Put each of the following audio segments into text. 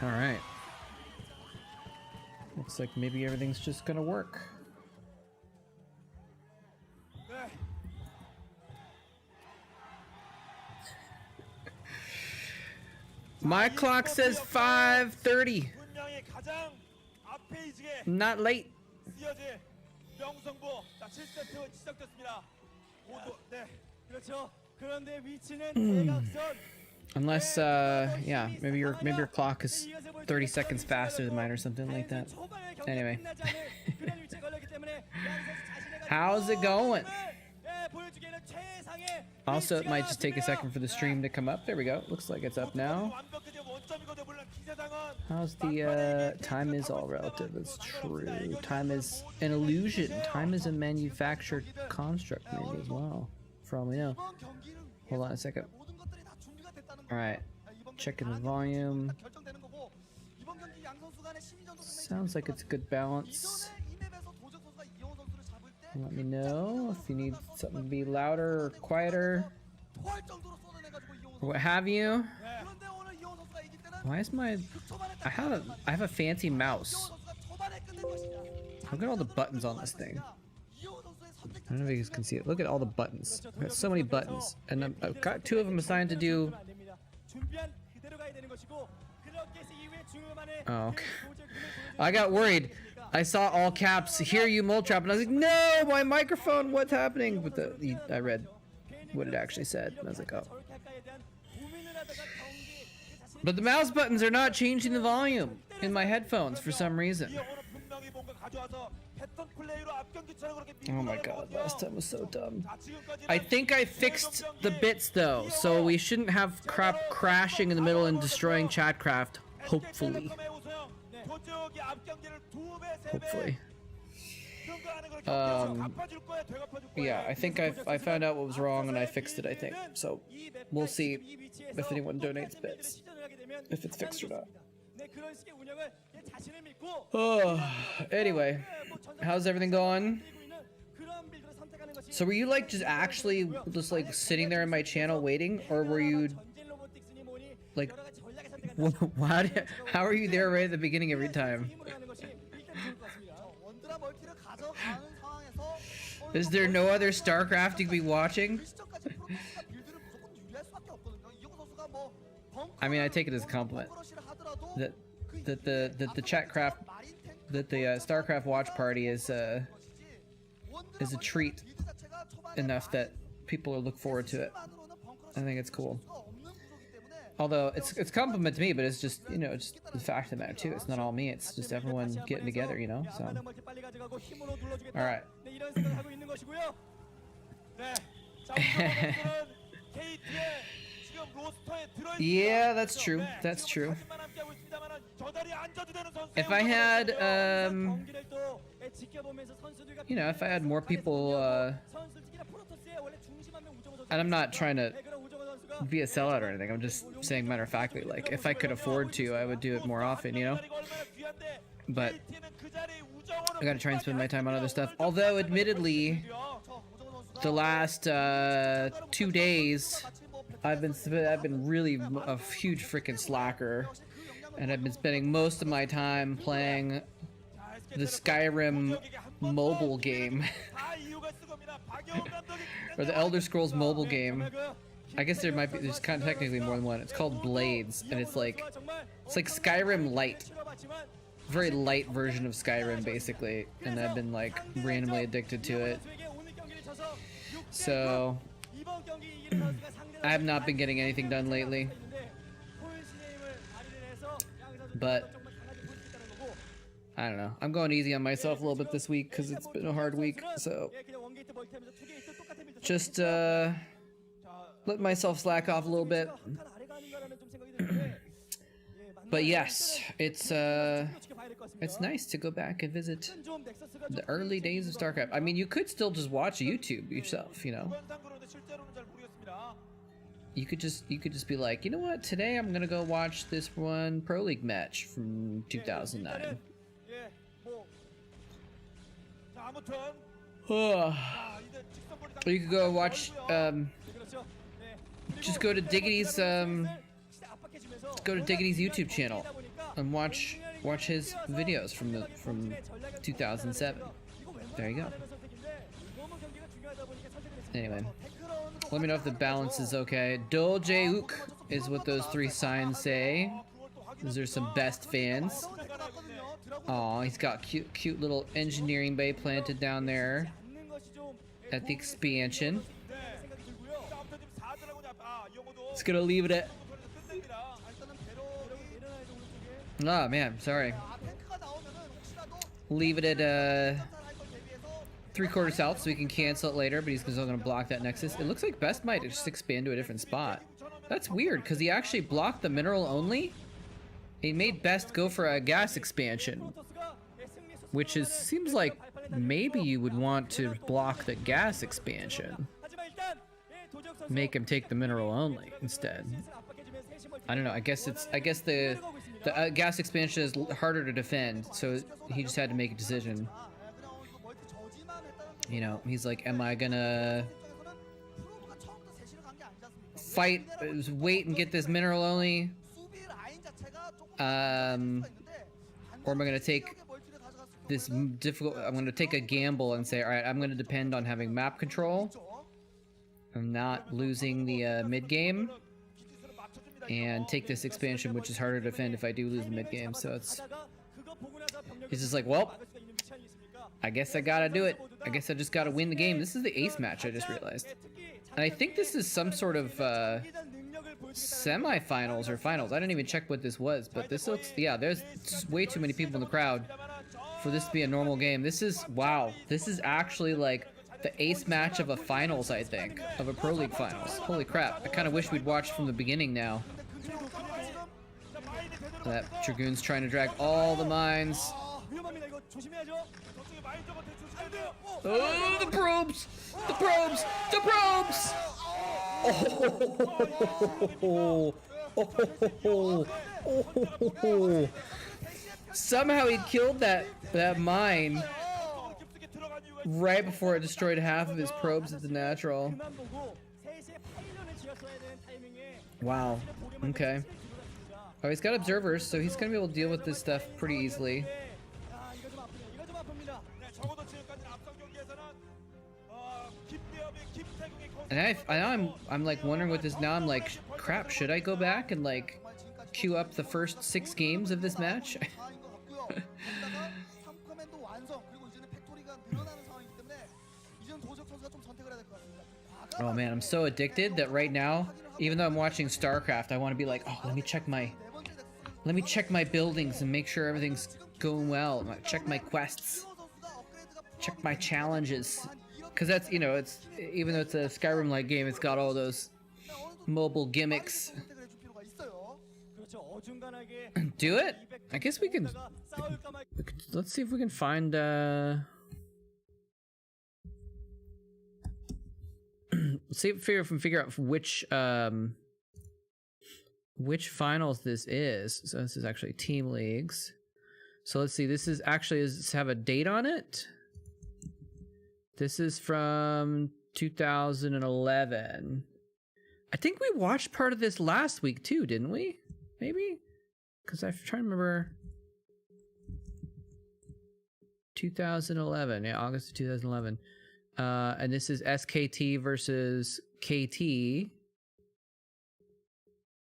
All right. Looks like maybe everything's just gonna work. My clock says 5:30. Not late. Unless, yeah, maybe your clock is 30 seconds faster than mine or something like that. Anyway. How's it going? Also, it might just take a second for the stream to come up. There we go. Looks like it's up now. How's the, time is all relative. It's true. Time is an illusion. Time is a manufactured construct maybe as well, for all we know. Hold on a second. Alright. Checking the volume. Sounds like it's a good balance. Let me know if you need something to be louder or quieter or what have you. Why is my... I have a fancy mouse. Look at all the buttons on this thing. I don't know if you guys can see it. Look at all the buttons. I've got so many buttons. And I've got 2 of them assigned to do... Oh, okay. I got worried. I saw all caps, hear you moletrap, and I was like, no, my microphone, what's happening? But I read what it actually said, and I was like, oh. But the mouse buttons are not changing the volume in my headphones for some reason. Oh my god, last time was so dumb. I think I fixed the bits though, so we shouldn't have crap crashing in the middle and destroying Chatcraft, hopefully. Hopefully. Yeah, I think I found out what was wrong and I fixed it, I think. So we'll see if anyone donates bits, if it's fixed or not. Oh, anyway, how's everything going? So were you like just actually just like sitting there in my channel waiting, or were you like how are you there right at the beginning every time? Is there no other Starcraft you could be watching? I mean, I take it as a compliment that the Chatcraft, that the Starcraft watch party is a treat enough that people will look forward to it. I think it's cool. Although it's a compliment to me, but it's just, you know, it's the fact of the matter too. It's not all me. It's just everyone getting together, you know. So, all right. Yeah, that's true. That's true. If I had, you know, if I had more people, and I'm not trying to be a sellout or anything, I'm just saying matter of factly, like, if I could afford to, I would do it more often, you know? But I gotta try and spend my time on other stuff. Although, admittedly, the last 2 days, I've been really a huge freaking slacker, and I've been spending most of my time playing the Skyrim mobile game, or the Elder Scrolls mobile game. I guess there's kind of technically more than one. It's called Blades, and it's like Skyrim light, very light version of Skyrim basically, and I've been like randomly addicted to it. So I have not been getting anything done lately, but I don't know. I'm going easy on myself a little bit this week because it's been a hard week, so just let myself slack off a little bit. But yes, it's nice to go back and visit the early days of Starcraft. I mean, you could still just watch YouTube yourself, you know. You could just be like, you know what, today I'm gonna go watch this one Pro League match from 2009. Or you could go watch, just go to Diggity's YouTube channel and watch his videos from 2007. There you go. Anyway, let me know if the balance is okay. Dojeuk is what those 3 signs say. Those are some best fans. Aw, he's got cute little engineering bay planted down there at the expansion. It's gonna leave it at... Oh man, sorry. Leave it at 3/4 south so we can cancel it later, but he's still gonna block that nexus. It looks like Best might just expand to a different spot. That's weird, because he actually blocked the mineral only. He made Best go for a gas expansion, which seems like maybe you would want to block the gas expansion. Make him take the mineral only instead. I don't know. I guess the gas expansion is harder to defend, so he just had to make a decision. You know, he's like, am I gonna fight, wait and get this mineral only? Or am I gonna take this difficult, I'm gonna take a gamble and say, all right, I'm gonna depend on having map control. I'm not losing the mid game, and take this expansion, which is harder to defend if I do lose the mid game. So he's just like, well, I guess I gotta do it. I guess I just gotta win the game. This is the ace match, I just realized. And I think this is some sort of semi-finals or finals. I didn't even check what this was, but this looks, yeah, there's just way too many people in the crowd for this to be a normal game. This is, wow, this is actually like the ace match of a finals, I think, of a Pro League finals. Holy crap, I kind of wish we'd watched from the beginning now. That Dragoon's trying to drag all the mines. Oh, the probes! The probes! The probes! Oh. Somehow he killed that mine right before it destroyed half of his probes at the natural. Wow. Okay. Oh, he's got observers, so he's gonna be able to deal with this stuff pretty easily. And I'm like wondering what this now. I'm like, crap, should I go back and like queue up the first 6 games of this match? Oh man, I'm so addicted that right now, even though I'm watching Starcraft, I want to be like, oh, let me check my buildings and make sure everything's going well. Check my quests, check my challenges, because that's, you know, it's, even though it's a Skyrim-like game, it's got all those mobile gimmicks. Do it? I guess we can, let's see if we can find let's see if we can figure out which finals this is. So this is actually team leagues. So let's see, this is actually, does this have a date on it? This is from 2011. I think we watched part of this last week too, didn't we? Maybe? Because I'm trying to remember. 2011, yeah, August of 2011. And this is SKT versus KT.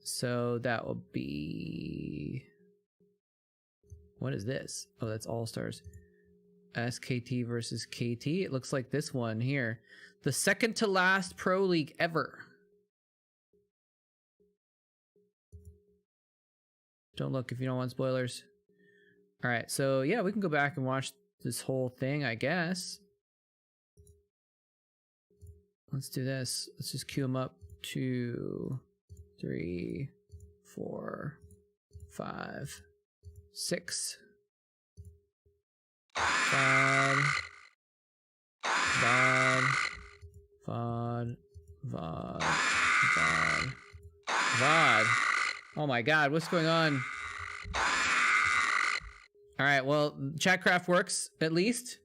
So that will be... What is this? Oh, that's All-Stars. SKT versus KT. It looks like this one here. The second to last Pro League ever. Don't look if you don't want spoilers. All right, so yeah, we can go back and watch this whole thing, I guess. Let's do this. Let's just queue them up. 2, 3, 4, 5, 6. VOD. VOD. VOD. VOD. VOD. VOD. Oh my god, what's going on? Alright, well, Chatcraft works, at least.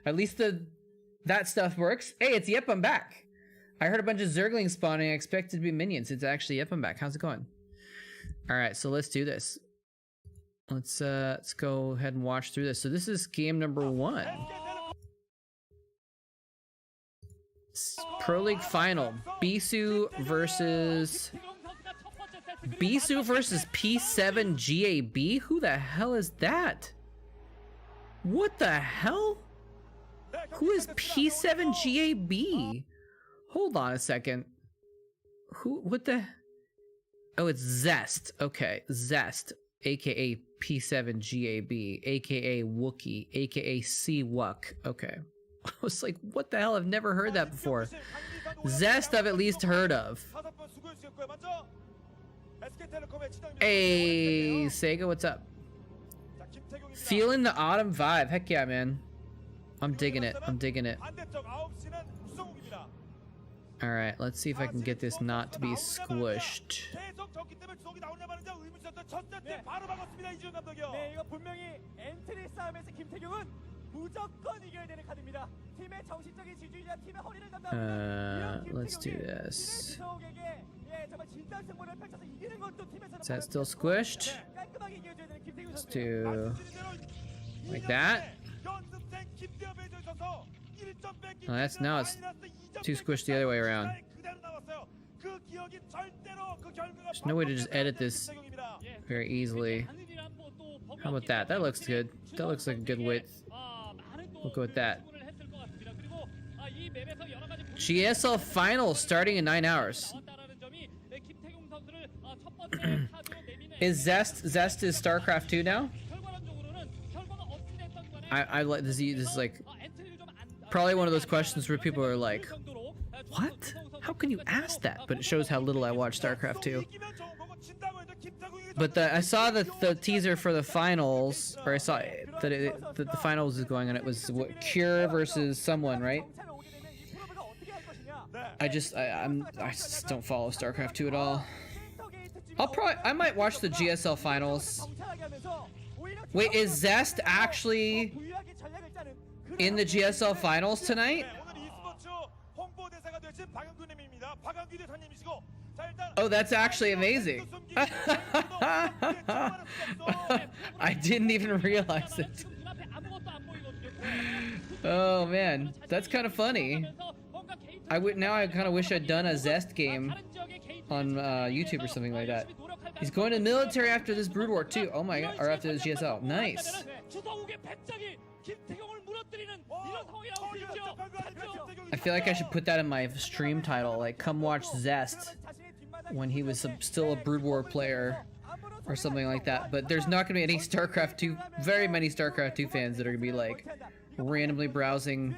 At least that stuff works. Hey, it's Yep, I'm back. I heard a bunch of Zerglings spawning. I expected to be minions. It's actually Yep, I'm back. How's it going? All right, so let's do this. Let's go ahead and watch through this. So this is game number 1. Pro League final. Bisu versus P7 GAB? Who the hell is that? What the hell? Who is P7 GAB? Hold on a second. What the? Oh, it's Zest. Okay, Zest, aka P7 GAB, aka Wookie, aka Seawuck. Okay. I was like, what the hell? I've never heard that before. Zest I've at least heard of. Hey, Seige, what's up? Feeling the autumn vibe. Heck yeah, man. I'm digging it. I'm digging it. Alright, let's see if I can get this not to be squished. Let's do this. Is that still squished? Let's do like that. Oh, that's now it's too squished the other way around. There's no way to just edit this very easily. How about that? That looks good. That looks like a good width. We'll go with that. GSL finals starting in 9 hours. Is Zest is Starcraft 2 now? I like this. This is like probably one of those questions where people are like, "What? How can you ask that?" But it shows how little I watch Starcraft 2. But I saw the teaser for the finals, or I saw that the finals is going on. It was what, Cure versus someone, right? I just don't follow Starcraft 2 at all. I might watch the GSL finals. Wait, is Zest actually in the GSL finals tonight? Oh, that's actually amazing. I didn't even realize it. Oh man, that's kind of funny. Now I kind of wish I'd done a Zest game on YouTube or something like that. He's going to the military after this Brood War too. Oh my god, or after this GSL. Nice. I feel like I should put that in my stream title, like come watch Zest when he was still a Brood War player or something like that. But there's not gonna be any StarCraft 2, very many StarCraft 2 fans that are gonna be like randomly browsing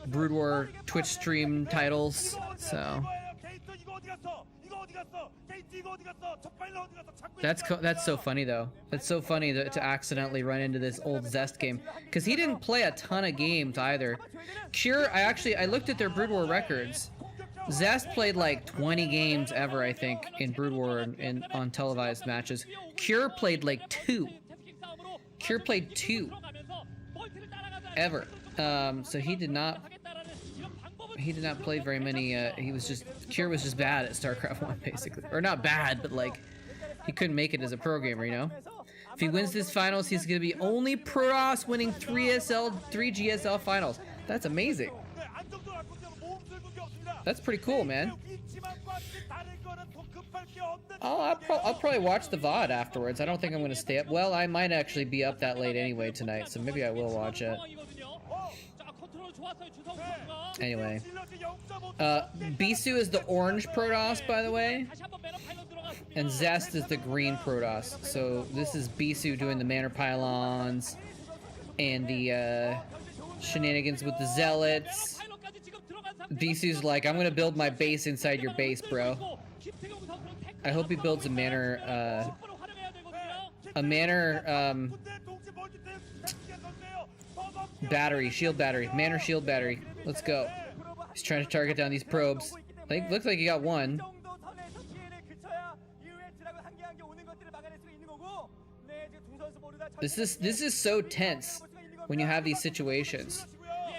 Brood War Twitch stream titles, so that's so funny though. That's so funny to accidentally run into this old Zest game, because he didn't play a ton of games either. Cure, I looked at their Brood War records. Zest played like 20 games ever, I think, in Brood War and on televised matches. Cure played like 2. Cure played 2 ever. So he did not play very many. Cure was just bad at StarCraft 1 basically, or not bad, but like he couldn't make it as a pro gamer, you know. If he wins this finals, he's gonna be only Protoss winning 3 GSL finals. That's amazing. That's pretty cool, man. I'll probably watch the VOD afterwards. I don't think I'm gonna stay up. Well, I might actually be up that late anyway tonight, so maybe I will watch it. Anyway, Bisu is the orange Protoss, by the way, and Zest is the green Protoss. So this is Bisu doing the Manor Pylons and the shenanigans with the Zealots. Bisu's like, I'm gonna build my base inside your base, bro. I hope he builds a manor, battery, shield battery, manor shield battery. Let's go. He's trying to target down these probes. I think looks like he got one. This is so tense when you have these situations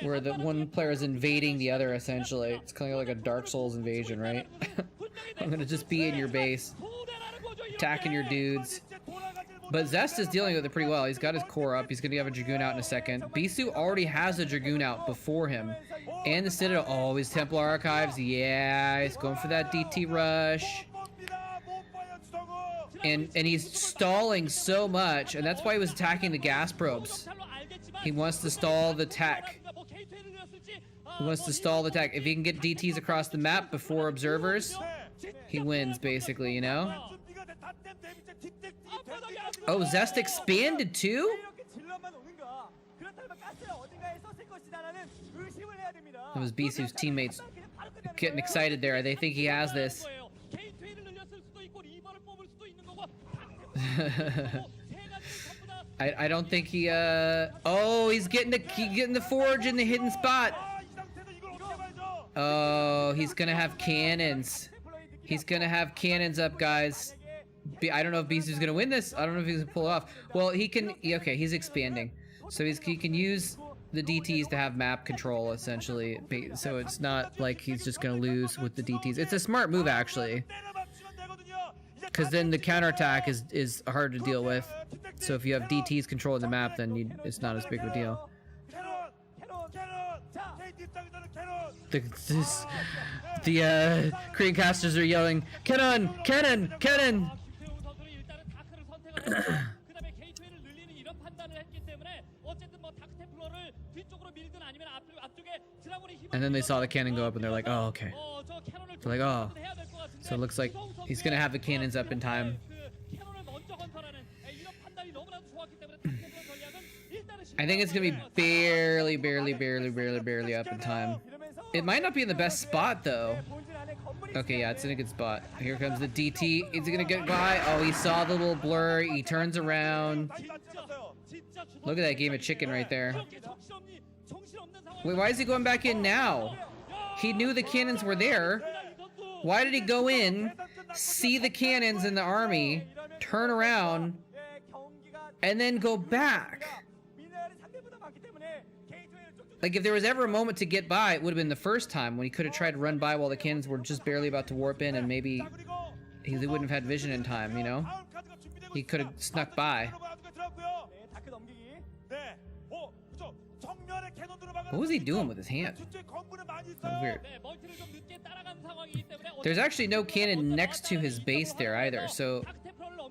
where the one player is invading the other. Essentially, it's kind of like a Dark Souls invasion, right? I'm gonna just be in your base. attacking your dudes. But Zest is dealing with it pretty well. He's got his core up. He's going to have a Dragoon out in a second. Bisu already has a Dragoon out before him. And the Citadel. Oh, his Templar Archives. Yeah, he's going for that DT rush. And he's stalling so much. And that's why he was attacking the gas probes. He wants to stall the tech. He wants to stall the tech. If he can get DTs across the map before observers, he wins, basically, you know? Oh, Zest expanded too? That was Bisu's teammates getting excited there. They think he has this. I don't think he, oh, he's getting the forge in the hidden spot. Oh, he's gonna have cannons. He's gonna have cannons up, guys. I don't know if Bisu's gonna win this. I don't know if he's gonna pull it off. Well, he can, okay, he's expanding. So he can use the DTs to have map control, essentially. So it's not like he's just gonna lose with the DTs. It's a smart move, actually. Because then the counterattack is hard to deal with. So if you have DTs controlling the map, then it's not as big of a deal. The Korean casters are yelling, "Cannon! Cannon! Cannon!" And then they saw the cannon go up, and they're like, "Oh, okay." They're like, "Oh." So it looks like he's gonna have the cannons up in time. I think it's gonna be barely up in time. It might not be in the best spot though. Okay, yeah, it's in a good spot. Here comes the DT. Is he gonna get by? Oh, he saw the little blur. He turns around. Look at that game of chicken right there. Wait, why is he going back in now? He knew the cannons were there. Why did he go in, see the cannons in the army, turn around, and then go back? Like, if there was ever a moment to get by, it would have been the first time when he could have tried to run by while the cannons were just barely about to warp in, and maybe he wouldn't have had vision in time, you know? He could have snuck by. What was he doing with his hand? That was weird. There's actually no cannon next to his base there either, so...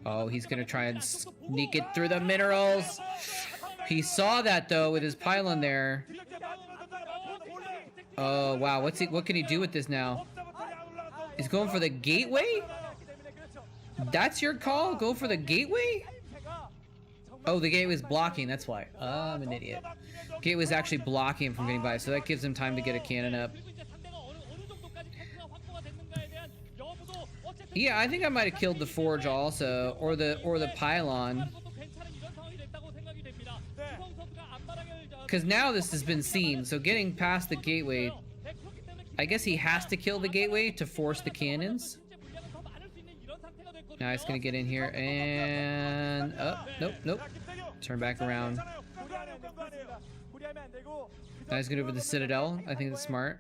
Oh, he's gonna try and sneak it through the minerals! He saw that though with his pylon there. Oh wow, what can he do with this now? He's going for the gateway? That's your call? Go for the gateway? Oh, the gateway's blocking, that's why. I'm an idiot. Gateway's actually blocking him from getting by, so that gives him time to get a cannon up. Yeah, I think I might have killed the forge also, or the pylon. Because now this has been seen, so getting past the gateway, I guess he has to kill the gateway to force the cannons. Now he's gonna get in here and... Oh, nope. Turn back around. Now he's gonna go for the Citadel. I think that's smart.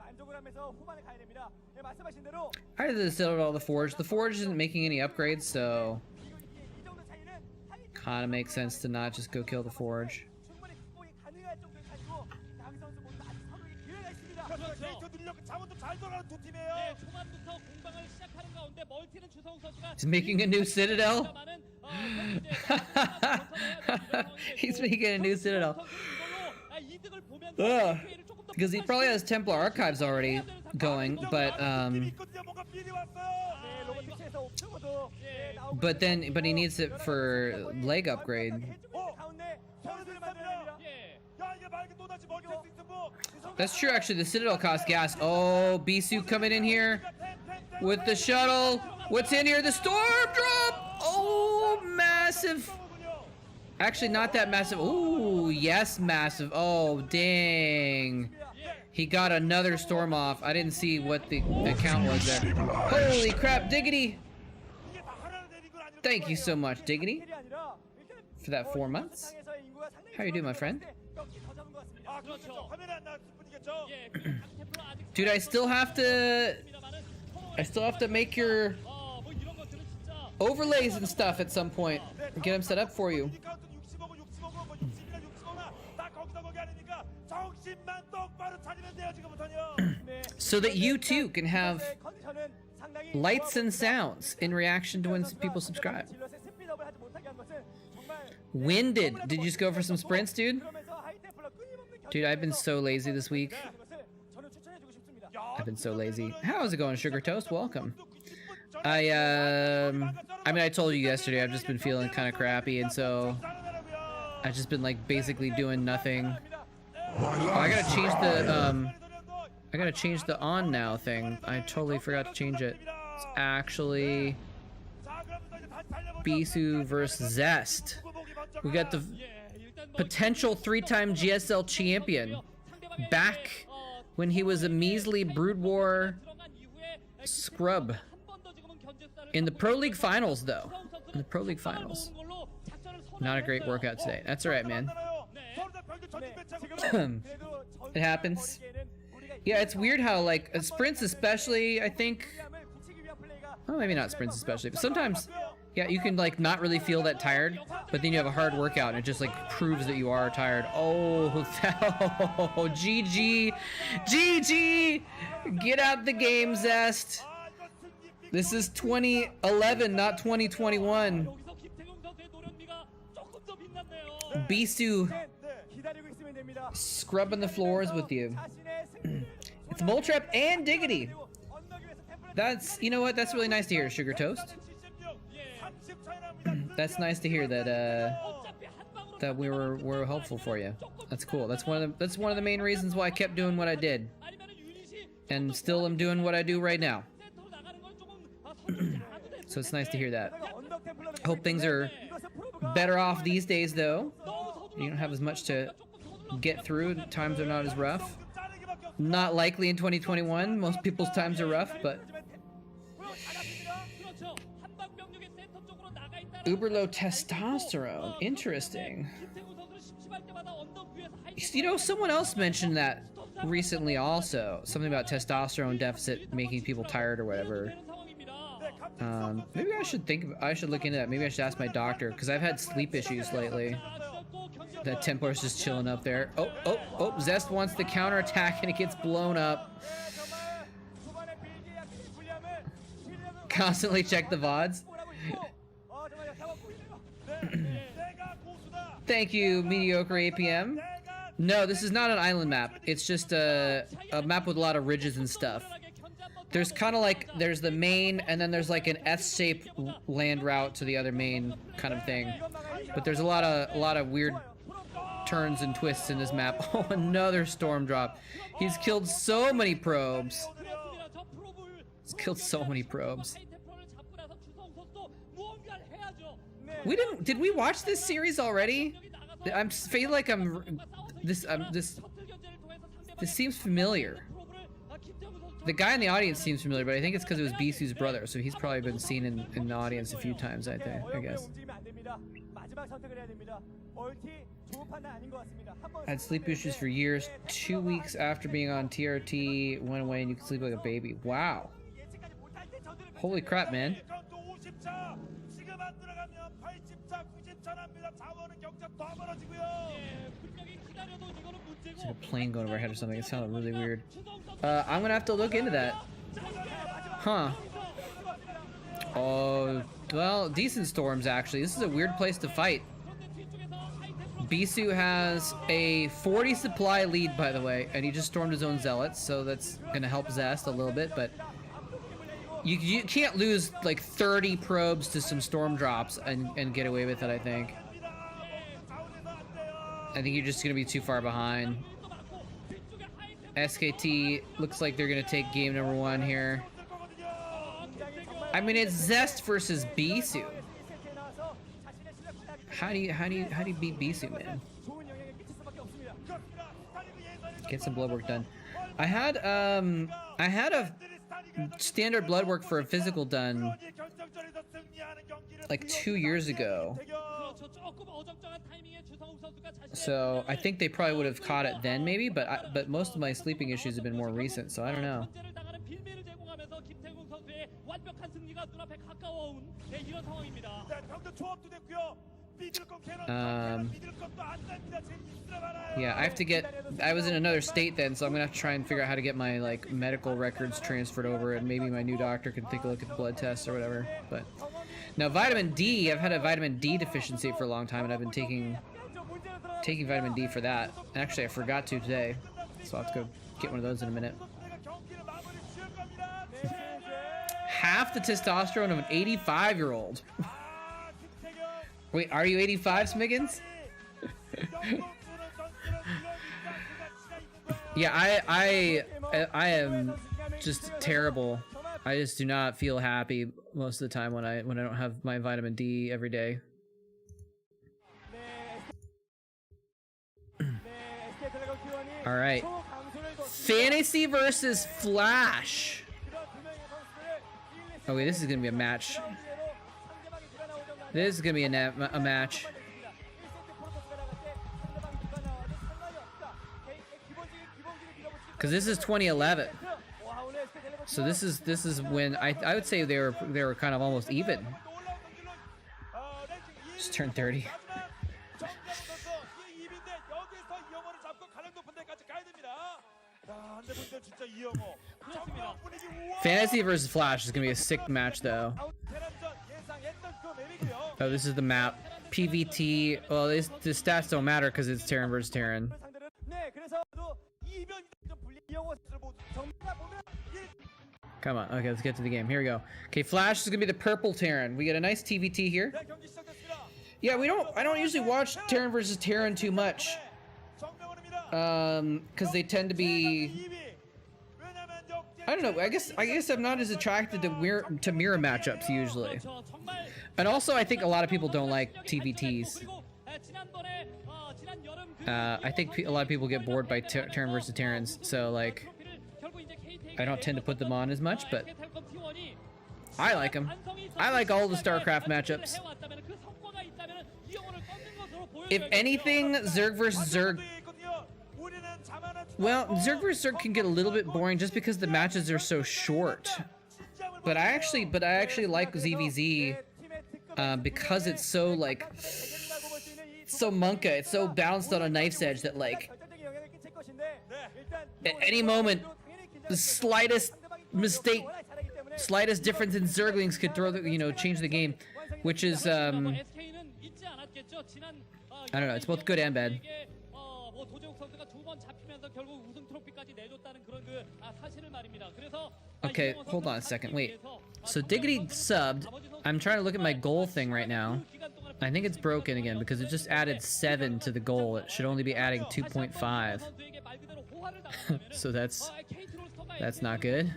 Either the Citadel or the Forge. The Forge isn't making any upgrades, so... Kinda makes sense to not just go kill the Forge. He's making a new Citadel? He's making a new Citadel. Ugh. Because he probably has Templar Archives already going, but he needs it for leg upgrade. That's true, actually. The Citadel costs gas. Oh, Bisu coming in here with the shuttle. What's in here? The storm drop. Oh, massive. Actually, not that massive. Oh, yes, massive. Oh, dang. He got another storm off. I didn't see what the count was there. Holy crap, Diggity. Thank you so much, Diggity, for that 4 months. How you doing, my friend? Dude, I still have to make your... overlays and stuff at some point. Get them set up for you. So that you too can have lights and sounds in reaction to when people subscribe. Winded. Did you just go for some sprints, dude? Dude, I've been so lazy this week. I've been so lazy. How's it going, Sugar Toast? Welcome. I mean, I told you yesterday, I've just been feeling kind of crappy, and so I've just been like basically doing nothing. Oh, I gotta change the on now thing. I totally forgot to change it. It's actually Bisu versus Zest. We got the potential 3-time GSL champion back when he was a measly Brood War scrub. In the Pro League Finals, though. In the Pro League Finals. Not a great workout today. That's alright, man. It happens. Yeah, it's weird how, like, sprints especially, I think... Well, maybe not sprints especially, but sometimes... Yeah, you can, like, not really feel that tired, but then you have a hard workout, and it just, like, proves that you are tired. Oh, oh, GG. GG! Get out the game, Zest. This is 2011, not 2021. Bisu scrubbing the floors with you. It's moletrap and diggity. That's, you know what? That's really nice to hear, Sugar Toast. That's nice to hear that that we're helpful for you. That's cool. That's one of the main reasons why I kept doing what I did, and still am doing what I do right now. So it's nice to hear that. Hope things are better off these days, though. You don't have as much to get through. Times are not as rough. Not likely in 2021. Most people's times are rough, but uber low testosterone. Interesting. You know, someone else mentioned that recently also. Something about testosterone deficit making people tired or whatever. Maybe I should look into that. Maybe I should ask my doctor, because I've had sleep issues lately. That Templar's just chilling up there. Oh, Zest wants the counterattack and it gets blown up. Constantly check the VODs. Thank you, Mediocre APM. No, this is not an island map. It's just a map with a lot of ridges and stuff. There's kind of like, there's the main, and then there's like an S-shaped land route to the other main kind of thing. But there's a lot of weird turns and twists in this map. Oh, another storm drop. He's killed so many probes. He's killed so many probes. Did we watch this series already? I feel like this seems familiar. The guy in the audience seems familiar, but I think it's because it was Bisu's brother, so he's probably been seen in the audience a few times, I guess. Had sleep issues for years. 2 weeks after being on TRT, went away and you could sleep like a baby. Wow. Holy crap, man. It's like a plane going overhead or something. It sounded really weird. I'm gonna have to look into that. Huh. Oh, well, decent storms actually. This is a weird place to fight. Bisu has a 40 supply lead, by the way, and he just stormed his own zealots, so that's gonna help Zest a little bit, but you can't lose like 30 probes to some storm drops and get away with it, I think. I think you're just gonna be too far behind. SKT looks like they're gonna take game number 1 here. I mean, it's Zest versus Bisu. How do you beat Bisu, man? Get some blood work done. I had a standard blood work for a physical done like 2 years ago. So I think they probably would have caught it then, maybe, but most of my sleeping issues have been more recent, so I don't know. Yeah, I have to get. I was in another state then, so I'm gonna have to try and figure out how to get my like medical records transferred over, and maybe my new doctor can take a look at the blood tests or whatever. But now vitamin D, I've had a vitamin D deficiency for a long time, and I've been taking vitamin D for that. Actually, I forgot to today, so I'll have to go get one of those in a minute. Half the testosterone of an 85-year-old. Wait, are you 85, Smiggins? Yeah, I am just terrible. I just do not feel happy most of the time when I don't have my vitamin D every day. All right, fantasy versus Flash. Oh wait, this is gonna be a match. This is gonna be a match. Because this is 2011, so this is when I would say they were kind of almost even. Just turned 30. Fantasy versus Flash is gonna be a sick match though. Oh, this is the map. PVT. Well, the stats don't matter because it's Terran versus Terran. Come on. Okay, let's get to the game. Here we go. Okay, Flash is gonna be the purple Terran. We get a nice TVT here. Yeah, I don't usually watch Terran versus Terran too much. Because they tend to be, I don't know, I guess I'm not as attracted to mirror matchups usually. And also I think a lot of people don't like TVTs. I think a lot of people get bored by Terran versus Terrans, so like I don't tend to put them on as much, but I like them. I like all the Starcraft matchups. If anything, Zerg versus Zerg. Well, Zerg vs. Zerg can get a little bit boring just because the matches are so short. But I actually like ZVZ because it's so like so monka. It's so balanced on a knife's edge that like at any moment the slightest mistake, slightest difference in Zerglings could throw the change the game, which is I don't know. It's both good and bad. Okay, hold on a second. Wait. So Diggity subbed. I'm trying to look at my goal thing right now. I think it's broken again because it just added 7 to the goal. It should only be adding 2.5. So that's not good.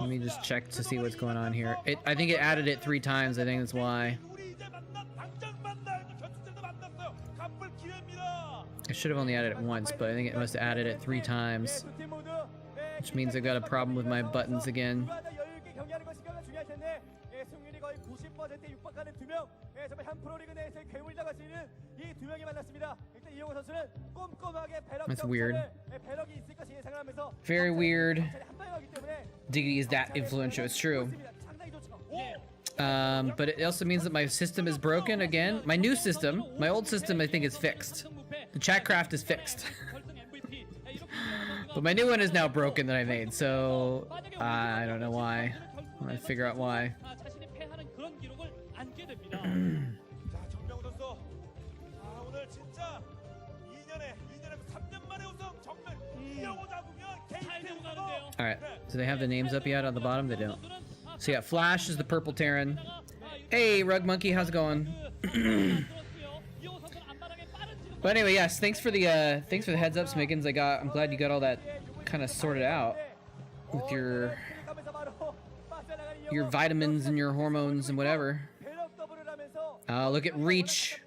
Let me just check to see what's going on here. I think it added it 3 times. I think that's why. I should have only added it once, but I think it must have added it 3 times. Which means I've got a problem with my buttons again. That's weird. Very weird. Diggity is that influential, it's true. But it also means that my system is broken again. My new system, my old system I think is fixed. The Chatcraft is fixed. But my new one is now broken that I made, so I don't know why. I'm gonna figure out why. Alright, do they have the names up yet on the bottom? They don't. So yeah, Flash is the purple Terran. Hey, Rug Monkey, how's it going? But anyway, yes, thanks for the heads up, Smiggins. I'm glad you got all that kind of sorted out with your vitamins and your hormones and whatever. Look at Reach.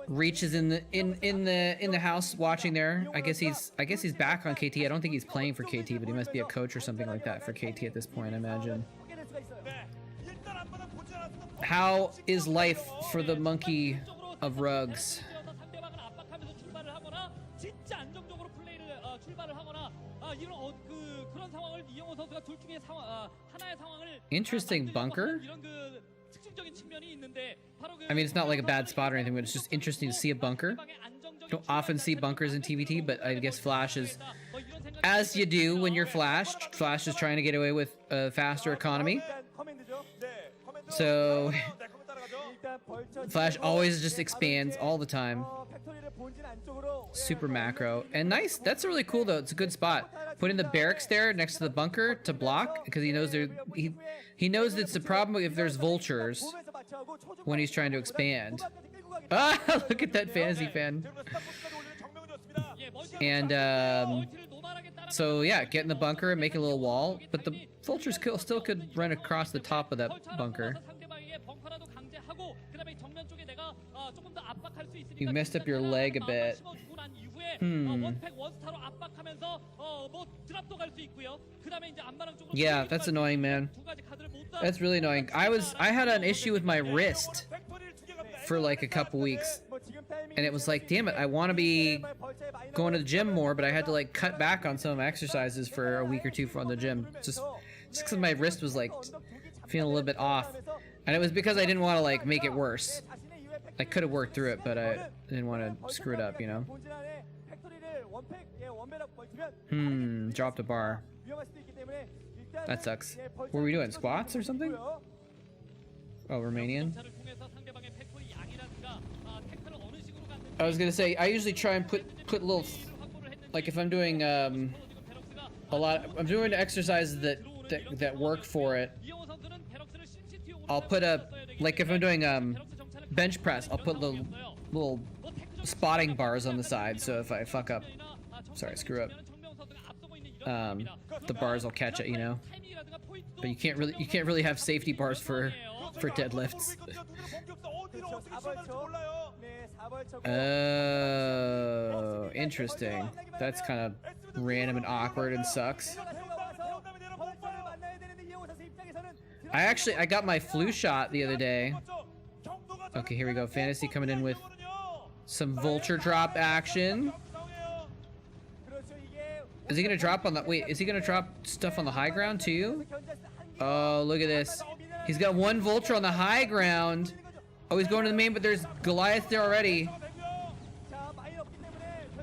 Reach is in the house watching there. I guess he's back on KT. I don't think he's playing for KT, but he must be a coach or something like that for KT at this point, I imagine. How is life for the monkey of rugs? Interesting bunker. I mean, it's not like a bad spot or anything, but it's just interesting to see a bunker. Don't often see bunkers in TVT, but I guess Flash is, as you do when you're Flash. Flash is trying to get away with a faster economy. So Flash always just expands all the time. Super macro. And nice. That's really cool, though. It's a good spot. Putting the barracks there next to the bunker to block, because he knows he knows it's a problem if there's vultures when he's trying to expand. Ah, look at that fantasy fan. And so yeah, get in the bunker and make a little wall, but the vultures still could run across the top of that bunker. You messed up your leg a bit. Yeah, that's annoying, man. That's really annoying. I had an issue with my wrist for like a couple weeks, and it was like, damn it, I want to be going to the gym more, but I had to like cut back on some of my exercises for a week or two from the gym, just because my wrist was like feeling a little bit off, and it was because I didn't want to like make it worse. I could have worked through it, but I didn't want to screw it up, you know. Dropped a bar. That sucks. What were we doing? Squats or something? Oh, Romanian. I was gonna say, I usually try and put little, like if I'm doing I'm doing exercises that work for it. I'll put like if I'm doing bench press, I'll put little spotting bars on the side, so if I fuck up, screw up, the bars will catch it, you know. But you can't really have safety bars for deadlifts. Oh, interesting. That's kind of random and awkward and sucks. I got my flu shot the other day. Okay, here we go. Fantasy coming in with some vulture drop action. Is he gonna drop on the... Wait, is he gonna drop stuff on the high ground too? Oh, look at this. He's got one vulture on the high ground. Oh, he's going to the main, but there's Goliath there already.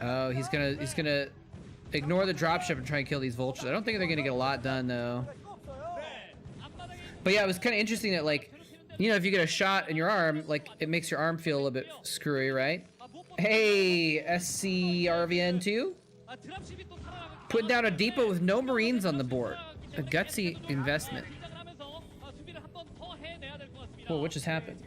Oh, he's gonna ignore the dropship and try and kill these vultures. I don't think they're gonna get a lot done though. But yeah, it was kind of interesting that, like, you know, if you get a shot in your arm, like, it makes your arm feel a little bit screwy, right? Hey, SCRVN2? Putting down a depot with no Marines on the board. A gutsy investment. Whoa, what just happened?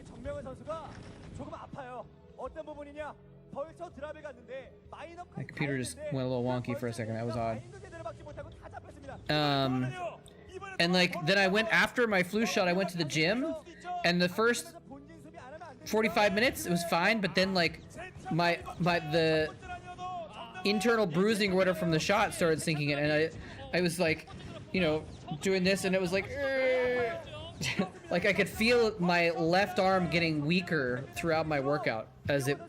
My computer just went a little wonky for a second. That was odd. And like, then I went after my flu shot, I went to the gym, and the first 45 minutes, it was fine, but then like, the internal bruising or whatever from the shot started sinking in, and I was like, you know, doing this, and it was like, like I could feel my left arm getting weaker throughout my workout as it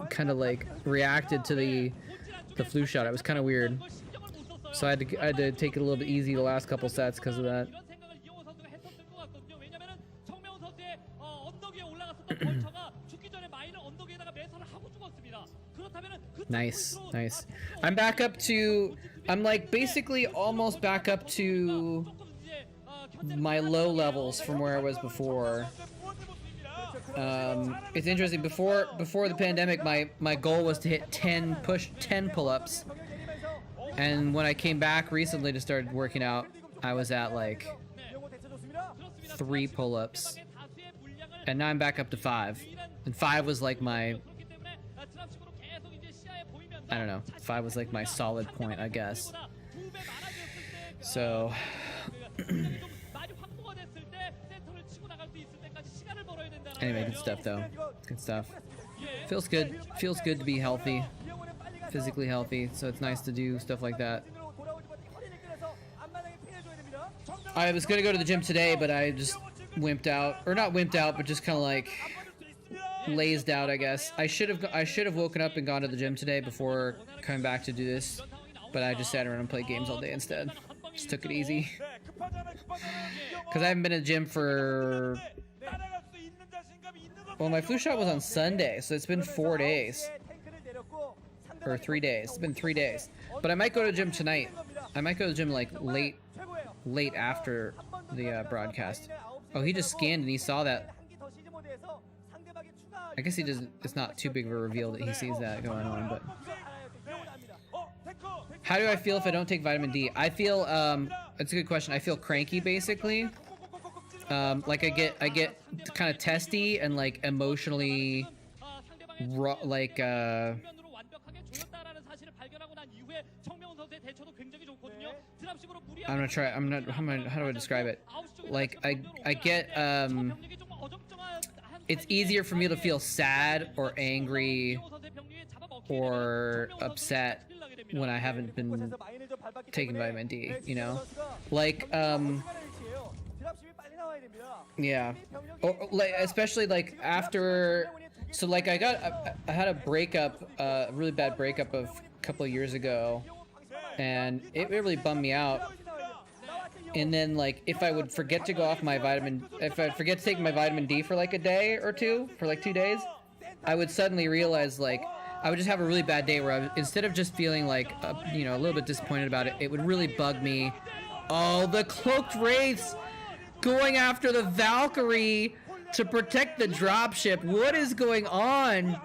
kind of like reacted to the flu shot. It was kind of weird. So I had to take it a little bit easy the last couple sets because of that. Nice, nice. I'm back up to... I'm like basically almost back up to my low levels from where I was before. It's interesting. Before the pandemic, my goal was to hit 10 pull-ups. And when I came back recently to start working out, I was at like 3 pull-ups. And now I'm back up to 5. And 5 was like my... I don't know. 5 was like my solid point, I guess. So... Anyway, good stuff though. Good stuff. Feels good. Feels good to be healthy. Physically healthy, so it's nice to do stuff like that. I was gonna go to the gym today, but I just wimped out. Or not wimped out, but just kind of like lazed out, I guess. I should have woken up and gone to the gym today before coming back to do this, but I just sat around and played games all day instead. Just took it easy. Because I haven't been to the gym for... Well, my flu shot was on Sunday, so it's been 4 days. Or 3 days. It's been 3 days. But I might go to the gym tonight. I might go to the gym like late after the broadcast. Oh, he just scanned and he saw that. I guess he doesn't. It's not too big of a reveal that he sees that going on. But how do I feel if I don't take vitamin D? I feel that's a good question. I feel cranky basically. Like I get kind of testy and like emotionally like I'm gonna try. How do I describe it? Like I get it's easier for me to feel sad or angry or upset when I haven't been taking vitamin D, you know? Like yeah. Or, like, especially like after, so like I had a breakup, a really bad breakup of a couple of years ago, and it really bummed me out. And then like if I would forget to go off my if I forget to take my vitamin D for like a day or two, for like 2 days, I would suddenly realize like I would just have a really bad day where instead of just feeling like you know, a little bit disappointed about it, it would really bug me. Oh, the cloaked wraiths going after the Valkyrie to protect the dropship. What is going on?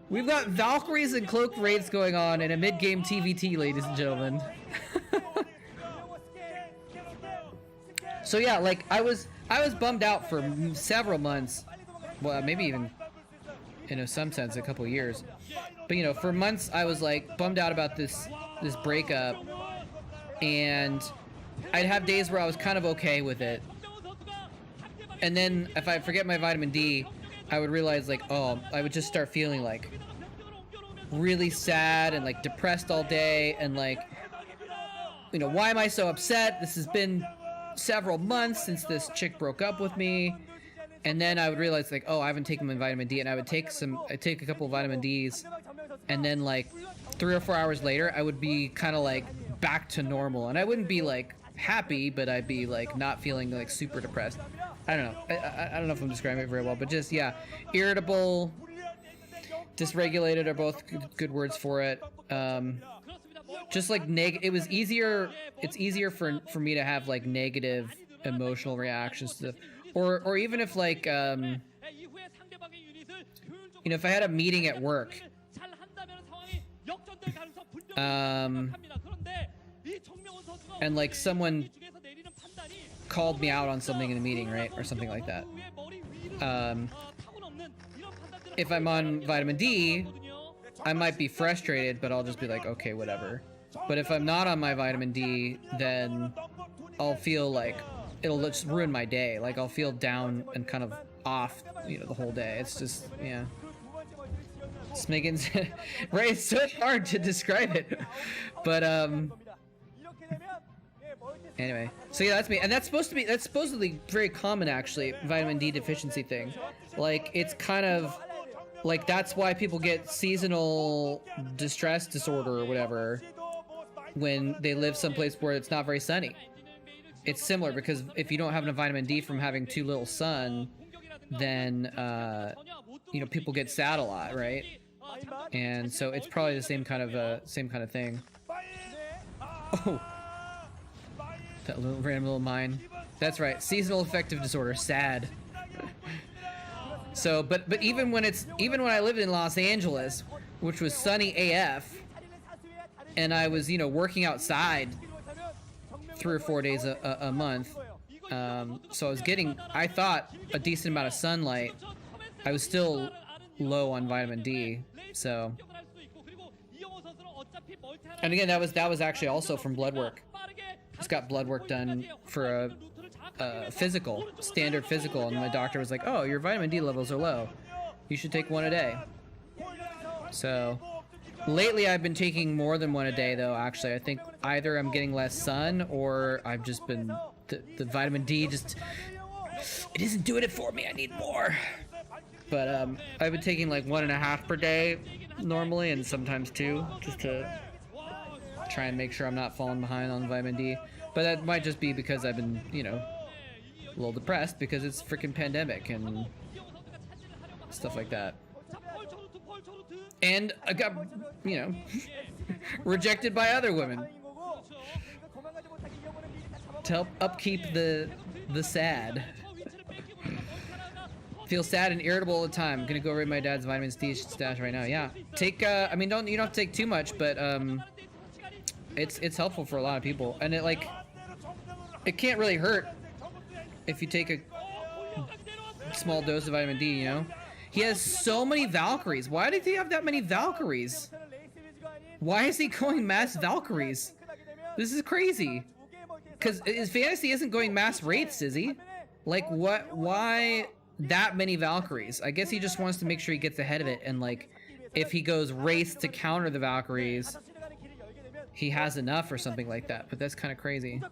We've got Valkyries and cloaked wraiths going on in a mid-game TVT, ladies and gentlemen. So yeah, like I was bummed out for several months. Well, maybe even in some sense a couple of years. But you know, for months I was like bummed out about this breakup, and I'd have days where I was kind of okay with it. And then if I forget my vitamin D, I would realize like, oh, I would just start feeling like really sad and like depressed all day, and like, you know, why am I so upset? This has been several months since this chick broke up with me. And then I would realize like, oh, I haven't taken my vitamin D, and I'd take a couple of vitamin Ds, and then like 3 or 4 hours later I would be kind of like back to normal, and I wouldn't be like happy, but I'd be like not feeling like super depressed. I don't know. I don't know if I'm describing it very well, but just, yeah, irritable, dysregulated are both good words for it. Just like it's easier for me to have like negative emotional reactions to, or even if like, you know, if I had a meeting at work, and like someone called me out on something in the meeting, right, or something like that. If I'm on vitamin D, I might be frustrated, but I'll just be like, okay, whatever. But if I'm not on my vitamin D, then I'll feel like it'll just ruin my day. Like I'll feel down and kind of off, you know, the whole day. It's just, yeah. Smiggins, right? It's so hard to describe it, but anyway, so yeah, that's me, and that's supposedly very common actually, vitamin D deficiency thing. Like it's kind of like that's why people get seasonal distress disorder or whatever when they live someplace where it's not very sunny. It's similar, because if you don't have enough vitamin D from having too little sun, then you know, people get sad a lot, right? And so it's probably the same kind of thing. Oh, that random little mine. That's right, seasonal affective disorder, sad. So, but even when I lived in Los Angeles, which was sunny AF, and I was, you know, working outside 3 or 4 days a month, so I was getting, I thought, a decent amount of sunlight. I was still low on vitamin D, so. And again, that was actually also from blood work. Just got blood work done for a physical, standard physical, and my doctor was like, oh, your vitamin D levels are low. You should take 1 a day. So, lately I've been taking more than 1 a day though, actually. I think either I'm getting less sun, or I've just been, the vitamin D just, it isn't doing it for me, I need more. But I've been taking like 1.5 per day normally, and sometimes 2, just to try and make sure I'm not falling behind on vitamin D. But that might just be because I've been, you know, a little depressed because it's freaking pandemic and stuff like that. And I got, you know, rejected by other women to help upkeep the sad. Feel sad and irritable all the time. I'm gonna go raid my dad's vitamin C stash right now. Yeah, take. I mean, you don't have to take too much, but it's helpful for a lot of people, and it can't really hurt if you take a small dose of vitamin D. You know, he has so many Valkyries. Why did he have that many Valkyries? Why is he going mass Valkyries? This is crazy. Cause his fantasy isn't going mass rates, is he? Like what? Why? That many Valkyries. I guess he just wants to make sure he gets ahead of it, and like if he goes race to counter the Valkyries, he has enough or something like that. But that's kind of crazy.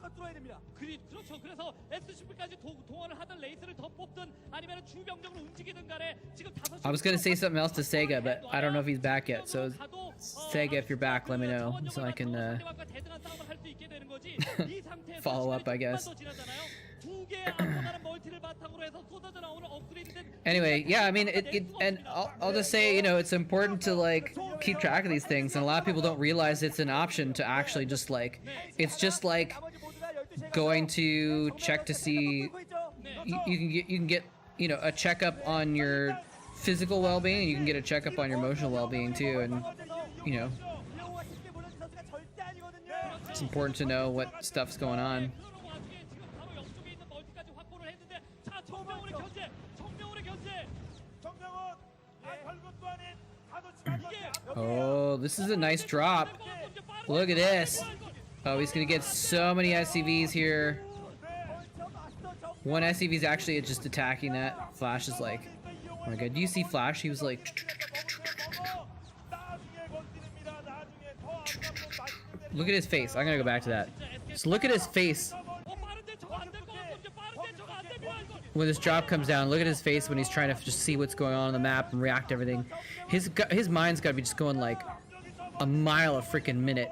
I was gonna say something else to Seige, but I don't know if he's back yet. So Seige, if you're back, let me know so I can follow up, I guess. Anyway, yeah, I mean, and I'll just say, you know, it's important to like keep track of these things, and a lot of people don't realize it's an option to actually just like, it's just like going to check to see, you can get, you know, a checkup on your physical well-being, and you can get a checkup on your emotional well-being too, and you know, it's important to know what stuff's going on. Oh, this is a nice drop. Look at this. Oh, he's gonna get so many SCVs here. One SCV is actually just attacking that. Flash is like, oh my god, do you see Flash? He was like, look at his face. I'm gonna go back to that. Just look at his face. When this drop comes down, look at his face when he's trying to just see what's going on the map and react to everything. His mind's got to be just going like a mile a freaking minute,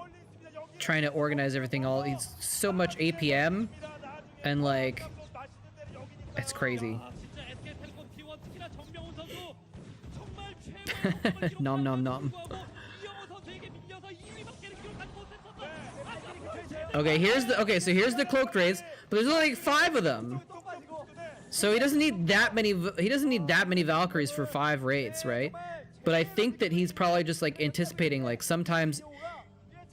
trying to organize everything. He's so much APM, and like, it's crazy. Nom nom nom. Okay, so here's the cloaked raids, but there's only like 5 of them. So he doesn't need that many. He doesn't need that many Valkyries for 5 raids, right? But I think that he's probably just like anticipating, like sometimes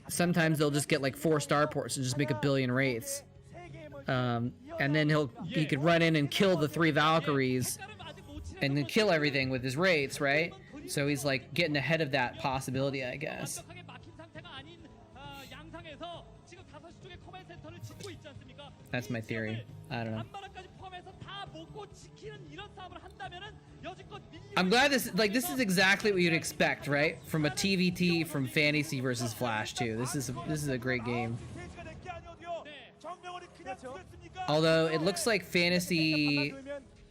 they'll just get like 4 starports and just make 1 billion raids, and then he could run in and kill the 3 Valkyries, and then kill everything with his raids, right? So he's like getting ahead of that possibility, I guess. That's my theory. I don't know. I'm glad this is exactly what you'd expect, right? From a TVT from Fantasy versus Flash too. This is a great game. Although it looks like Fantasy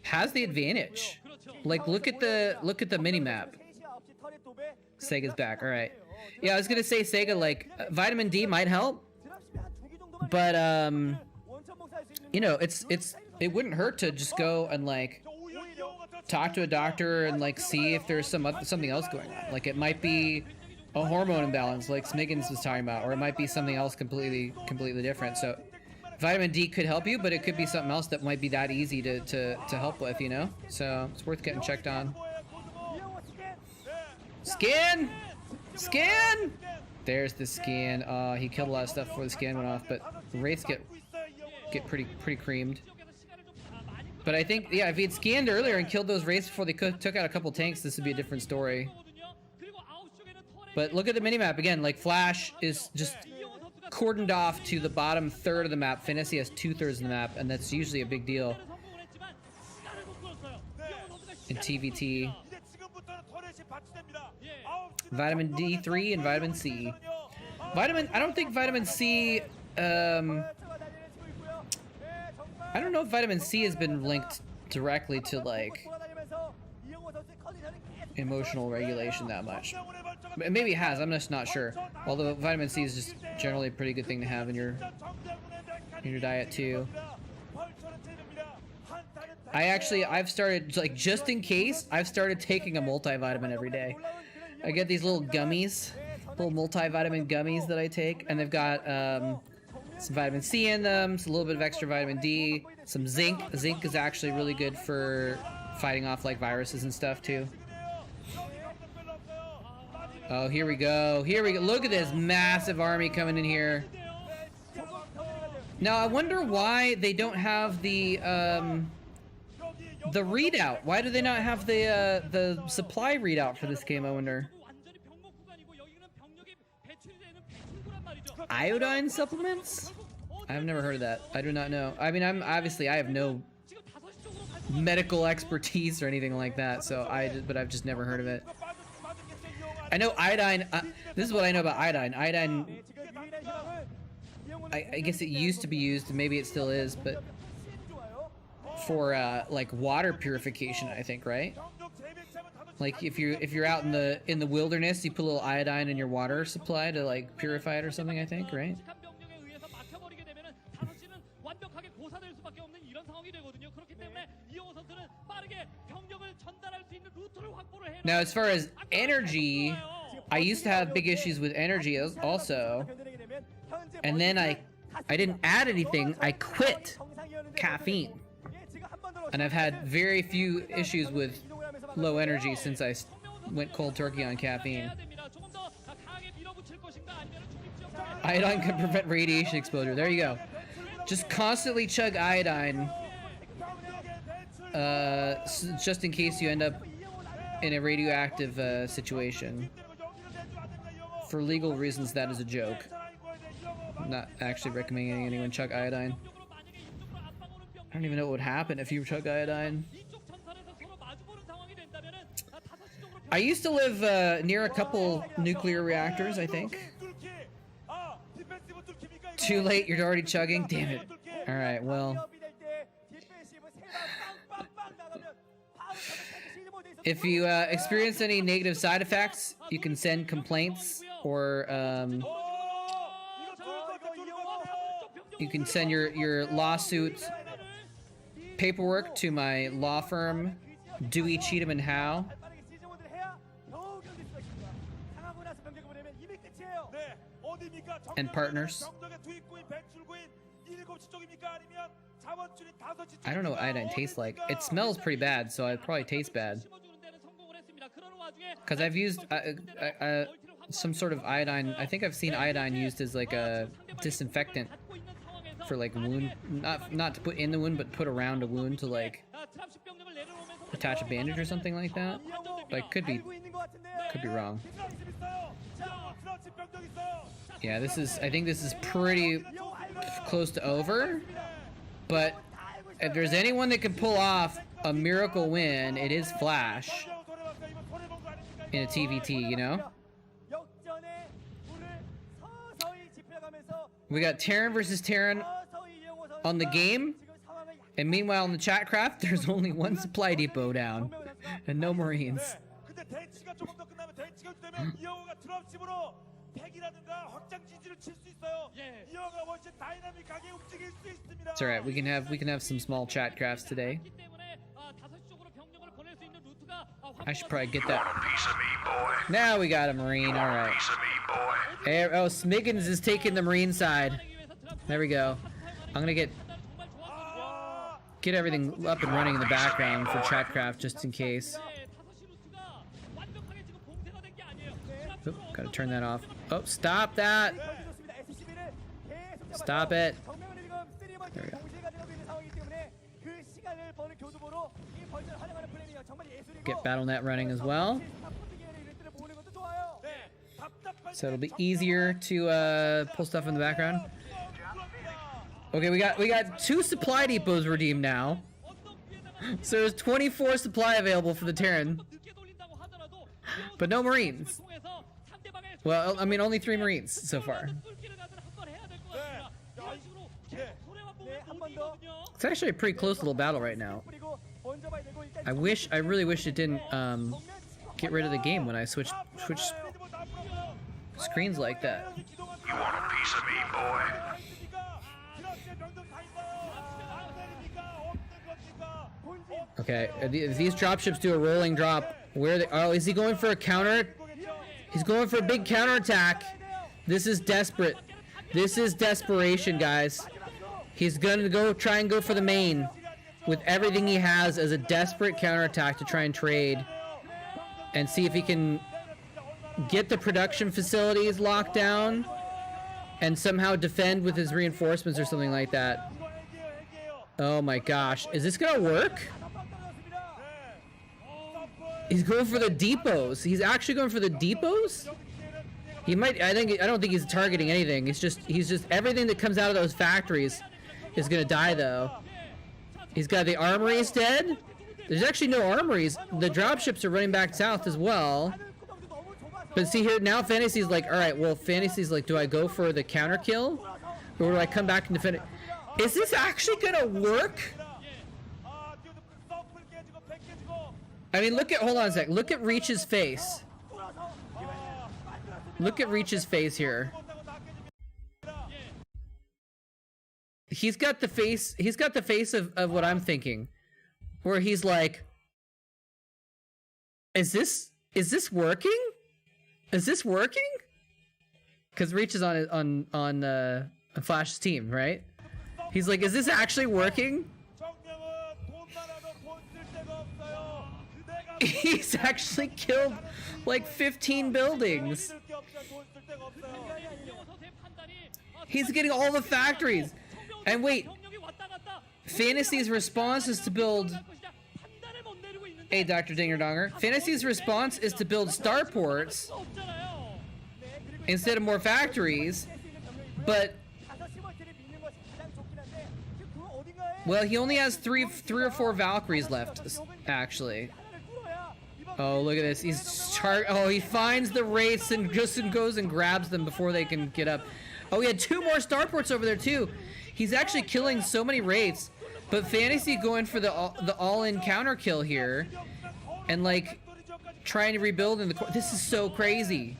has the advantage. Like look at the mini map. Seige's back. All right. Yeah, I was gonna say Seige, like vitamin D might help, but you know, it wouldn't hurt to just go and like talk to a doctor and like see if there's something else going on. Like it might be a hormone imbalance, like Smiggins was talking about, or it might be something else completely different. So vitamin D could help you, but it could be something else that might be that easy to help with, you know. So it's worth getting checked on. Scan. There's the scan. He killed a lot of stuff before the scan went off, but the rates get pretty creamed. But I think, yeah, if he had scanned earlier and killed those raids before they took out a couple tanks, this would be a different story. But look at the minimap again. Like Flash is just cordoned off to the bottom third of the map. Fantasy has 2/3 of the map, and that's usually a big deal in TVT. Vitamin D3 and vitamin C. I don't think vitamin C, I don't know if vitamin C has been linked directly to like emotional regulation that much. Maybe it has, I'm just not sure. Although vitamin C is just generally a pretty good thing to have in your Need to diet too. I've started, like, just in case, I've started taking a multivitamin every day. I get these little gummies, little multivitamin gummies that I take, and they've got some vitamin C in them, a little bit of extra vitamin D, some zinc. Zinc is actually really good for fighting off, like, viruses and stuff too. Oh, here we go. Here we go. Look at this massive army coming in here. Now, I wonder why they don't have the readout. Why do they not have the supply readout for this game, I wonder? Iodine supplements? I've never heard of that. I do not know. I mean, I have no medical expertise or anything like that, so but I've just never heard of it. I know iodine. This is what I know about iodine. Iodine, I guess it used to be used, maybe it still is, but for like water purification, I think, right? Like if you're out in the wilderness, you put a little iodine in your water supply to, like, purify it or something, I think, right? Now, as far as energy, I used to have big issues with energy also, and then I didn't add anything. I quit caffeine, and I've had very few issues with low energy since I went cold turkey on caffeine. Iodine can prevent radiation exposure. There you go. Just constantly chug iodine, just in case you end up in a radioactive situation. For legal reasons, that is a joke. I'm not actually recommending anyone chug iodine. I don't even know what would happen if you chug iodine. I used to live near a couple nuclear reactors, I think. Too late, you're already chugging? Damn it. Alright, well. If you experience any negative side effects, you can send complaints, or you can send your lawsuit paperwork to my law firm, Dewey, Cheatham & Howe. And partners. I don't know what iodine tastes like. It smells pretty bad, so it probably tastes bad. Because I've used some sort of iodine. I think I've seen iodine used as, like, a disinfectant for, like, wound. Not to put in the wound, but put around a wound to, like, attach a bandage or something like that. But I could be wrong. Yeah, I think this is pretty close to over. But if there's anyone that can pull off a miracle win, it is Flash in a TVT, you know? We got Terran versus Terran on the game, and meanwhile in the Chatcraft, there's only one supply depot down, and no Marines. It's alright, we can have some small Chatcrafts today. I should probably get that. Now we got a Marine, alright. Oh, Smiggins is taking the Marine side. There we go. I'm gonna get everything up and running in the background for Chatcraft just in case. Oop, gotta turn that off. Oh, stop that! Stop it! There we go. Get BattleNet running as well. So it'll be easier to pull stuff in the background. Okay, we got 2 supply depots redeemed now. So there's 24 supply available for the Terran. But no Marines. Well, I mean, only 3 Marines so far. It's actually a pretty close little battle right now. I really wish it didn't get rid of the game when I switch screens like that. You want a piece of me, boy? Okay, if these dropships do a rolling drop, where are they? Oh, is he going for a counter? He's going for a big counterattack. This is desperate. This is desperation, guys. He's gonna try and go for the main with everything he has as a desperate counterattack to try and trade and see if he can get the production facilities locked down and somehow defend with his reinforcements or something like that. Oh my gosh, is this gonna work? He's going for the depots. He's actually going for the depots? He might, I don't think he's targeting anything. He's just everything that comes out of those factories is gonna die though. He's got the armories dead. There's actually no armories. The dropships are running back south as well. But see here, now Fantasy's like, alright, well Fantasy's like, do I go for the counter kill? Or do I come back and defend it? Is this actually gonna work? I mean, hold on a sec. Look at Reach's face. Look at Reach's face here. He's got the face of what I'm thinking. Where he's like, is this working? Is this working? Because Reach is on Flash's team, right? He's like, is this actually working? He's actually killed like 15 buildings. He's getting all the factories. And wait, Fantasy's response is to build... Hey, Dr. Dinger Donger. Fantasy's response is to build starports instead of more factories, but... Well, he only has three or four Valkyries left, actually. Oh, look at this. He finds the wraiths and just goes and grabs them before they can get up. Oh, he had 2 more starports over there, too. He's actually killing so many wraiths. But Fantasy going for the all-in counter kill here. And, like, trying to rebuild in the... This is so crazy.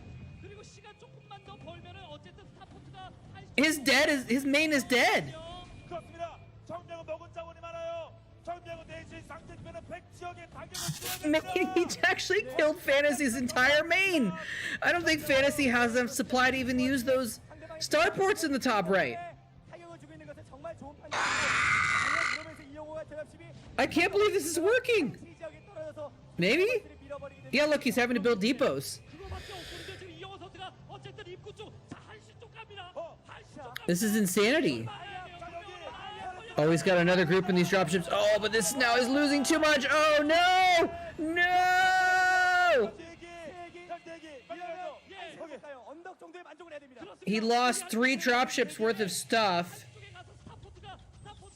His main is dead. He actually killed Fantasy's entire main. I don't think Fantasy has enough supply to even use those starports in the top right. I can't believe this is working. Maybe? Yeah, look, he's having to build depots. This is insanity. Oh, he's got another group in these dropships. Oh, but this now is losing too much. Oh, no! No! He lost 3 dropships worth of stuff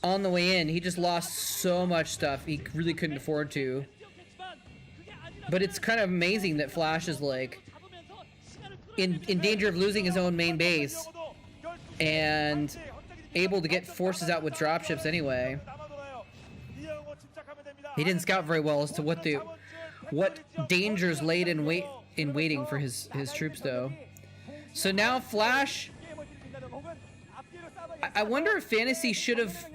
on the way in. He just lost so much stuff. He really couldn't afford to. But it's kind of amazing that Flash is, like, in danger of losing his own main base. And... able to get forces out with dropships anyway. He didn't scout very well as to what dangers laid in waiting for his troops though. So now Flash, I wonder if Fantasy should have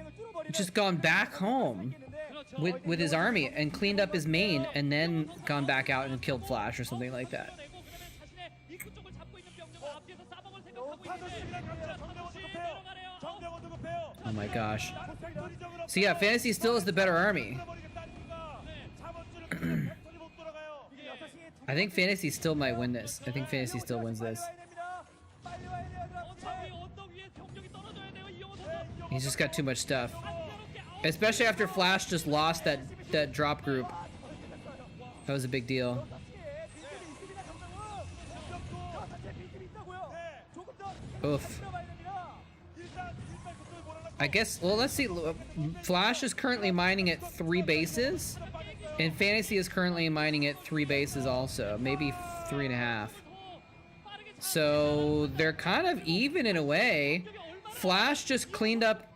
just gone back home with his army and cleaned up his main and then gone back out and killed Flash or something like that. Oh my gosh. So yeah, Fantasy still is the better army. I think Fantasy still might win this. I think Fantasy still wins this. He's just got too much stuff. Especially after Flash just lost that drop group. That was a big deal. Oof. I guess, well, let's see. Flash is currently mining at 3 bases, and Fantasy is currently mining at 3 bases also, maybe 3.5. So they're kind of even in a way. Flash just cleaned up,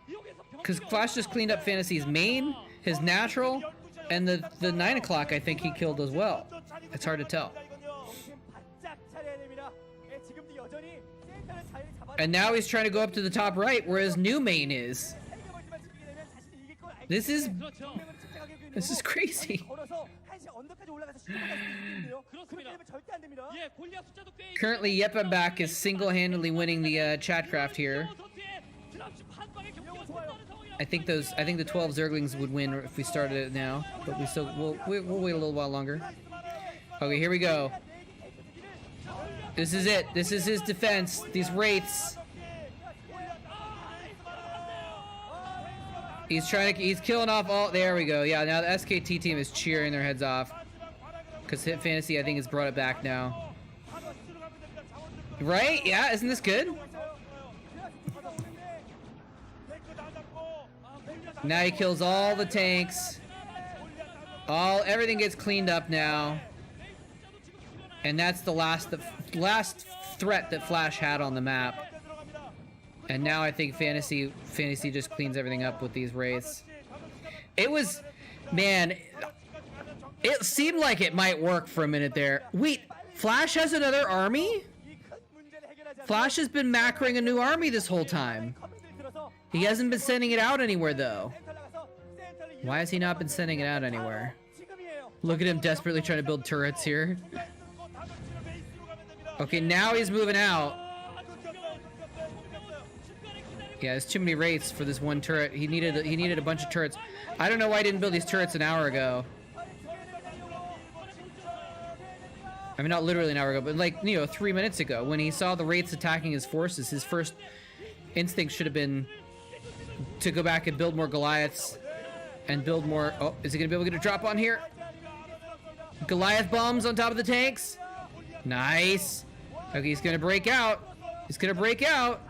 because Flash just cleaned up Fantasy's main, his natural, and the 9 o'clock I think he killed as well. It's hard to tell. And now he's trying to go up to the top right where his new main is. This is crazy. Currently, Yepambak is single-handedly winning the Chatcraft here. I think the 12 Zerglings would win if we started it now, but we'll wait a little while longer. Okay, here we go. This is it. This is his defense. These wraiths. He's killing off all. There we go. Yeah, now the SKT team is cheering their heads off because Hit Fantasy, I think, has brought it back now. Right? Yeah. Isn't this good? Now he kills all the tanks. Everything gets cleaned up now. And that's the last threat that Flash had on the map. And now I think Fantasy just cleans everything up with these wraiths. It was, man, it seemed like it might work for a minute there. Wait, Flash has another army? Flash has been macroing a new army this whole time. He hasn't been sending it out anywhere, though. Why has he not been sending it out anywhere? Look at him desperately trying to build turrets here. Okay, now he's moving out. Yeah, there's too many wraiths for this one turret. He needed a bunch of turrets. I don't know why I didn't build these turrets an hour ago. I mean, not literally an hour ago, but like, 3 minutes ago when he saw the wraiths attacking his forces, his first instinct should have been to go back and build more Goliaths and build more. Oh, is he gonna be able to get a drop on here? Goliath bombs on top of the tanks. Nice. Okay, he's gonna break out. He's gonna break out.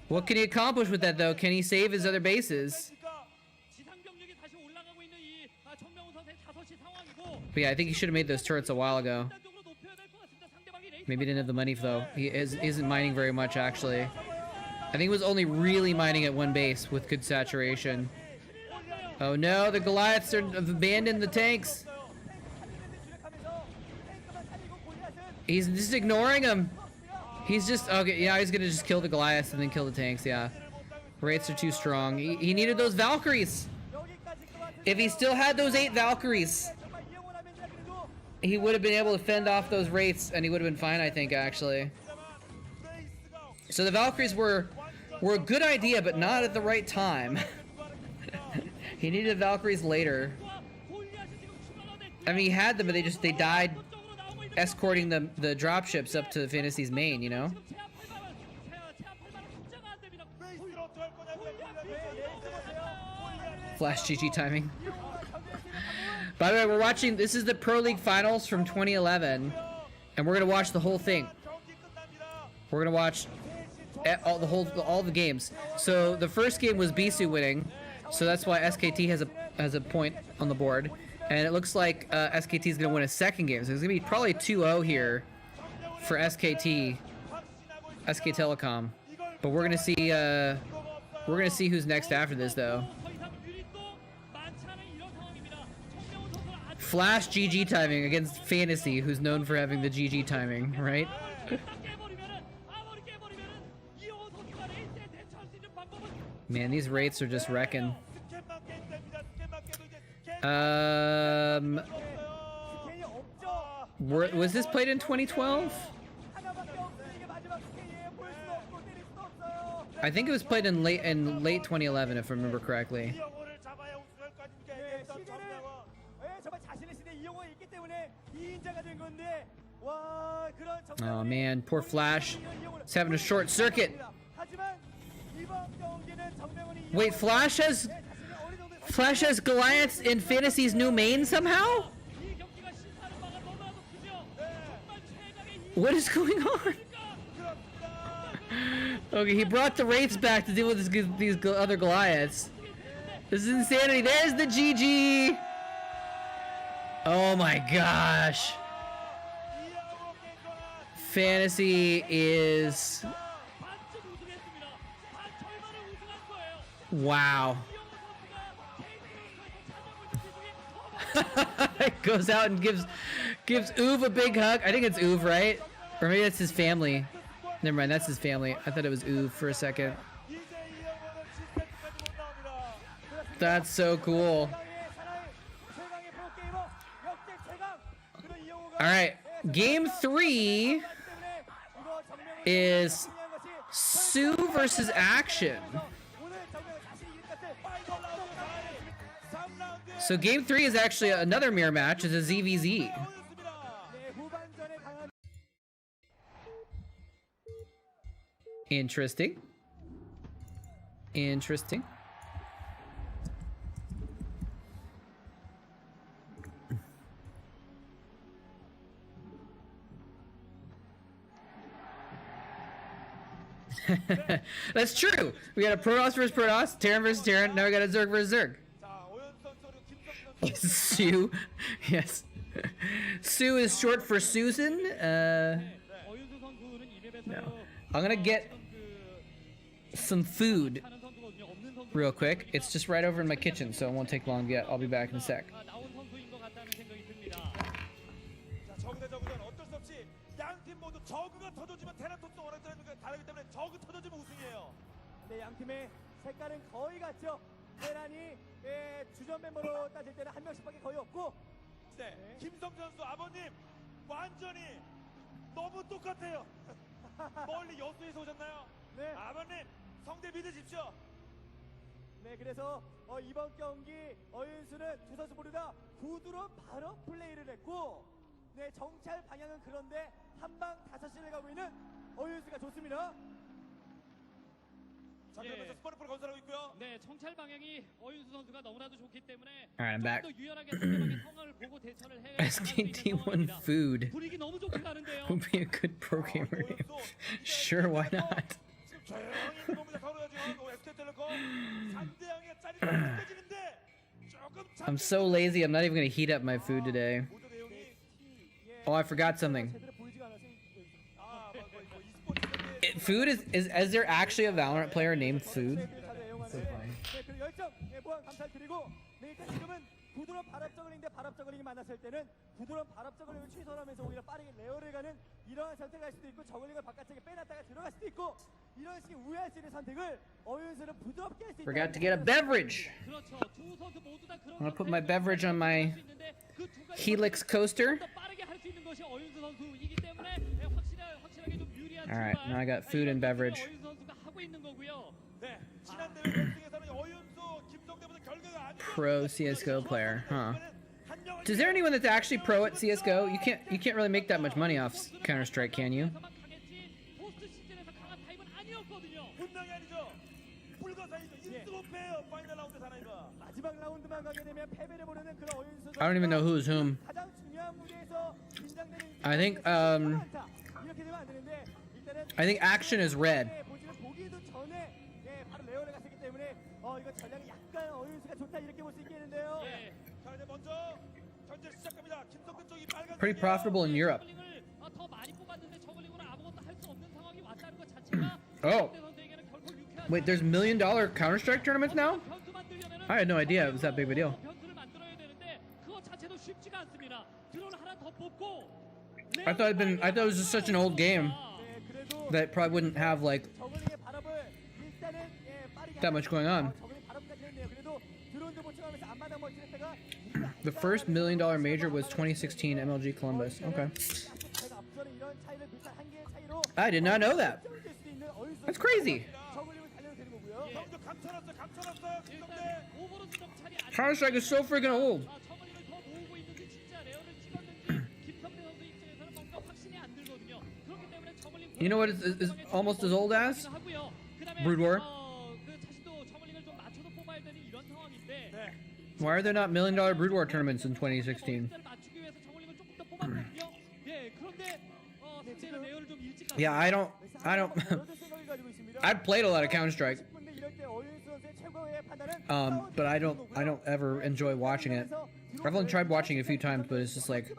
What can he accomplish with that, though? Can he save his other bases? But yeah, I think he should have made those turrets a while ago. Maybe he didn't have the money, though. He isn't mining very much, actually. I think he was only really mining at one base with good saturation. Oh no, the Goliaths have abandoned the tanks. He's just ignoring them. He's just, okay, yeah, he's gonna just kill the Goliaths and then kill the tanks, yeah. Wraiths are too strong. He needed those Valkyries. If he still had those 8 Valkyries, he would have been able to fend off those Wraiths and he would have been fine, I think, actually. So the Valkyries were a good idea, but not at the right time. He needed Valkyries later. I mean, he had them, but they died escorting the dropships up to Fantasy's main, Flash GG timing. By the way, we're watching, this is the Pro League Finals from 2011, and we're gonna watch the whole thing. We're gonna watch all the games. So the first game was Bisu winning, so that's why SKT has a point on the board. And it looks like SKT is going to win a second game. So it's going to be probably 2-0 here for SKT, SK Telecom. But we're going to see who's next after this, though. Flash GG timing against Fantasy, who's known for having the GG timing, right? Man, these wraiths are just wrecking. Was this played in 2012? I think it was played in late 2011, if I remember correctly. Oh man, poor Flash. He's having a short circuit. Wait, Flash has Goliaths in Fantasy's new main somehow? What is going on? Okay, he brought the Wraiths back to deal with these other Goliaths. This is insanity. There's the GG! Oh my gosh. Fantasy is... Wow. Goes out and gives Uve a big hug. I think it's Uve, right? Or maybe that's his family. Never mind, that's his family. I thought it was Uve for a second. That's so cool. All right, game 3 is Sue versus Action. So game 3 is actually another mirror match. It's a ZVZ. Interesting. Interesting. That's true. We got a Protoss versus Protoss, Terran versus Terran. Now we got a Zerg versus Zerg. Sue, yes. Sue is short for Susan. No. I'm gonna get some food real quick. It's just right over in my kitchen, so it won't take long to get. I'll be back in a sec. 테란이 주전 멤버로 따질 때는 한 명씩밖에 거의 없고. 네, 김성준 선수 아버님 완전히 너무 똑같아요. 멀리 여수에서 오셨나요? 네. 아버님 성대 믿으십시오. 네, 그래서 이번 경기 어윤수는 두 선수 모두 다 구두로 바로 플레이를 했고, 네, 정찰 방향은 그런데 한방 5시를 가고 있는 어윤수가 좋습니다. 자, 그러면서 스포르프를 건설하고 있고요. 네, 정찰 방향이 어윤수 선수가 너무나도 좋기 때문에 Alright, I'm back. 더 유연하게 상대방의 상황을 보고 대처를 해야 SKT1 food 분위기 너무 좋게 가는데요. would be a good programmer name. Sure, why not? 지금 조용히 있는 겁니다. 서로가 지금 SK텔레콤 3대0의 짜릿함이 느껴지는데 조금 I'm so lazy, I'm not even gonna heat up my food today. 모두 내용이 Oh, I forgot something. 제대로 보이지가 않아서 Food is there actually a Valorant player named Food? So funny. 네, 그 열정, 보안 감사드리고, 네, 일단 지금은 구드론 발압 저글링 대 발압 저글링이 만났을 때는 구드론 발압 저글링을 취소하면서 오히려 빠르게 레어를 가는 이러한 선택을 할 수도 있고, 저글링을 바깥쪽에 빼놨다가 들어갈 수도 있고, 이런 식의 우회할 수 있는 선택을 어윤수는 부드럽게 할 수 있다. Forgot to get a beverage. 그렇죠. 두 선수 모두 다 그런 I'm gonna put my beverage on my Helix coaster. 빠르게 할 수 있는 것이 어윤수 선수이기 때문에 확실하게 좀 유리한. Alright, now I got food and beverage. 어윤수 선수가 하고 있는 거고요. 네, 지난 대회 결승에서는 어윤수 김성대보다 결과가 아주 Pro CS:GO player, huh? Is there anyone that's actually pro at CS:GO? You can't really make that much money off Counter-Strike, can you? 포스트 시즌에서 강한 타입은 아니었거든요. 분명히 아니죠. 불가사의죠. 1등업해요. 파이널 라운드 사나이가. 마지막 라운드만 가게 되면 패배를 보려는 그런 어윤수. I don't even know who's whom. 가장 중요한 무대에서 긴장되는 I think 이렇게 되면 안 되는데, 일단은 I think Action is red. 보지는 보기도 전에 바로 레어를 갔기 때문에 이거 전략이 약간 어윤수가 좋다 이렇게 볼 수 있겠는데요. 예. 자, 이제 먼저 전쟁 시작합니다. 김성대 쪽이 빨간. Pretty profitable in Europe. 저글링을 더 많이 뽑았는데 저글링으로 아무것도 할 수 없는 상황이 왔다는 것 자체가 Oh. 상대 선수에게는 결코 유쾌하지 Wait, there's $1 million Counter-Strike tournaments now? 변수 만들려면은 I had no idea it was that big of a deal. 변수를 만들어야 되는데 그것 자체도 쉽지가 않습니다. 드론 하나 더 뽑고 I thought it was just such an old game 네, 그래도 that probably wouldn't have like 저글링의 발업을 일단은 빠르게 that much going on. 저글링 발업까지 했네요. 그래도 드론도 보충하면서 앞마당 멀티를 했다가 The first $1 million major was 2016 MLG Columbus. Okay. 앞서는 이런 차이를 비슷한 한 개의 차이로 I did not know that. 될 수도 있는 어윤수 That's crazy. 저글링을 달려도 되는 거고요. 먼저 감춰놨어요. 김성대. 일단 오버로드 정찰이 안 Counter-Strike is so freaking old. 저글링을 더 모으고 있는지 진짜 레어를 찍었는지 김성태 선수 입장에서는 뭔가 확신이 안 들거든요. 그렇기 때문에 저글링 You know what is almost as old as? Brood War. 그 자신도 저글링을 좀 맞춰서 뽑아야 되는 이런 상황인데 네. Why are there not $1 million Brood War tournaments in 2016? 맞추기 위해서 저글링을 조금 더 뽑았거든요. 예, 그런데 상대는 레어를 좀 일찍 Yeah, I don't. 생각을 가지고 있습니다. I've played a lot of Counter-Strike, 근데 이럴 때 어윤수 선수의 최고의 판단은 but I don't ever enjoy watching it. I've only tried watching it a few times, but it's just like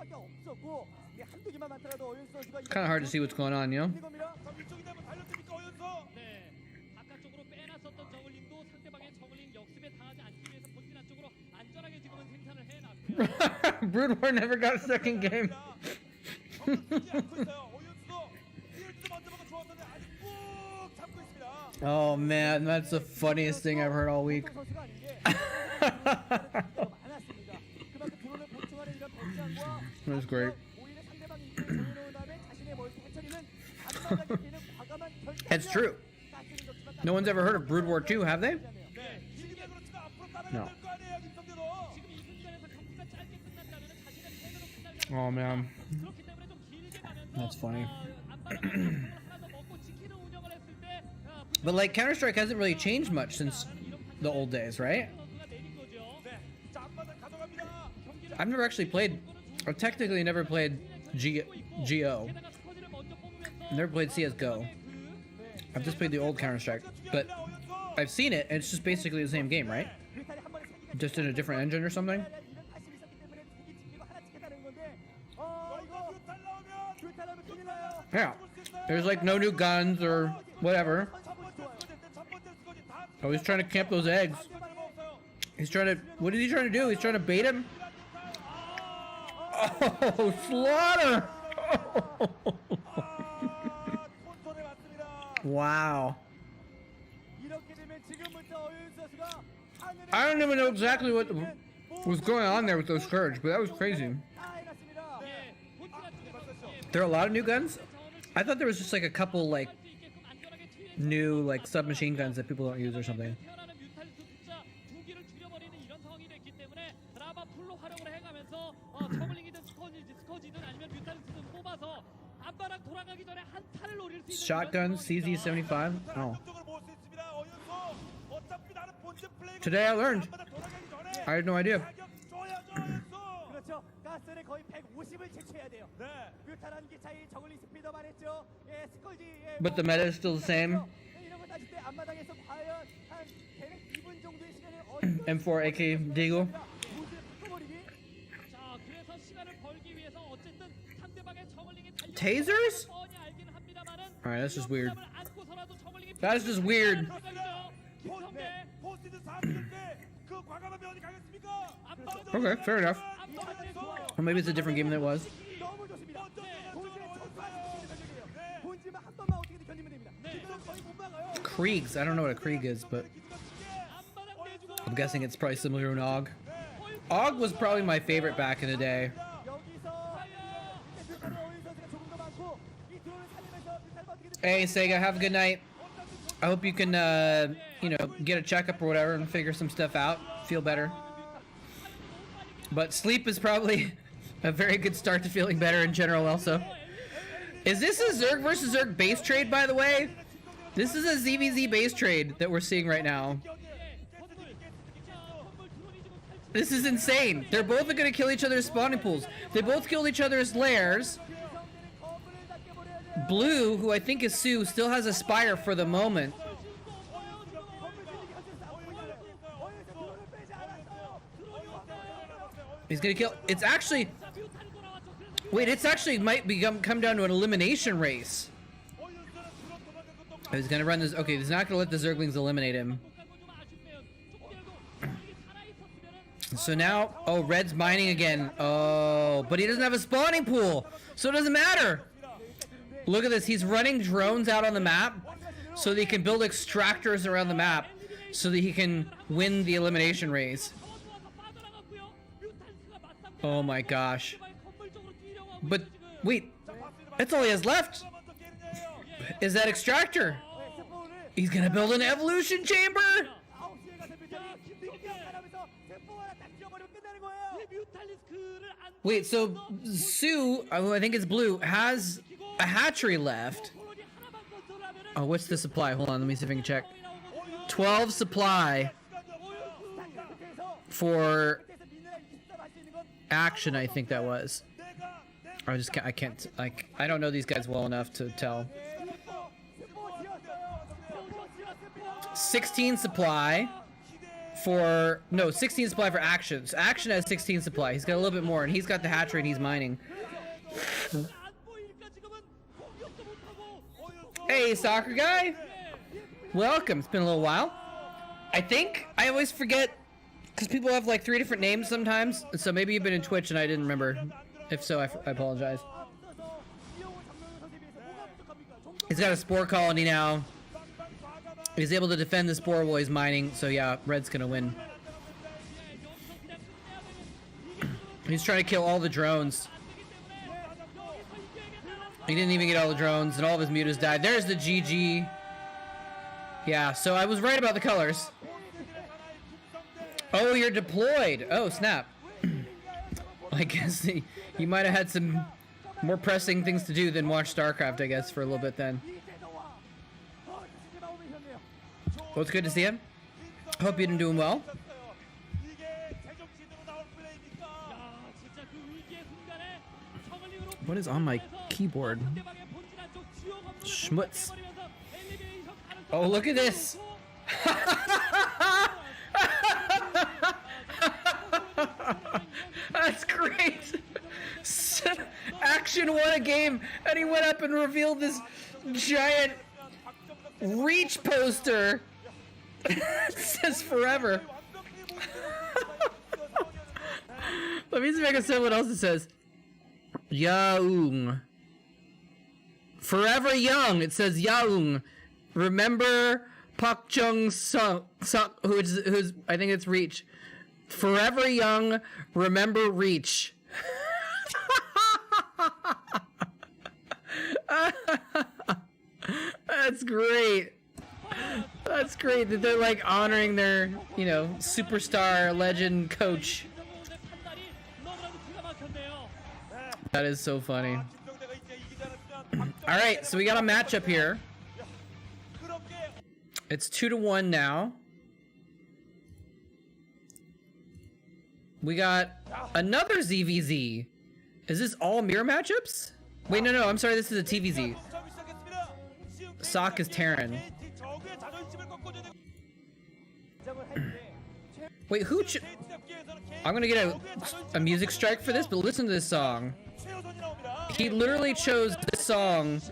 kind of hard to see what's going on, you know? 자, 위쪽인데 한번 달려듭니까 어윤수? 네, 바깥쪽으로 빼놨었던 저글링도 상대방의 저글링 역습에 당하지 않기 위해서 본진 안쪽으로 안전하게 지금은 생산을 해놨고요. Brood War never got a second game. 어윤수도 먼저 보고 좋았는데 아직 꾹 참고 있습니다. Oh man, that's the funniest thing I've heard all week. That's great. It's true. No one's ever heard of Brood War 2, have they? No. Oh man. That's funny. But like Counter-Strike hasn't really changed much since the old days, right? I've never actually played, or technically never played GO. Never played CSGO. I've just played the old Counter-Strike, but I've seen it, and it's just basically the same game, right? Just in a different engine or something? Yeah. There's like no new guns or whatever. Oh, he's trying to camp those eggs. He's trying to, what is he trying to do? He's trying to bait him? Oh, slaughter! Wow. I don't even know exactly what was going on there with those Scourge, but that was crazy. There are a lot of new guns? I thought there was just like a couple like new like submachine guns that people don't use or something. Shotgun CZ75. Oh. Today I learned. I had no idea. But the meta is still the same. M4 AK Deagle. Tasers? Alright, that's just weird. That is just weird. Okay, fair enough. Or maybe it's a different game than it was. Kriegs. I don't know what a Krieg is, but I'm guessing it's probably similar to an AUG. AUG was probably my favorite back in the day. Hey, Seige, have a good night. I hope you can, you know, get a checkup or whatever and figure some stuff out. Feel better. But sleep is probably a very good start to feeling better in general also. Is this a Zerg versus Zerg base trade, by the way? This is a ZVZ base trade that we're seeing right now. This is insane. They're both going to kill each other's spawning pools. They both killed each other's lairs. Blue, who I think is Sue, still has a Spire for the moment. He's gonna kill. It's actually. Wait, it's actually might come down to an elimination race. He's gonna run this. Okay, he's not gonna let the Zerglings eliminate him. So now, oh, Red's mining again. Oh, but he doesn't have a spawning pool, so it doesn't matter. Look at this. He's running drones out on the map so that he can build extractors around the map so that he can win the elimination race. Oh my gosh. But wait, that's all he has left. Is that extractor? He's gonna build an evolution chamber? Wait, so Sue, who I think is Blue, has a hatchery left. Oh, what's the supply? Hold on, let me see if I can check. 12 supply for action, I think that was. I don't know these guys well enough to tell. 16 supply for, no, 16 supply for action. So action has 16 supply. He's got a little bit more, and he's got the hatchery and he's mining. Hey, soccer guy. Welcome. It's been a little while. I think I always forget, because people have like 3 different names sometimes. So maybe you've been in Twitch and I didn't remember. If so, I apologize. He's got a spore colony now. He's able to defend this boar while he's mining, so yeah, red's gonna win. He's trying to kill all the drones. He didn't even get all the drones, and all of his mutas died. There's the GG. Yeah, so I was right about the colors. Oh, you're deployed. Oh, snap. I guess he might have had some more pressing things to do than watch Starcraft, I guess, for a little bit then. Well, it's good to see him. Hope you've been doing well. What is on my keyboard? Schmutz. Oh, look at this. That's great. Action won a game, and he went up and revealed this giant reach poster. It says forever. Let me see if I can say what else it says. Young. Forever young. It says young. Remember Pak Jung Suk, who's I think it's Reach. Forever young. Remember Reach. That's great. That's great that they're like honoring their, you know, superstar legend coach. That is so funny. All right, so we got a matchup here. It's 2-1 now. We got another ZVZ. Is this all mirror matchups? Wait, no, I'm sorry. This is a TVZ. Sock is Terran. Wait, who? I'm gonna get a music strike for this, but listen to this song. He literally chose this song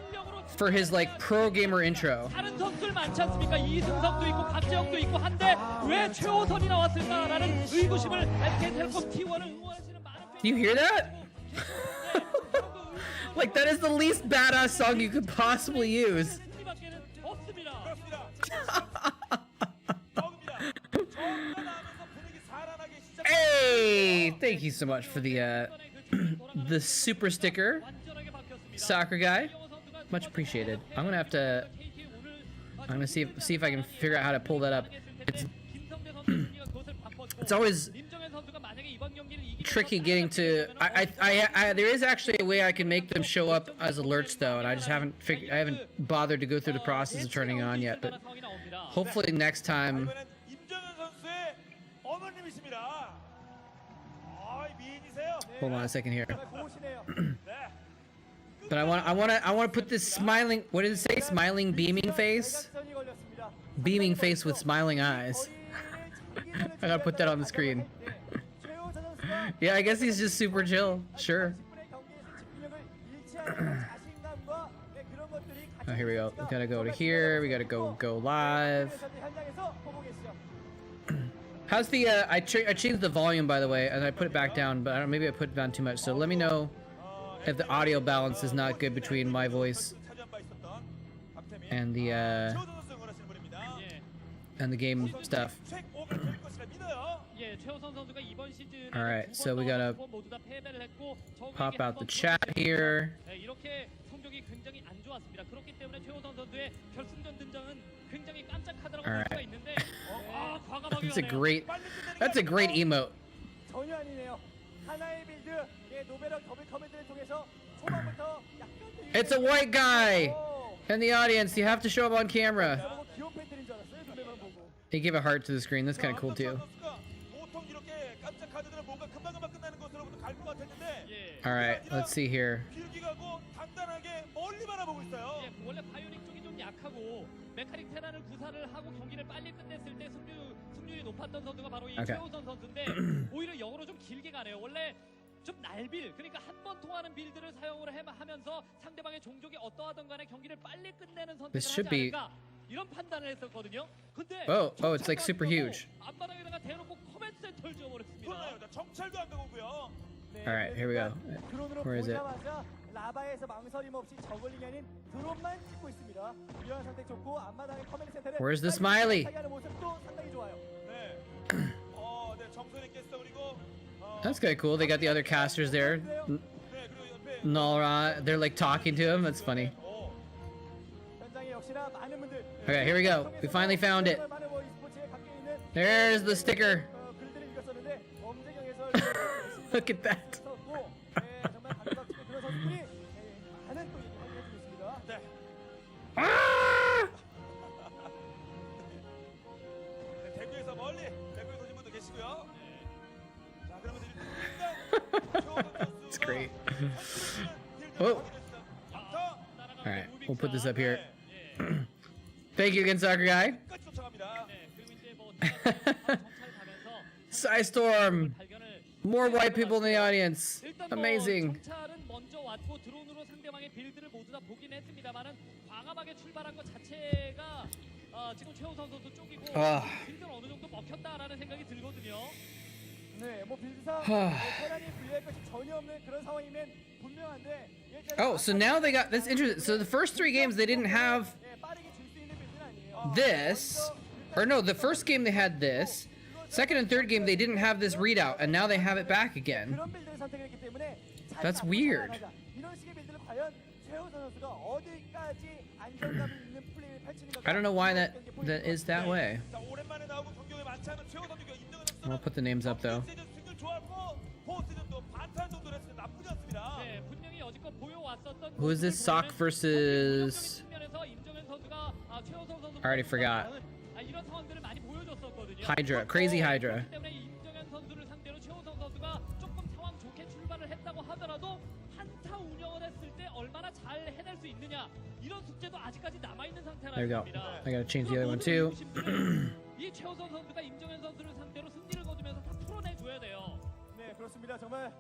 for his like pro gamer intro. 다른 선수들 많지 않습니까? 이승석도 있고 박재영도 있고 한데 왜 최호선이 나왔을까라는 의구심을 SK텔레콤 T1을 응원하시는 많은 팬. Do you hear that? Like that is the least badass song you could possibly use. Hey, thank you so much for the the super sticker, soccer guy. Much appreciated. I'm gonna see if I can figure out how to pull that up. It's always tricky getting to. There is actually a way I can make them show up as alerts though, and I just haven't bothered to go through the process of turning it on yet. But hopefully next time. Hold on a second here. But I want to put this smiling. What did it say? Smiling, beaming face. Beaming face with smiling eyes. I gotta put that on the screen. Yeah, I guess he's just super chill. Sure. Oh, here we go. We gotta go to here. We gotta go live. How's the? I changed the volume, by the way, and I put it back down, but maybe I put it down too much. So let me know if the audio balance is not good between my voice and the game stuff. All right, so we gotta pop out the chat here. All right. That's a great emote. It's a white guy in the audience. You have to show up on camera. He gave a heart to the screen. That's kind of cool too. All right, let's see here. Okay. 좀 날빌, 그러니까 한 번 통하는 빌드를 사용을 하면서 상대방의 종족이 어떠하든 간에 경기를 빨리 끝내는 선택을 하지 않을까 이런 판단을 했었거든요. 근데 oh, it's like super huge. 앞바닥에다가 대놓고 커맨드 센터를 지어버렸습니다. 정찰도 안 가고요. All right, here we go. Where is it? 라바에서 망설임 없이 저글링이 아닌 드론만 찍고 있습니다. 이런 선택 좋고 앞마당의 커맨드 센터를 Where's the smiley? 하는 모습도 상당히 좋아요. 네. 네, 정선이 깼어. 그리고 That's kind of cool. They got the other casters there. 네, 그리고 옆에 Nalra, they're like talking to him. That's funny. 현장에 역시나 많은 분들 Okay, here we go. We finally found it. There's the sticker. 글들을 읽었었는데 엄재경에서 Look at that. 정말 감각적인 그런 선수들이 많은 또 얘기를 해주고 있습니다. 네. Ah! 네, 대구에서 멀리 대구에 도신 분도 계시고요. 자, 그러면 일단 It's great. Oh. All right, we'll put this up here. Thank you again, soccer guy. 끝까지 쫓아갑니다. 그리고 이제 뭐 정찰 가면서 Psystorm. More white people in the audience. 일단 뭐 Amazing. 정찰은 먼저 왔고 드론으로 상대방의 빌드를 모두 다 보긴 했습니다만은 과감하게 출발한 것 자체가 지금 최우선 선수 쪽이고 빌드는 어느 정도 먹혔다라는 생각이 들거든요. 네, 뭐 빌드상 테란이 불리할 것이 전혀 없는 그런 상황이면 분명한데. Oh, so now they got this interesting. So the first 3 games they didn't have 빠르게 줄 수 있는 빌드는 아니에요. this, or no, the first game they had this. Second and third game they didn't have this readout, and now they have it back again. 그런 빌드를 선택했기 때문에 That's weird. 이런 식의 빌드를 과연 최우선 선수가 어디까지 안정감 있는 플레이를 펼치는가? I don't know why that is that way. 자, 오랜만에 나오고 경기에 많지 않은 최호 선수가 임정현 선수. I'll put the names up though. 시즌 승률 좋았고 포 시즌도 반탄 정도로 했을 때 나쁘지 않습니다. 네, 분명히 여지껏 보여왔었던 Who is this sock versus? 측면에서 임정현 선수가 최우선 선수 I already forgot. 이런 상황들을 많이 보여줬었거든요. Hydra, crazy Hydra. 그렇기 때문에 임정현 선수를 상대로 최우선 선수가 조금 상황 좋게 출발을 했다고 하더라도 한타 운영을 했을 때 얼마나 잘 해낼 수 있느냐 이런 숙제도 아직까지 남아 있는 상태라는 There you go. 겁니다. I gotta change the other one too. 이 최우선 선수가 임정현 선수를 상대로 승리를 거두면서 다 풀어내줘야 돼요. 네, 그렇습니다. 정말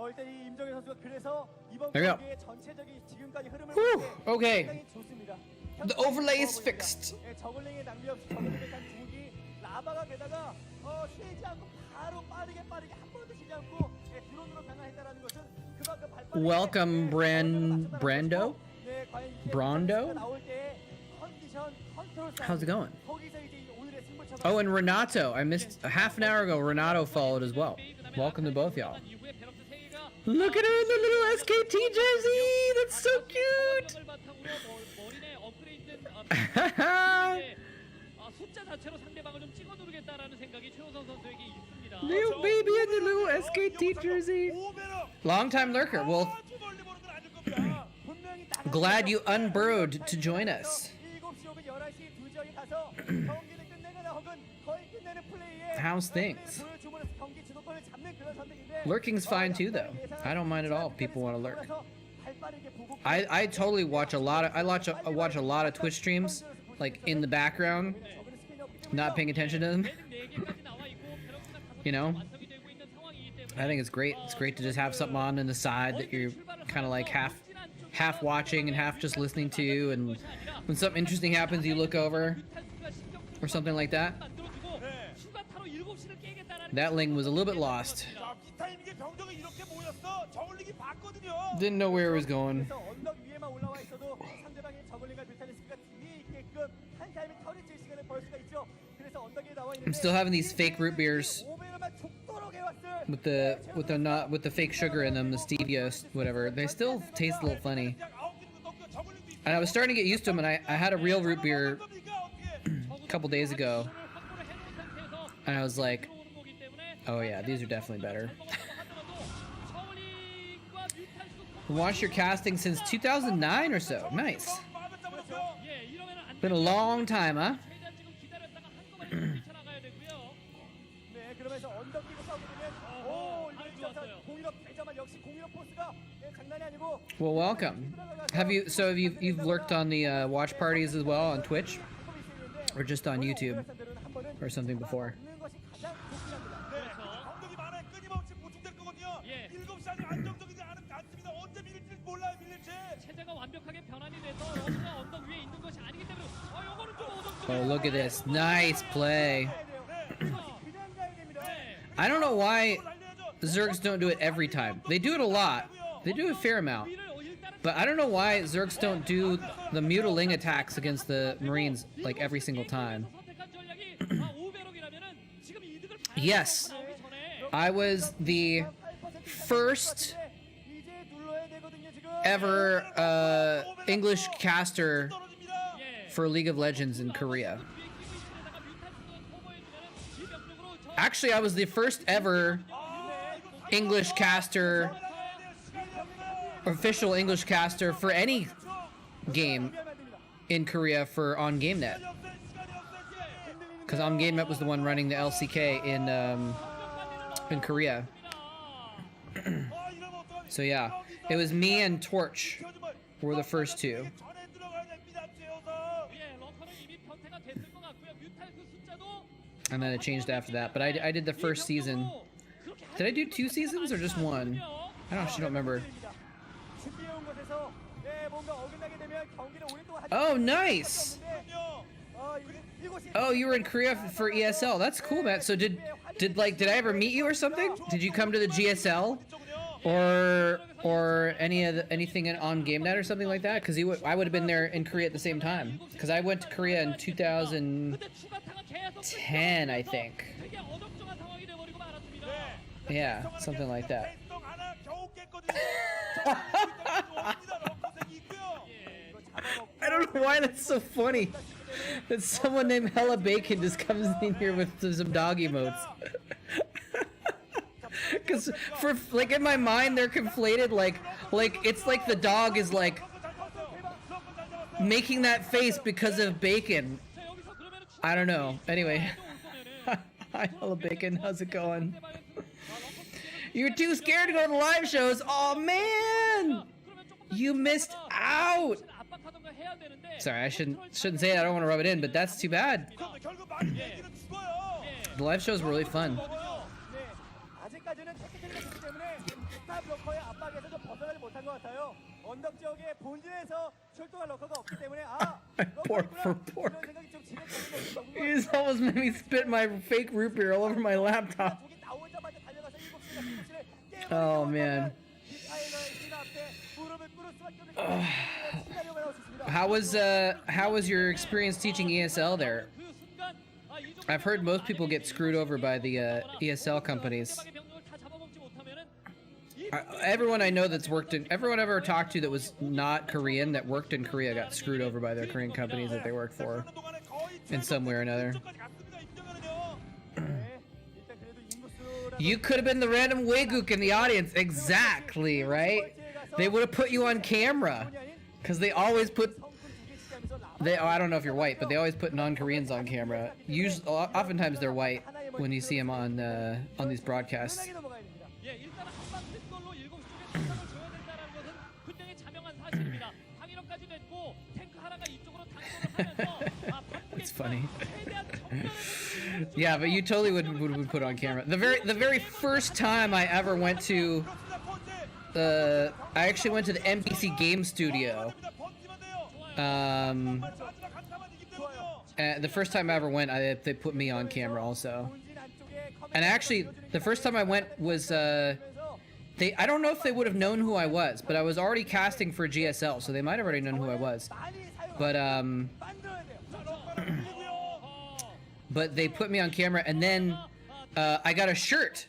일단 이 임정현 선수가 그래서 이번 There you go. 경기의 전체적인 지금까지 흐름을 Whew, 볼 때 okay. 상당히 좋습니다. The overlay is fixed. 네, 저글링의 낭비 없이 저글링의 단 중기 라바가 게다가 쉬지 않고 바로 빠르게 한 번도 쉬지 않고 드론으로 변화했다라는 것은 그만큼 발빠르게 Welcome, Brando. 네, 과연 이제 Brando? 나올 때 컨디션 컨트롤 How's it going? 거기서 이제 오늘의 승부처가 Oh, and Renato. I missed a half an hour ago. Renato followed as well. Welcome to both y'all. Look at her in the little SKT jersey. That's so cute. 숫자 자체로 상대방을 좀 찍어 누르겠다라는 생각이 최우선 선수에게 있습니다. Little baby in the little SKT jersey. Long time lurker. Well, 아주 멀리 보는 건 아닐 겁니다. 분명히 나가서 glad you unburrowed to join us. 7시 혹은 11시 두 지역에 가서 경기를 끝내거나 혹은 거의 끝내는 플레이에 How's things? 보여줌으로써 경기 주도권을 잡는 그런 선택인데 Lurking's fine too, though. I don't mind at all if people want to lurk. I totally watch a lot of I watch a lot of Twitch streams, like in the background, not paying attention to them. You know, I think it's great. It's great to just have something on the side that you're kind of like half watching and half just listening to, and when something interesting happens, you look over or something like that. That link was a little bit lost. 자, 이 타이밍에 병력이 이렇게 모였어. 저울링이 봤거든요. Didn't know where it was going. 그래서 언덕 위에만 올라와 있어도 상대방의 저글링과 뮤탈리스크가 뒤에 있게끔 한 타임에 털을 칠 시간을 벌 수가 있죠. 그래서 언덕 위에 나와 있는데 I'm still having these fake root beers 오베르만 죽도록 해왔을 with the fake sugar in them, the stevia, whatever. They still taste a little funny. And I was starting to get used to them, and I had a real root beer a couple days ago, and I was like, oh yeah, these are definitely better. Watched your casting since 2009 or so. Nice. Been a long time, huh? 네, 그러면서 언덕 위로 싸우게 되면 오, 이거 공일업 대자만 역시 공일업 포스가 장난이 아니고 Well, welcome. Have you've lurked on the watch parties as well on Twitch, or just on YouTube, or something before? 있는 것이 가장 좋습니다. 네, 병력이 많아요. 끊임없이 보충될 거거든요. 7시 아직 안정적이지 않습니다. 언제 밀릴지 몰라요, 밀릴지. 체제가 완벽하게 변환이 돼서 러시가 언덕 위에 있는 것이 아니기 때문에 요거는 좀 Oh, look at this. Nice play. 그냥 가야 됩니다. I don't know why Zergs don't do it every time. They do it a lot. They do a fair amount. 위를 일단은 But I don't know why Zergs don't do the mutiling attacks against the Marines like every single time. Yes, I was the first ever English caster for League of Legends in Korea. Actually, I was the first ever English caster, official English caster for any game in Korea for on GameNet. Because on GameNet was the one running the LCK in Korea. So yeah, it was me and Torch were the first two. And then it changed after that. But I did the first season. Did I do 2 seasons or just 1? I actually don't remember. Oh, nice! Oh, you were in Korea for ESL. That's cool, man. So did I ever meet you or something? Did you come to the GSL or anything on GameNet or something like that? Because I would have been there in Korea at the same time. Because I went to Korea in 2010, I think. Yeah, something like that. I don't know why that's so funny. That someone named Hella Bacon just comes in here with some dog emotes. Because for like in my mind they're conflated like it's like the dog is like making that face because of bacon. I don't know. Anyway. Hi Hella Bacon, how's it going? You're too scared to go to the live shows. Oh man! You missed out! Sorry, I shouldn't say it. I don't want to rub it in, but that's too bad. The live shows were really fun. Pork for pork. You just almost made me spit my fake root beer all over my laptop. Oh man. How was your experience teaching ESL there? I've heard most people get screwed over by the ESL companies. Everyone I know that's worked in, everyone I've ever talked to that was not Korean that worked in Korea got screwed over by their Korean companies that they worked for in some way or another. You could have been the random Waygook in the audience. Exactly, right? They would have put you on camera. Because they always put... I don't know if you're white, but they always put non-Koreans on camera. Usually, oftentimes they're white when you see them on these broadcasts. It's funny. Yeah, but you totally would put on camera. The very first time I ever went to I actually went to the NBC Game Studio. The first time I ever went, they put me on camera also. And actually, the first time I went was I don't know if they would have known who I was, but I was already casting for GSL, so they might have already known who I was. But but they put me on camera, and then I got a shirt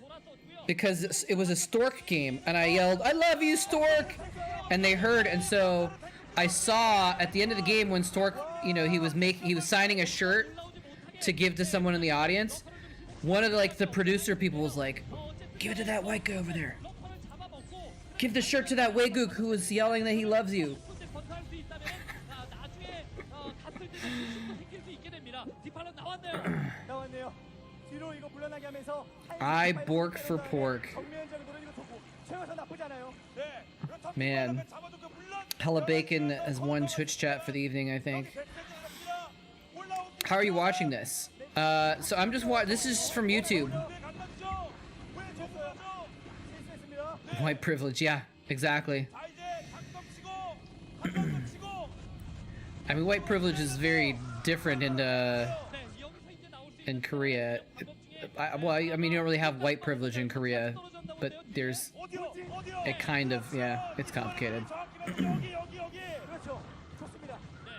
because it was a Stork game, and I yelled, "I love you, Stork!" And they heard, and so I saw at the end of the game when Stork, you know, he was signing a shirt to give to someone in the audience. One of the producer people was like, "Give it to that white guy over there. Give the shirt to that Waygook who was yelling that he loves you." I bork for pork. Man. Hella Bacon has won Twitch chat for the evening, I think. How are you watching this? So I'm just this is from YouTube. White privilege, yeah, exactly. I mean, white privilege is very different in Korea. Well, I mean, you don't really have white privilege in Korea, but there's a kind of, yeah, it's complicated. 그렇죠. 좋습니다. 네,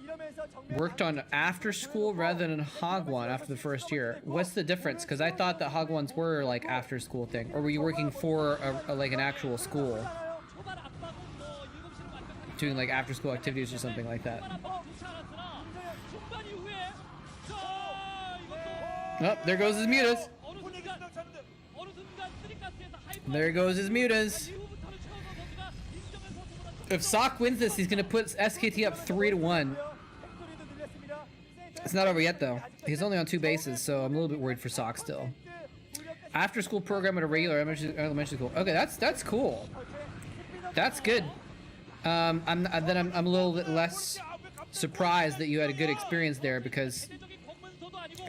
이러면서 정면 Worked on after school rather than Hog One after the first year. What's the difference? Because I thought that Hog Ones were like after school thing. Or were you working for like an actual school? 초반 압박은 뭐 7시를 완벽하게 Doing like after school activities or something like that. 압박 좋지 않았으나 중반 이후에 자 이것도 Oh, there goes his mutas. 어느 순간 쓰리가스에서 하이퍼 There goes his mutas. 이후부터는 최우선 선수가 인정을 선수보다 If Sock wins this, he's gonna put SKT up 3-1. 팩토리도 늘렸습니다. It's not over yet though. He's only on 2 bases, so I'm a little bit worried for Sock still. After school program at a regular elementary school. Okay, that's cool. That's good. I'm a little bit less surprised that you had a good experience there, because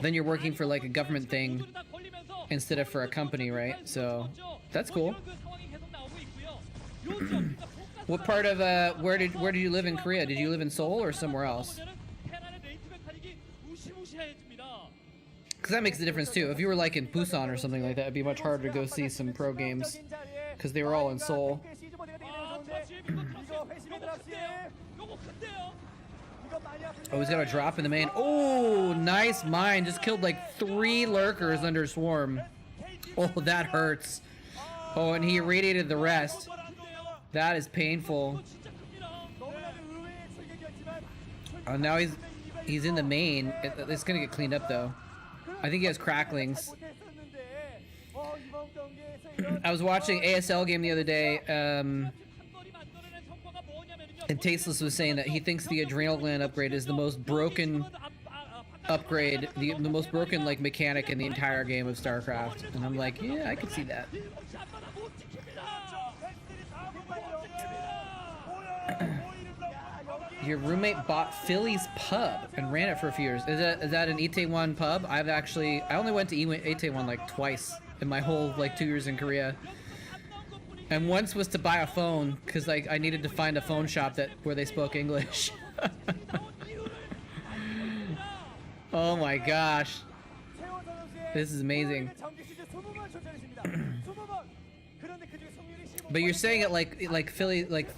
then you're working for like a government thing instead of for a company, right? So that's cool. What part of where did you live in Korea? Did you live in Seoul or somewhere else? Because that makes a difference too. If you were like in Busan or something like that, it'd be much harder to go see some pro games because they were all in Seoul. Oh, he's got a drop in the main. Oh, nice mine. Just killed like 3 lurkers under swarm. Oh, that hurts. Oh, and he irradiated the rest. That is painful. Oh, now he's in the main. It's gonna get cleaned up though. I think he has cracklings. I was watching ASL game the other day, and Tasteless was saying that he thinks the adrenal gland upgrade is the most broken upgrade, the most broken like mechanic in the entire game of Starcraft. And I'm like, yeah, I could see that. Your roommate bought Philly's pub and ran it for a few years. Is that an Itaewon pub? I only went to Itaewon like twice in my whole like 2 years in Korea. And once was to buy a phone because like I needed to find a phone shop where they spoke English. Oh my gosh. This is amazing. But you're saying it like Philly, like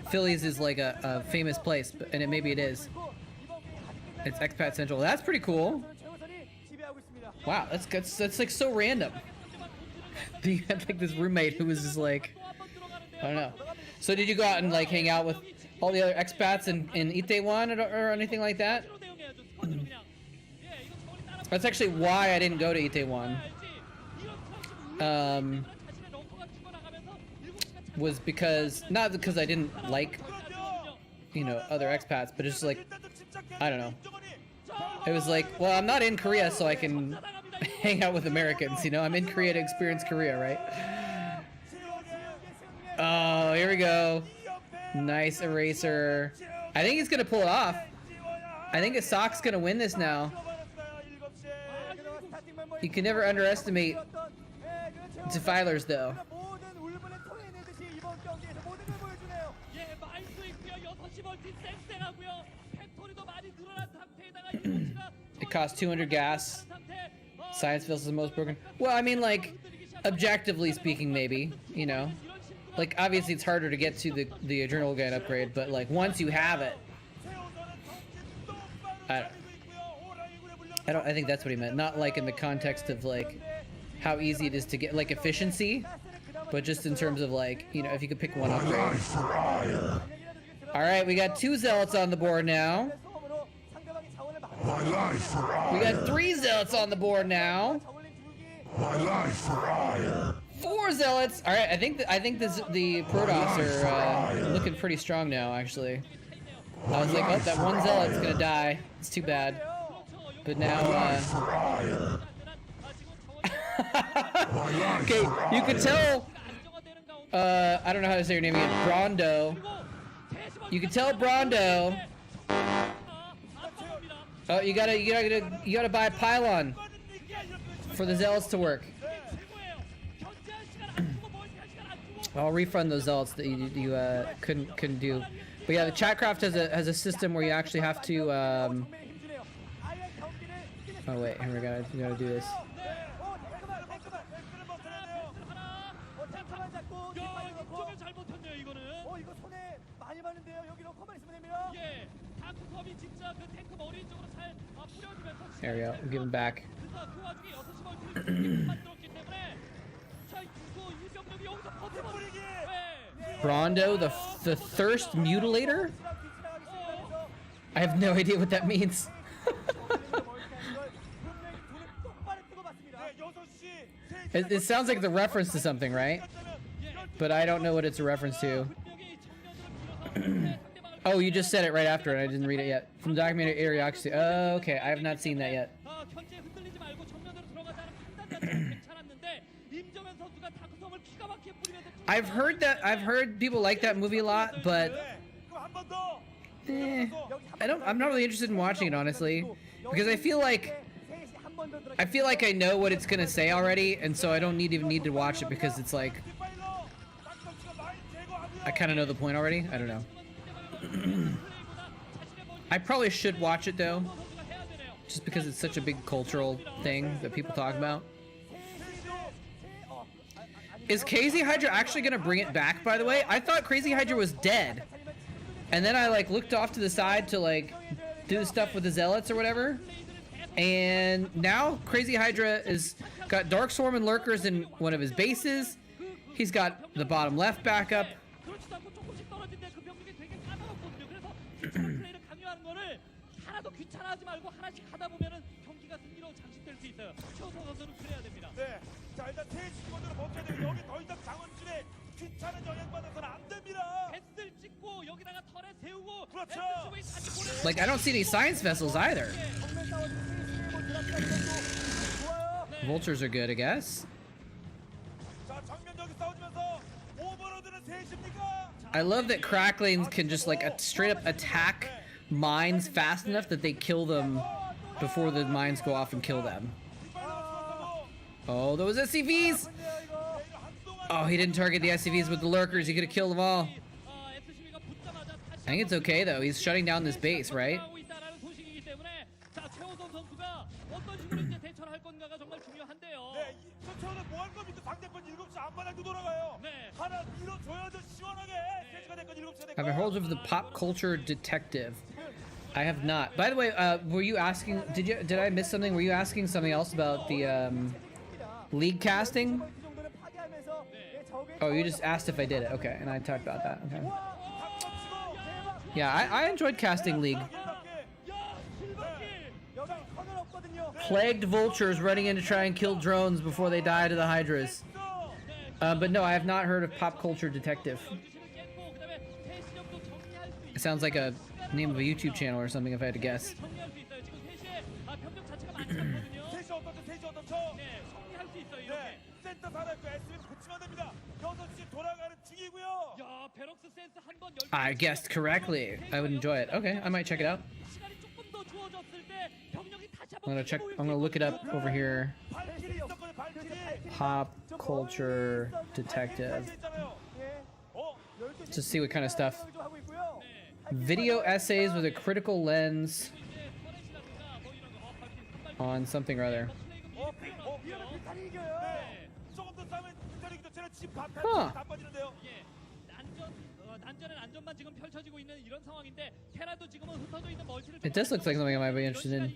Philly's is like a famous place, and maybe it is. It's expat central. That's pretty cool. Wow, that's like so random. You had like this roommate who was just like, I don't know. So did you go out and like hang out with all the other expats in Itaewon or anything like that? That's actually why I didn't go to Itaewon. Was because, not because I didn't like, other expats, but it's just like, I don't know. It was like, well, I'm not in Korea, so I can hang out with Americans, I'm in Korea to experience Korea, right? Oh, here we go. Nice eraser. I think he's gonna pull it off. I think Sock's gonna win this now. You can never underestimate Defilers, though. It costs 200 gas. Science feels the most broken. Well, I mean, like, objectively speaking, maybe, Like, obviously it's harder to get to the adrenal gland upgrade, but, like, once you have it... I think that's what he meant. Not, like, in the context of, like, how easy it is to get, like, efficiency, but just in terms of, like, if you could pick one upgrade. Alright, we got 2 Zealots on the board now. We got 3 Zealots on the board now. 4 Zealots. All right, I think the Protoss are looking pretty strong now. Actually, I was like, oh, that 1 Zealot's gonna die. It's too bad. But now, okay, you could tell. I don't know how to say your name again. Brondo. You can tell Brondo. Oh, you gotta buy a pylon for the Zealots to work. I'll refund those Zealots that you couldn't do. But yeah, the Chatcraft has a system where you actually have to. Oh wait, here we gotta do this. 많이 봤는데요. 여기로 커만 있으면 됩니다. 예, 다크컵이 진짜 그 탱크 머리 쪽으로 잘 뿌려주면서 There we go. We'll give him back. 그 와중에 6시 멀티를 만들었기 때문에 자, 이거 이 병력이 여기서 버텨버리기. Brondo, the Thirst Mutilator? I have no idea what that means. It sounds like the reference to something, right? But I don't know what it's a reference to. Oh, you just said it right after, and I didn't read it yet. From the documentary Ariocracy. Oh, okay. I have not seen that yet. I've heard people like that movie a lot, but I'm not really interested in watching it, honestly, because I feel like I know what it's gonna say already, and so I don't even need to watch it because it's like I kind of know the point already. I don't know. I probably should watch it though, just because it's such a big cultural thing that people talk about. Is Crazy Hydra actually gonna bring it back, by the way? I thought Crazy Hydra was dead. And then I like looked off to the side to like do the stuff with the zealots or whatever. And now Crazy Hydra is got Dark Swarm and Lurkers in one of his bases. He's got the bottom left back up. 네, 자 일단 세 시권으로 버텨야 돼요. 여기 더 이상 장원준의 귀찮은 영향 받아서는 안 됩니다. 배스를 찍고 여기다가 털에 세우고 그렇죠. Like I don't see any science vessels either. Vultures are good, I guess. 자 정면 여기 싸우면서 오버로드는 셋입니까? I love that cracklings can just like straight up attack mines fast enough that they kill them before the mines go off and kill them. Oh, those SCVs! Oh, he didn't target the SCVs with the lurkers. He could have killed them all. I think it's okay though. He's shutting down this base, right? 네, 저는 뭐할 겁니까? 상대편 7시 앞마당도 돌아가요. 하나 밀어줘야죠. 시원하게. 3시가 됐건 7시가 됐건. Have I heard of the pop culture detective? I have not. By the way, were you asking? Did I miss something? Were you asking something else about the league casting? Oh, you just asked if I did it. Okay, and I talked about that. Okay. Yeah, I enjoyed casting league. Plagued vultures running in to try and kill drones before they die to the hydras. But no, I have not heard of pop culture detective. It sounds like a name of a YouTube channel or something if I had to guess. I guessed correctly. I would enjoy it. Okay, I might check it out. I'm gonna look it up over here. Pop culture detective. To see what kind of stuff. Video essays with a critical lens on something or other. Huh. It does look like something I might be interested in.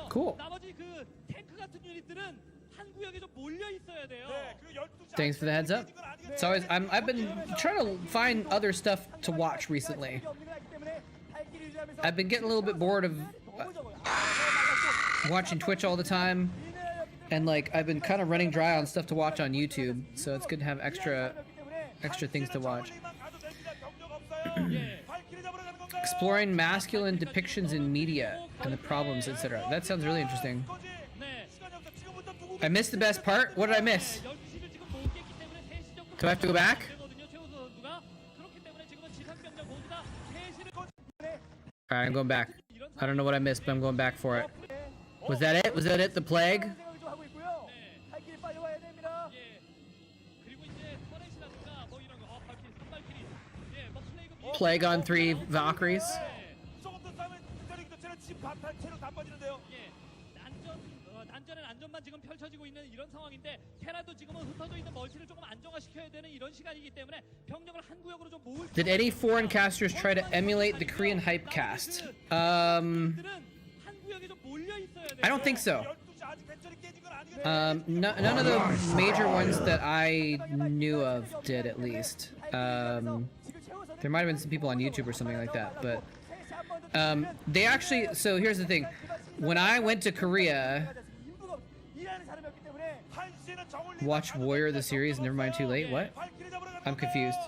Cool. Thanks for the heads up. It's always I've been trying to find other stuff to watch recently. I've been getting a little bit bored of watching Twitch all the time, and like I've been kind of running dry on stuff to watch on YouTube, so it's good to have extra things to watch. Exploring masculine depictions in media and the problems, etc. That sounds really interesting. I missed the best part. What did I miss? Do I have to go back? Alright, I'm going back. I don't know what I missed, but I'm going back for it. Was that it? Was that it? The plague? Plague on 3 Valkyries. 교전만 지금 펼쳐지고 있는 이런 상황인데 테란도 지금은 흩어져 있는 멀티를 조금 안정화시켜야 되는 이런 시간이기 때문에 병력을 한 구역으로 좀 모을. Did any foreign casters try to emulate the Korean hype cast? 한 구역에 좀 몰려 있어야 돼요. I don't think so. None of the major ones that I knew of did, at least. There might have been some people on YouTube or something like that, but they actually. So here's the thing: when I went to Korea, watch Warrior the series. Never mind, too late. What? I'm confused.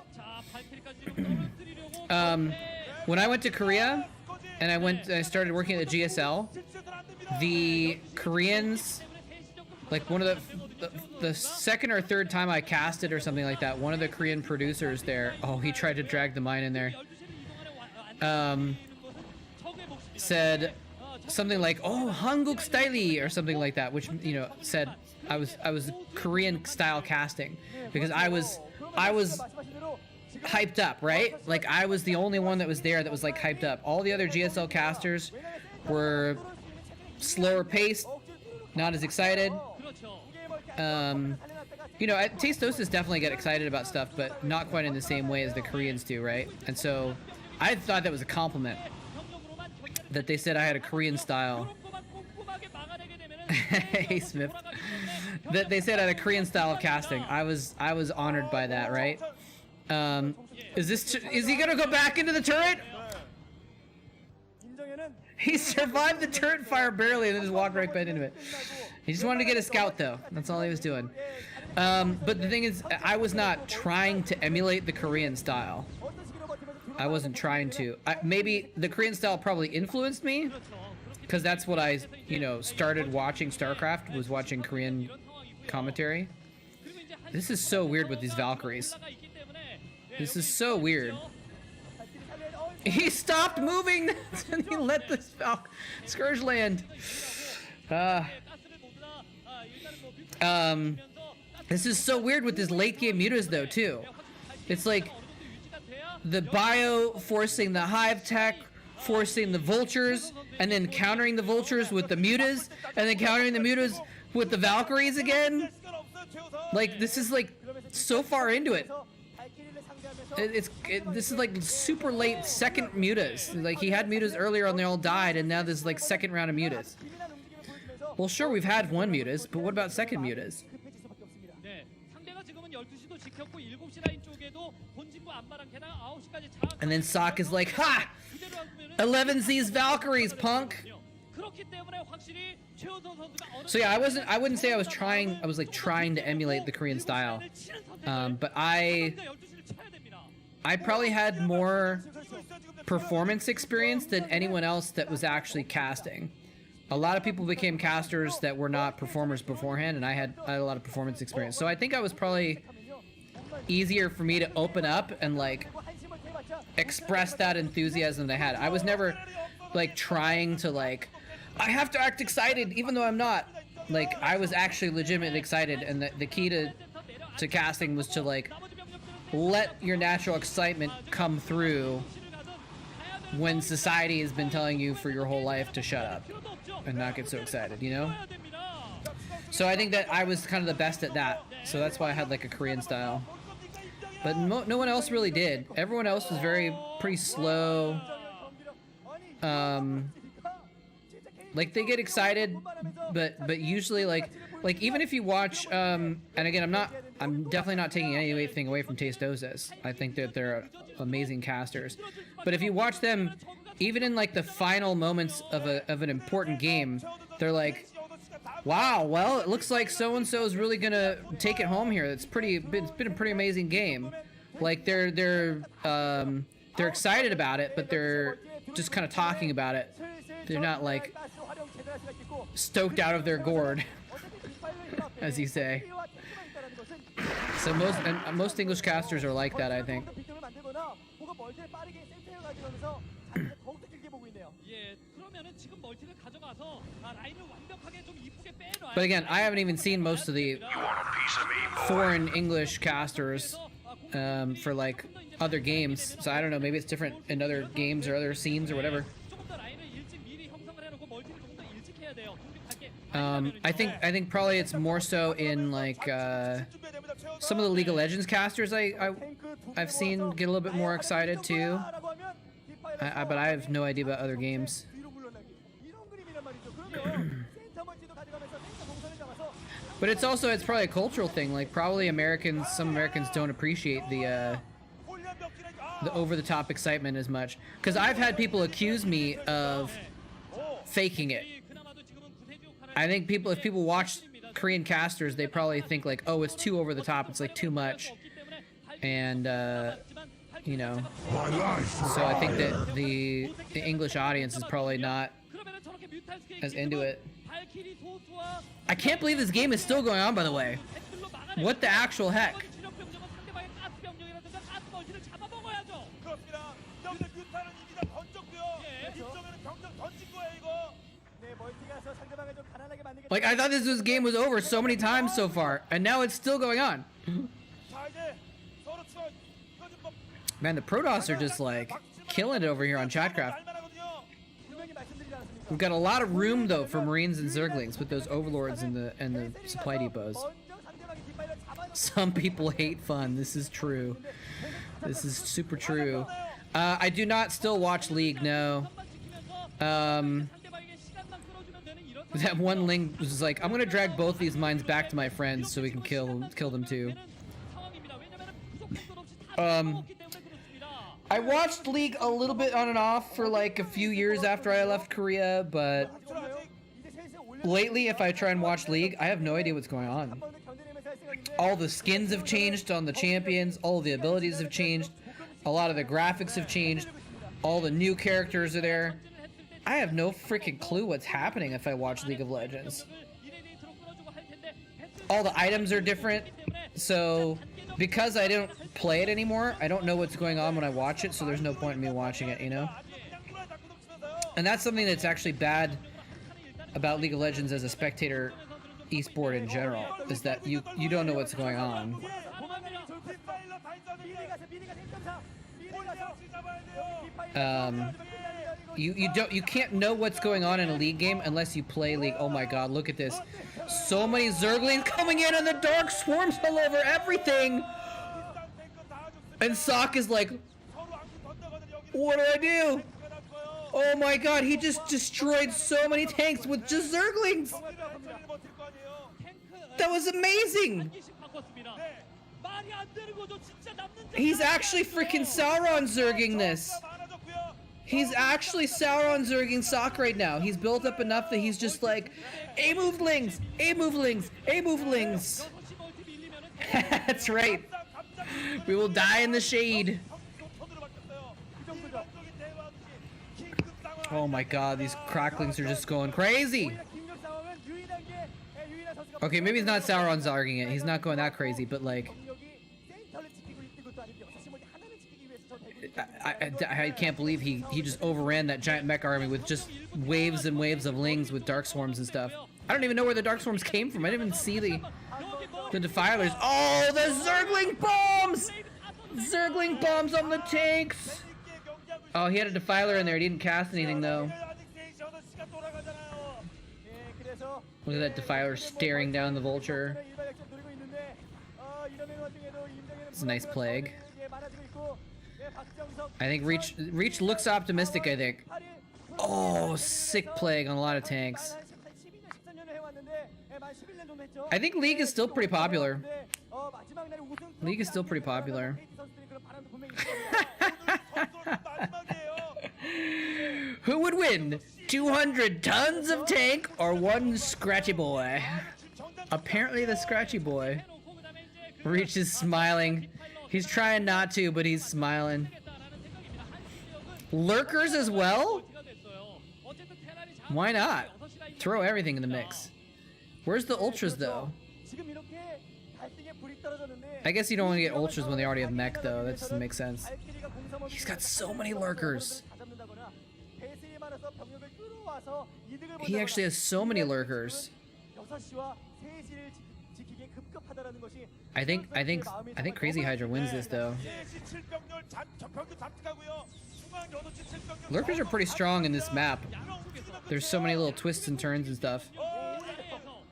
When I went to Korea, and I started working at the GSL, the Koreans. Like one of the second or third time I casted or something like that, one of the Korean producers there, oh, he tried to drag the mine in there, said something like, oh, Hanguk style or something like that, which, you know, said I was Korean style casting because I was hyped up, right? Like I was the only one that was there that was like hyped up. All the other GSL casters were slower paced, not as excited. You know, Tastosis definitely get excited about stuff, but not quite in the same way as the Koreans do, right? And so I thought that was a compliment that they said I had a Korean style. Hey Smith, that they said I had a Korean style of casting. I was honored by that, right? Is he gonna go back into the turret? He survived the turret fire barely and then just walked right back into it. He just wanted to get a scout though. That's all he was doing. But the thing is, I was not trying to emulate the Korean style. I wasn't trying to. Maybe the Korean style probably influenced me, because that's what I, you know, started watching Starcraft, was watching Korean commentary. This is so weird with these Valkyries. This is so weird. He stopped moving and he let this Scourge land. This is so weird with this late game mutas though too. It's like the bio forcing the hive tech, forcing the vultures, and then countering the vultures with the mutas, and then countering the mutas with the Valkyries again. Like this is like so far into it. This is like super late second mutas. Like he had mutas earlier and they all died, and now there's like second round of mutas. Well, sure, we've had one mutas, but what about second mutas? And then Sock is like, ha! 11's these Valkyries, punk! So yeah, I wouldn't say I was like trying to emulate the Korean style. But I probably had more performance experience than anyone else that was actually casting. A lot of people became casters that were not performers beforehand, and I had a lot of performance experience. So I think I was probably easier for me to open up and like express that enthusiasm that I had. I was never like trying to like, I have to act excited even though I'm not. Like I was actually legitimately excited, and the key to casting was to like let your natural excitement come through when society has been telling you for your whole life to shut up and not get so excited, you know? So I think that I was kind of the best at that. So that's why I had like a Korean style. But no one else really did. Everyone else was pretty slow. Like they get excited, but usually like even if you watch, and again, I'm definitely not taking anything away from Tastosis. I think that they're amazing casters. But if you watch them, even in like the final moments of an important game, they're like, wow, well, it looks like so-and-so is really gonna take it home here. It's been a pretty amazing game. Like they're excited about it, but they're just kind of talking about it. They're not like stoked out of their gourd, as you say. So most English casters are like that, I think. But again, I haven't even seen most of the foreign English casters for like other games, so I don't know, maybe it's different in other games or other scenes or whatever. I think probably it's more so in like some of the League of Legends casters I've seen get a little bit more excited too. But I have no idea about other games. But it's probably a cultural thing. Like probably some Americans don't appreciate the over-the-top excitement as much. Because I've had people accuse me of faking it. I think if people watch Korean casters, they probably think like, oh, it's too over the top. It's like too much. And you know, so I think that the English audience is probably not as into it. I can't believe this game is still going on, by the way. What the actual heck? Like, I thought this game was over so many times so far, and now it's still going on. Man, the Protoss are just like killing it over here on Chatcraft. We've got a lot of room though for Marines and Zerglings with those overlords and the supply depots. Some people hate fun. This is true. This is super true. I do not still watch League. No. That one link was like, I'm gonna drag both these mines back to my friends so we can kill them too. I watched League a little bit on and off for like a few years after I left Korea, but lately if I try and watch League, I have no idea what's going on. All the skins have changed on the champions, all the abilities have changed, a lot of the graphics have changed, all the new characters are there. I have no freaking clue what's happening if I watch League of Legends. All the items are different, so because I don't play it anymore, I don't know what's going on when I watch it, so there's no point in me watching it, you know? And that's something that's actually bad about League of Legends as a spectator esport in general, is that you don't know what's going on. You can't know what's going on in a League game unless you play League. Oh my god, look at this. So many Zerglings coming in and the dark swarms all over everything! And Seige is like, what do I do? Oh my god, he just destroyed so many tanks with just Zerglings! That was amazing! He's actually freaking Sauron Zerging this! He's actually Sauron Zerging Seige right now. He's built up enough that he's just like, A-movelings! A-movelings! A-movelings! That's right. We will die in the shade. Oh my god, these cracklings are just going crazy. Okay, maybe he's not Sauron Zerging it. He's not going that crazy, but like... I can't believe he just overran that giant mech army with just waves and waves of lings with dark swarms and stuff. I don't even know where the dark swarms came from. I didn't even see the defilers. Oh, the Zergling bombs! Zergling bombs on the tanks! Oh, he had a defiler in there. He didn't cast anything though. Look at that defiler staring down the Vulture. It's a nice plague. I think Reach looks optimistic, I think. Oh, sick plague on a lot of tanks. I think League is still pretty popular. League is still pretty popular. Who would win? 200 tons of tank or one scratchy boy? Apparently the scratchy boy. Reach is smiling. He's trying not to, but he's smiling. Lurkers as well? Why not? Throw everything in the mix. Where's the ultras though? I guess you don't want to get ultras when they already have mech though. That doesn't make sense. He's got so many lurkers. He actually has so many lurkers. I think Crazy Hydra wins this though. Lurkers are pretty strong in this map. There's so many little twists and turns and stuff.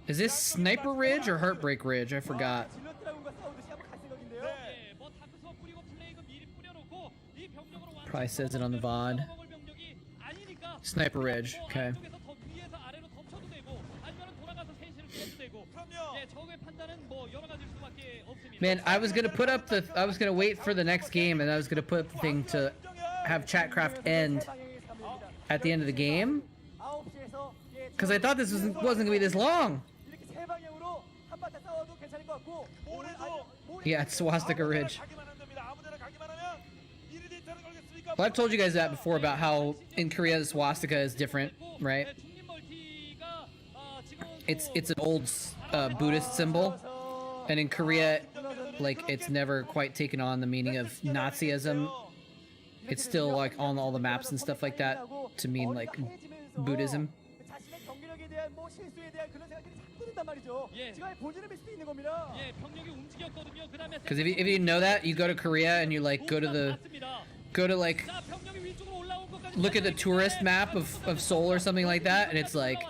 Is this Sniper Ridge or Heartbreak Ridge? I forgot. 질럿 드라군과 싸우듯이 한번 갈 생각인데요. 네, 뭐 다크서 뿌리고 플레이그 미리 뿌려놓고 이 병력으로 Probably says it on the VOD. 먹을 병력이 아니니까 Sniper Ridge. Okay. 안쪽에서 더 위에서 아래로 덮쳐도 되고 아니면 돌아가서 세시를 깨도 되고. 그럼요. 예, 적의 판단은 뭐 여러 가지일 수밖에 없습니다. Man, I was gonna wait for the next game, and I was gonna put up the thing to have Chatcraft end at the end of the game, 9시에서 because I thought this wasn't gonna be this long. 이렇게 세 방향으로 한바탕 싸워도 괜찮을 것 같고. Yeah, it's Swastika Ridge. 가기만 하면 됩니다. 아무데나 가기만 하면 이리디 터는 걸겠습니까? Well, I've told you guys that before about how in Korea the swastika is different, right? 중립 멀티가 지금 It's an old Buddhist symbol, and in Korea, like it's never quite taken on the meaning of Nazism. It's still like on all the maps and stuff like that to mean like Buddhism. 자신의 경기력에 대한 뭐 실수에 대한 그런 생각들이 자꾸 든단 말이죠. 예. 지금 본질을 밀 수도 있는 겁니다. 예, 병력이 움직였거든요. 그다음에 Because if you didn't know that, you go to Korea and you like go to like 자, 병력이 위쪽으로 올라온 것까지 look at the tourist map of Seoul or something like that, and it's like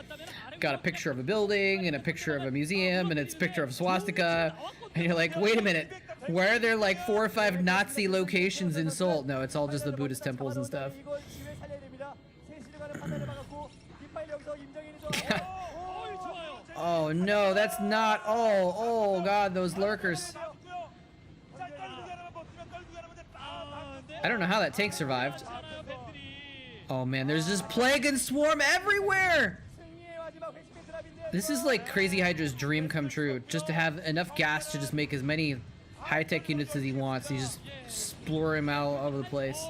got a picture of a building and a picture of a museum and it's a picture of swastika, and you're like, wait a minute, why are there like 4 or 5 Nazi locations in Seoul? No, it's all just the Buddhist temples and stuff. 이걸 기회 살려야 됩니다. 세시를 가는 판단을 막았고 뒷발 여기서 임정현이 좀 Oh no, that's not. Oh god, those lurkers. I don't know how that tank survived. Oh man, there's just plague and swarm everywhere. 승리의 마지막 회심의 드랍인데 This is like Crazy Hydra's dream come true, just to have enough gas to just make as many high-tech units as he wants. He just explore him out all over the place.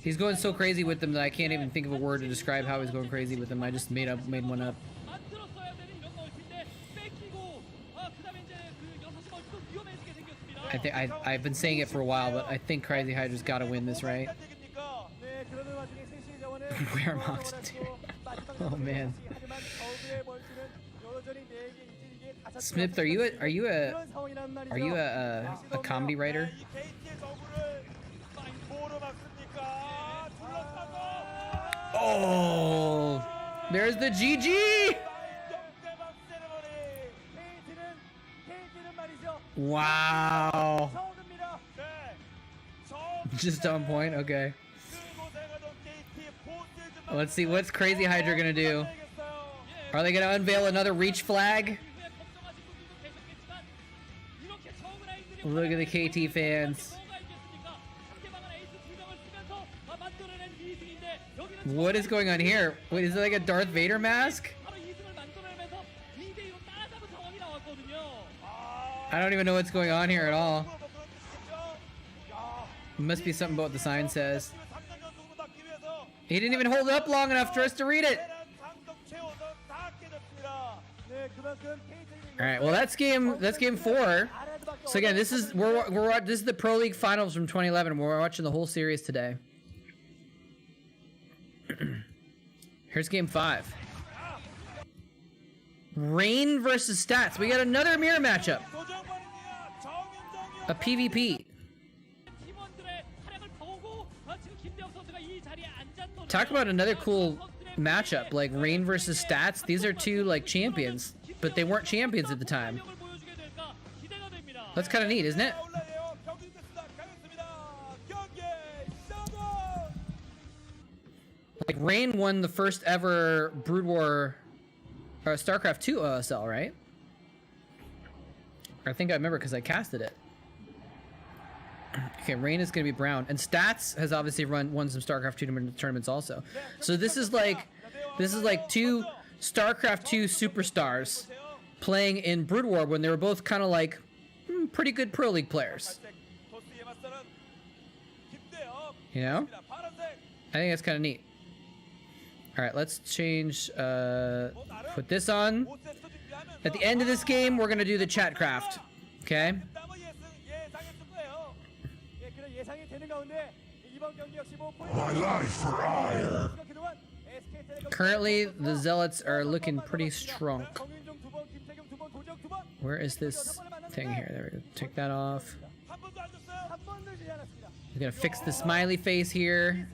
He's going so crazy with them that I can't even think of a word to describe how he's going crazy with them. I just made one up. 만들었어야 되는 이런 멀티인데 뺏기고 그다음에 이제 그 6시 멀티도 위험해지게 생겼습니다. I think I've been saying it for a while, but I think Crazy Hydra's got to win this, right? 네, 그러는 와중에 세시의 자원은 Where mocked it? Oh man. 하지만 저그의 멀티는 여전히 4개 이제 이게 5개 Smith, are you 그런 상황이란 말이죠. a comedy writer? Oh, there's the GG. 페이지는 말이죠. Wow. 저그입니다. Just on point. Okay. Let's see what's Crazy Hydra gonna do. Are they gonna unveil another reach flag? Look at the KT fans. What is going on here? Wait, is it like a Darth Vader mask? I don't even know what's going on here at all. It must be something about what the sign says. He didn't even hold it up long enough for us to read it. All right, well that's game 4. So again, this is this is the Pro League Finals from 2011. We're watching the whole series today. Here's game 5. Rain versus Stats. We got another mirror matchup. A PvP. Talk about another cool matchup, like Rain versus Stats. These are two like champions, but they weren't champions at the time. That's kind of neat, isn't it? Like Rain won the first ever Brood War or Starcraft 2 OSL, right? I think I remember because I casted it. Okay, Rain is going to be brown, and Stats has obviously won some Starcraft 2 tournaments also. So this is like two Starcraft 2 superstars playing in Brood War when they were both kind of like pretty good Pro League players. You know? I think that's kind of neat. All right, let's change, put this on. At the end of this game, we're going to do the Chatcraft, okay? My life for ire. Currently, the Zealots are looking pretty strong. Where is this thing here? There we go. Take that off. We're going to fix the smiley face here.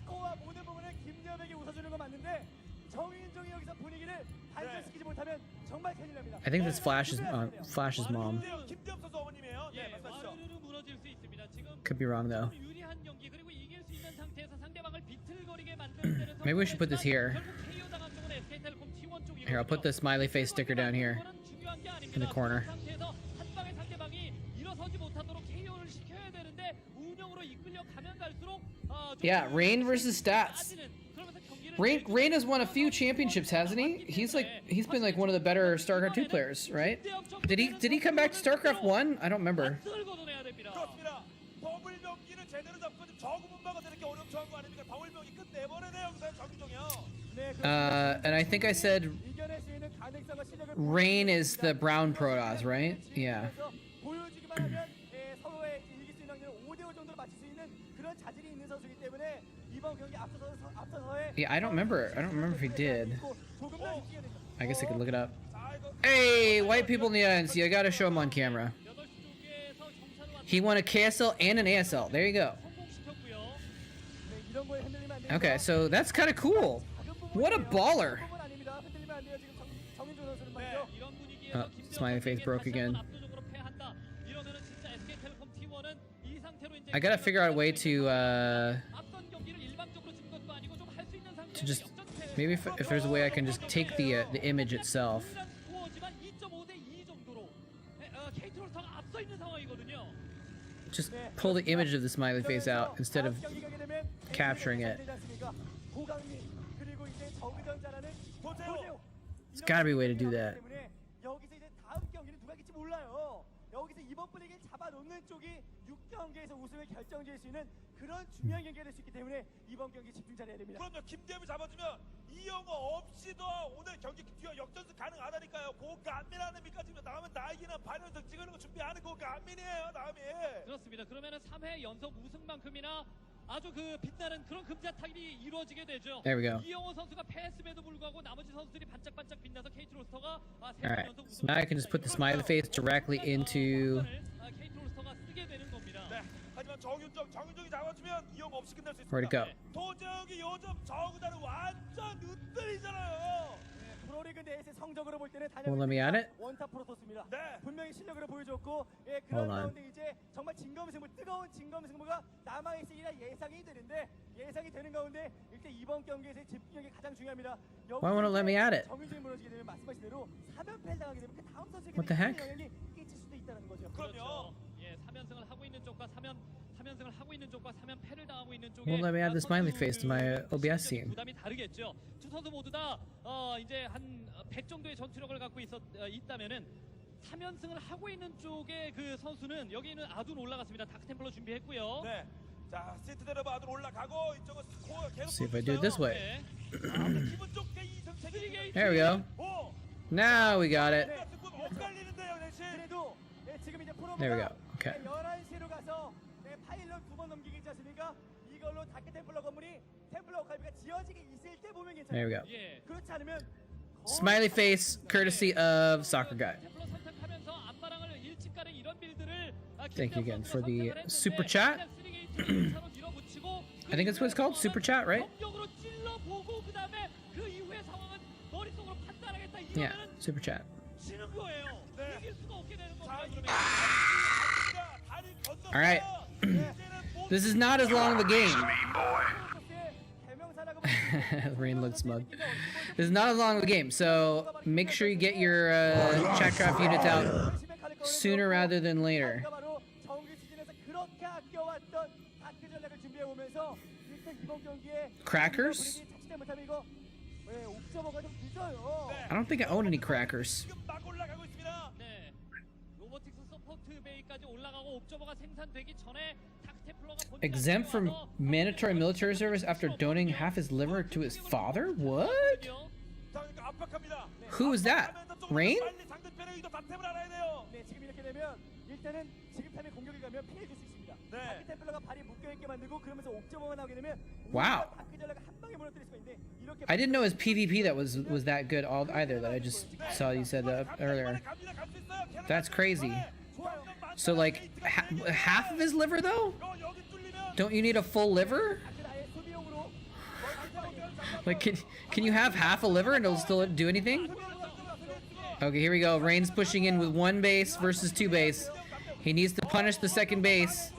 정말 큰일 납니다. I think that's Flash's mom. 김대엽 선수 어머님이에요. 네, 예, 말씀하시죠. 와르르 무너질 수 있습니다. 지금 Could be wrong though. 유리한 경기 그리고 이길 수 있는 상태에서 상대방을 비틀거리게 만드는 데는 Maybe we should put this here. 결국 KO 당한 쪽은 SK텔레콤 T1 쪽이거든요. Here, I'll put the smiley face sticker down here 그거는 중요한 게 아닙니다. in the corner. 그런 상태에서 한 방에 상대방이 일어서지 못하도록 KO를 시켜야 되는데 운영으로 이끌려 가면 갈수록 좀 Yeah, Rain versus stats. 빠지는, 그러면서 경기를 Rain has won a few championships, hasn't he? He's been like one of the better StarCraft 2 players, right? Did he come back to StarCraft 1? I don't remember. 을 걷어내야 됩니다. 그렇습니다. 더블 병기를 제대로 잡고 좀 저구 분바가 되는 게 어렵죠 거 아닙니까? 더블 병기 끝내버리네요. 여기서 정규정이요. 네, And I think I said 이겨낼 수 있는 가능성과 실력을 Rain is the brown Protoss, right? Yeah. 보여주기만 하면 서로의 이길 수 있는 확률을 5대5 정도로 맞출 수 있는 그런 자질이 있는 선수이기 때문에 이번 경기 앞서서의 Yeah, I don't remember if he did. 조금 더 이기게 되죠. I guess I could look it up. 자, 이거 Hey, white people in the audience, you gotta show him on camera. 8시 쪽에서 정찰을 왔 He won a KSL and an ASL. There you go. 성공시켰고요. 네, 이런 거에 흔들리면 안 됩니다. Okay, so that's kind of cool. What a baller. 그건 아닙니다. 흔들리면 안 돼요. 지금 정인조 선수는 네. 말이죠. 이런 분위기에서 smiley face broke again. 압도적으로 패한다. 이러면은 진짜 SK텔레콤 T1은 이 상태로 이제 I gotta figure out a way to 앞선 경기를 일방적으로 진 것도 아니고 좀 할 수 있는 상태에서 just 역전패. maybe if there's a way I can just take the image itself. 동일한 스코어지만 2.5 대 2 정도로 KT로스터가 앞서 있는 상황이거든요. Just pull the image of the smiley face out instead of capturing it. 그리고 이제 저그전자라는 도제오. There's gotta be a way to do that. 여기서 이제 다음 경기는 누가 이길지 몰라요. 여기서 이번 분위기를 잡아놓는 쪽이 6경기에서 우승을 결정지을 수 있는 그런 중요한 경기가 될 수 있기 때문에 이번 경기 집중 잘해야 됩니다. 그럼요. 김대엽을 잡아주면 이영호 없이도 오늘 경기 뒤에 역전승 가능하다니까요. 고간민하는니까 지금 나오면 나이기나 발현석 찍는 거 준비하는 고간민이에요. 다음이. 그렇습니다. 그러면은 3회 연속 우승만큼이나 아주 그 빛나는 그런 금자타기 이루어지게 되죠. There we go. 이영호 선수가 패했음에도 불구하고 나머지 선수들이 반짝반짝 빛나서 KT로스터가 Alright, so now I can just put the smiley face directly into. KT로스터가 쓰게 되는 겁니다. 네. 하지만 정윤정이 잡아주면 이영호 없이 끝낼 수 있습니다. Where'd it go? 도제욱이 요즘 저그자는 완전 으뜸이잖아요. 프로리그 내에서의 성적으로 볼 때는 Won't let me at it? 원탑 프로토스입니다. 네. 분명히 실력으로 보여줬고 그런 Hold on. 가운데 이제 정말 진검승부 뜨거운 진검승부가 남아있으리라 예상이 되는데 예상이 되는 가운데 일단 이번 경기에서의 집중력이 가장 중요합니다. Why won't it let me at it? 정윤정이 무너지게 되면 말씀하신 대로 3연패를 당하게 되면 그 다음 선수에게 What the heck? 영향이 끼칠 수도 있다는 거죠. 그럼요. 예, 3연승을 하고 있는 쪽과 3연승을 하고 있는 쪽과 3연패를 당하고 있는 쪽에 Won't let me add the smiley face to my OBS scene. 부담이 다르겠죠. 두 선수 모두 다 이제 한 100 정도의 전투력을 갖고 있다면은 3연승을 하고 있는 쪽의 그 선수는 여기는 아둔 올라갔습니다. 다크템플러 준비했고요. 네. 자, 시트대로 아들 올라가고 이쪽은 스코어 계속 See if I do it this way. 네. 기분 좋게 2승 체계. There we go. 오. Now we got it. 네, 승부 엇갈리는데요, 대신. 그래도 지금 이제 프로가 There we go. Okay. 11시로 가서 파일럿 2번 넘기기 있지 않습니까? 이걸로 다크 템플러 건물이 템플러 갈비가 지어지게 있을 때 보면 괜찮아요. There we go. 예. 그렇지 않으면 Smiley face, courtesy of Soccer Guy. 템플러 선택하면서 안바랑을 일찍 가는 이런 빌드를 Thank you again for the super chat. I think that's what it's called, super chat, right? 공격으로 찔러보고 그다음에 그 이후의 상황은 머릿속으로 판단하겠다 Yeah, 이러면은 super chat. 지는 거예요. 네. 이길 수가 없게 되는 겁니다. 자, 그러면. 다리 건너. All right. This is not as long of a game. Rain looks smug. This is not as long of a game, so make sure you get your Chatcraft units out sooner rather than later. Crackers? I don't think I own any crackers. 지금 막 올라가고 있습니다. 네. 로보틱스 서포트 베이까지 올라가고 옵저버가 생산되기 전에 닥템플러가 Exempt from mandatory military service after donating half his liver to his father? What? 자, 그러니까 압박합니다. Who is that? Rain? 빨리 상대편의 의도 다템을 알아야 돼요. 네, 지금 이렇게 되면 일단은 지금 타임에 공격이 가면 피해 줄 수 있습니다. 네. 다크 템플러가 발이 묶여 있게 만들고 그러면서 옥저버가 나오게 되면 Wow. 다크 전략가 한 방에 무너뜨릴 수가 있는데 이렇게 I didn't know his PvP that was that good either. That I just saw you said earlier. 갑니다. 갈수 있어요. That's crazy. So like half of his liver though? 여기 뚫리면 Don't you need a full liver? 아예 소비용으로 Like can you have half a liver and it'll still do anything? Okay, here we go. Rain's pushing in with 1 base versus 2 base. He needs to punish the 2nd base.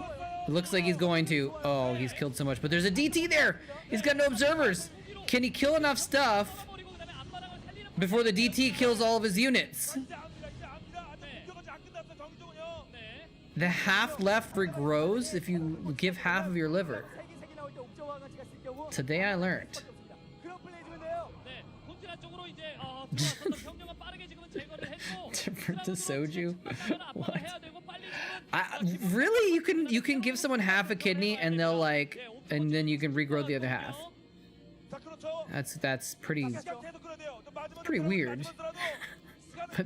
It looks like he's going to. Oh, he's killed so much. But there's a DT there. He's got no observers. Can he kill enough stuff before the DT kills all of his units? The half left regrows if you give half of your liver. Today I learned. Different to soju? What? Really? You can give someone half a kidney and they'll like, and then you can regrow the other half. That's pretty weird.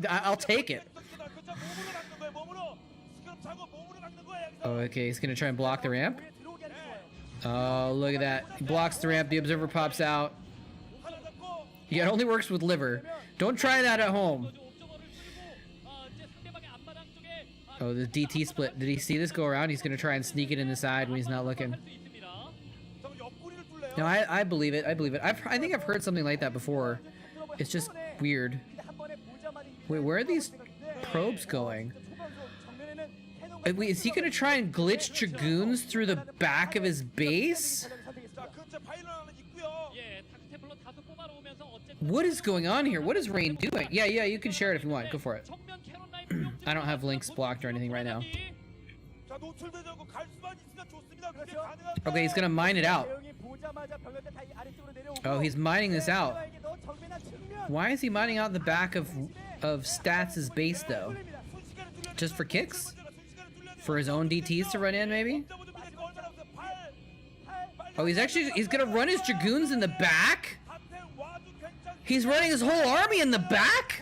I'll take it. Oh, okay, he's gonna try and block the ramp. Oh, look at that. He blocks the ramp, the observer pops out. Yeah, it only works with liver. Don't try that at home. Oh, the DT split. Did he see this go around? He's gonna try and sneak it in the side when he's not looking. No, I believe it. I believe it. I think I've heard something like that before. It's just weird. Wait, where are these probes going? Is he gonna try and glitch Dragoons through the back of his base? What is going on here? What is Rain doing? Yeah, you can share it if you want. Go for it. I don't have links blocked or anything right now. Okay, he's gonna mine it out. Oh, he's mining this out. Why is he mining out the back of Stats' base though? Just for kicks? For his own DTs to run in, maybe? Oh, he's gonna run his Dragoons in the back? He's running his whole army in the back?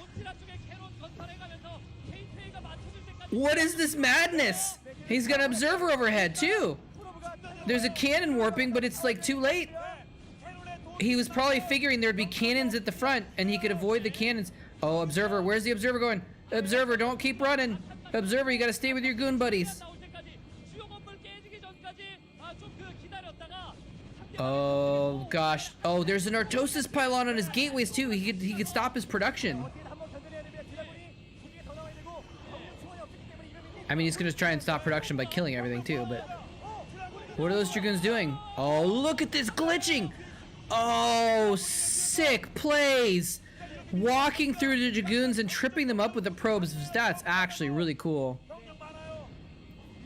What is this madness? He's got an observer overhead too. There's a cannon warping, but it's like too late. He was probably figuring there'd be cannons at the front and he could avoid the cannons. Oh, observer, where's the observer going? Observer, don't keep running. Observer, you gotta stay with your goon buddies. Oh gosh. Oh, there's an Artosis pylon on his gateways too. He could stop his production. I mean, he's gonna try and stop production by killing everything too, but what are those Dragoons doing? Oh, look at this glitching. Oh, sick plays. Walking through the Dragoons and tripping them up with the probes. That's actually really cool.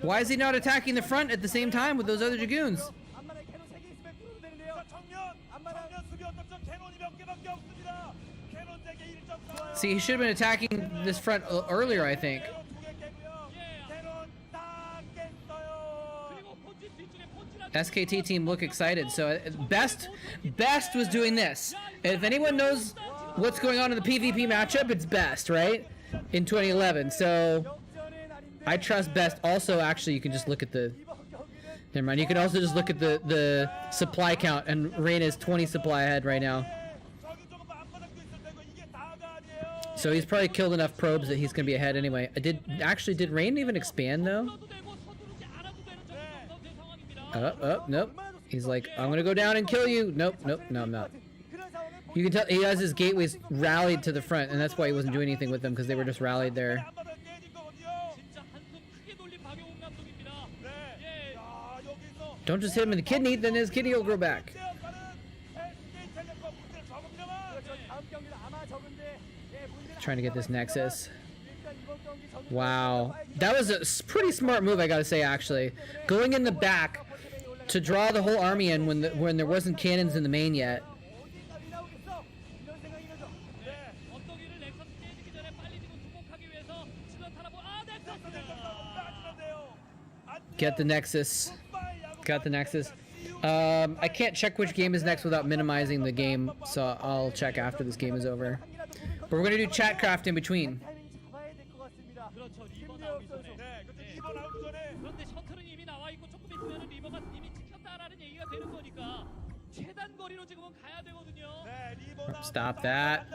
Why is he not attacking the front at the same time with those other Dragoons? See, he should have been attacking this front earlier, I think. SKT team look excited. So Best was doing this. If anyone knows what's going on in the PvP matchup, it's Best, right? In 2011. So I trust Best. Also, actually, you can just look at the... Never mind. You can also just look at the supply count, and Rain is 20 supply ahead right now. So he's probably killed enough probes that he's gonna be ahead anyway. Did Rain even expand though? Nope. He's like, I'm gonna go down and kill you. Nope, no, I'm not. You can tell he has his gateways rallied to the front, and that's why he wasn't doing anything with them, because they were just rallied there. Don't just hit him in the kidney, then his kidney will grow back. Trying to get this Nexus. Wow. That was a pretty smart move, I gotta say, actually. Going in the back to draw the whole army in when there wasn't cannons in the main yet. Get the Nexus. Got the Nexus. I can't check which game is next without minimizing the game, so I'll check after this game is over. But we're gonna do Chatcraft in between. Stop that.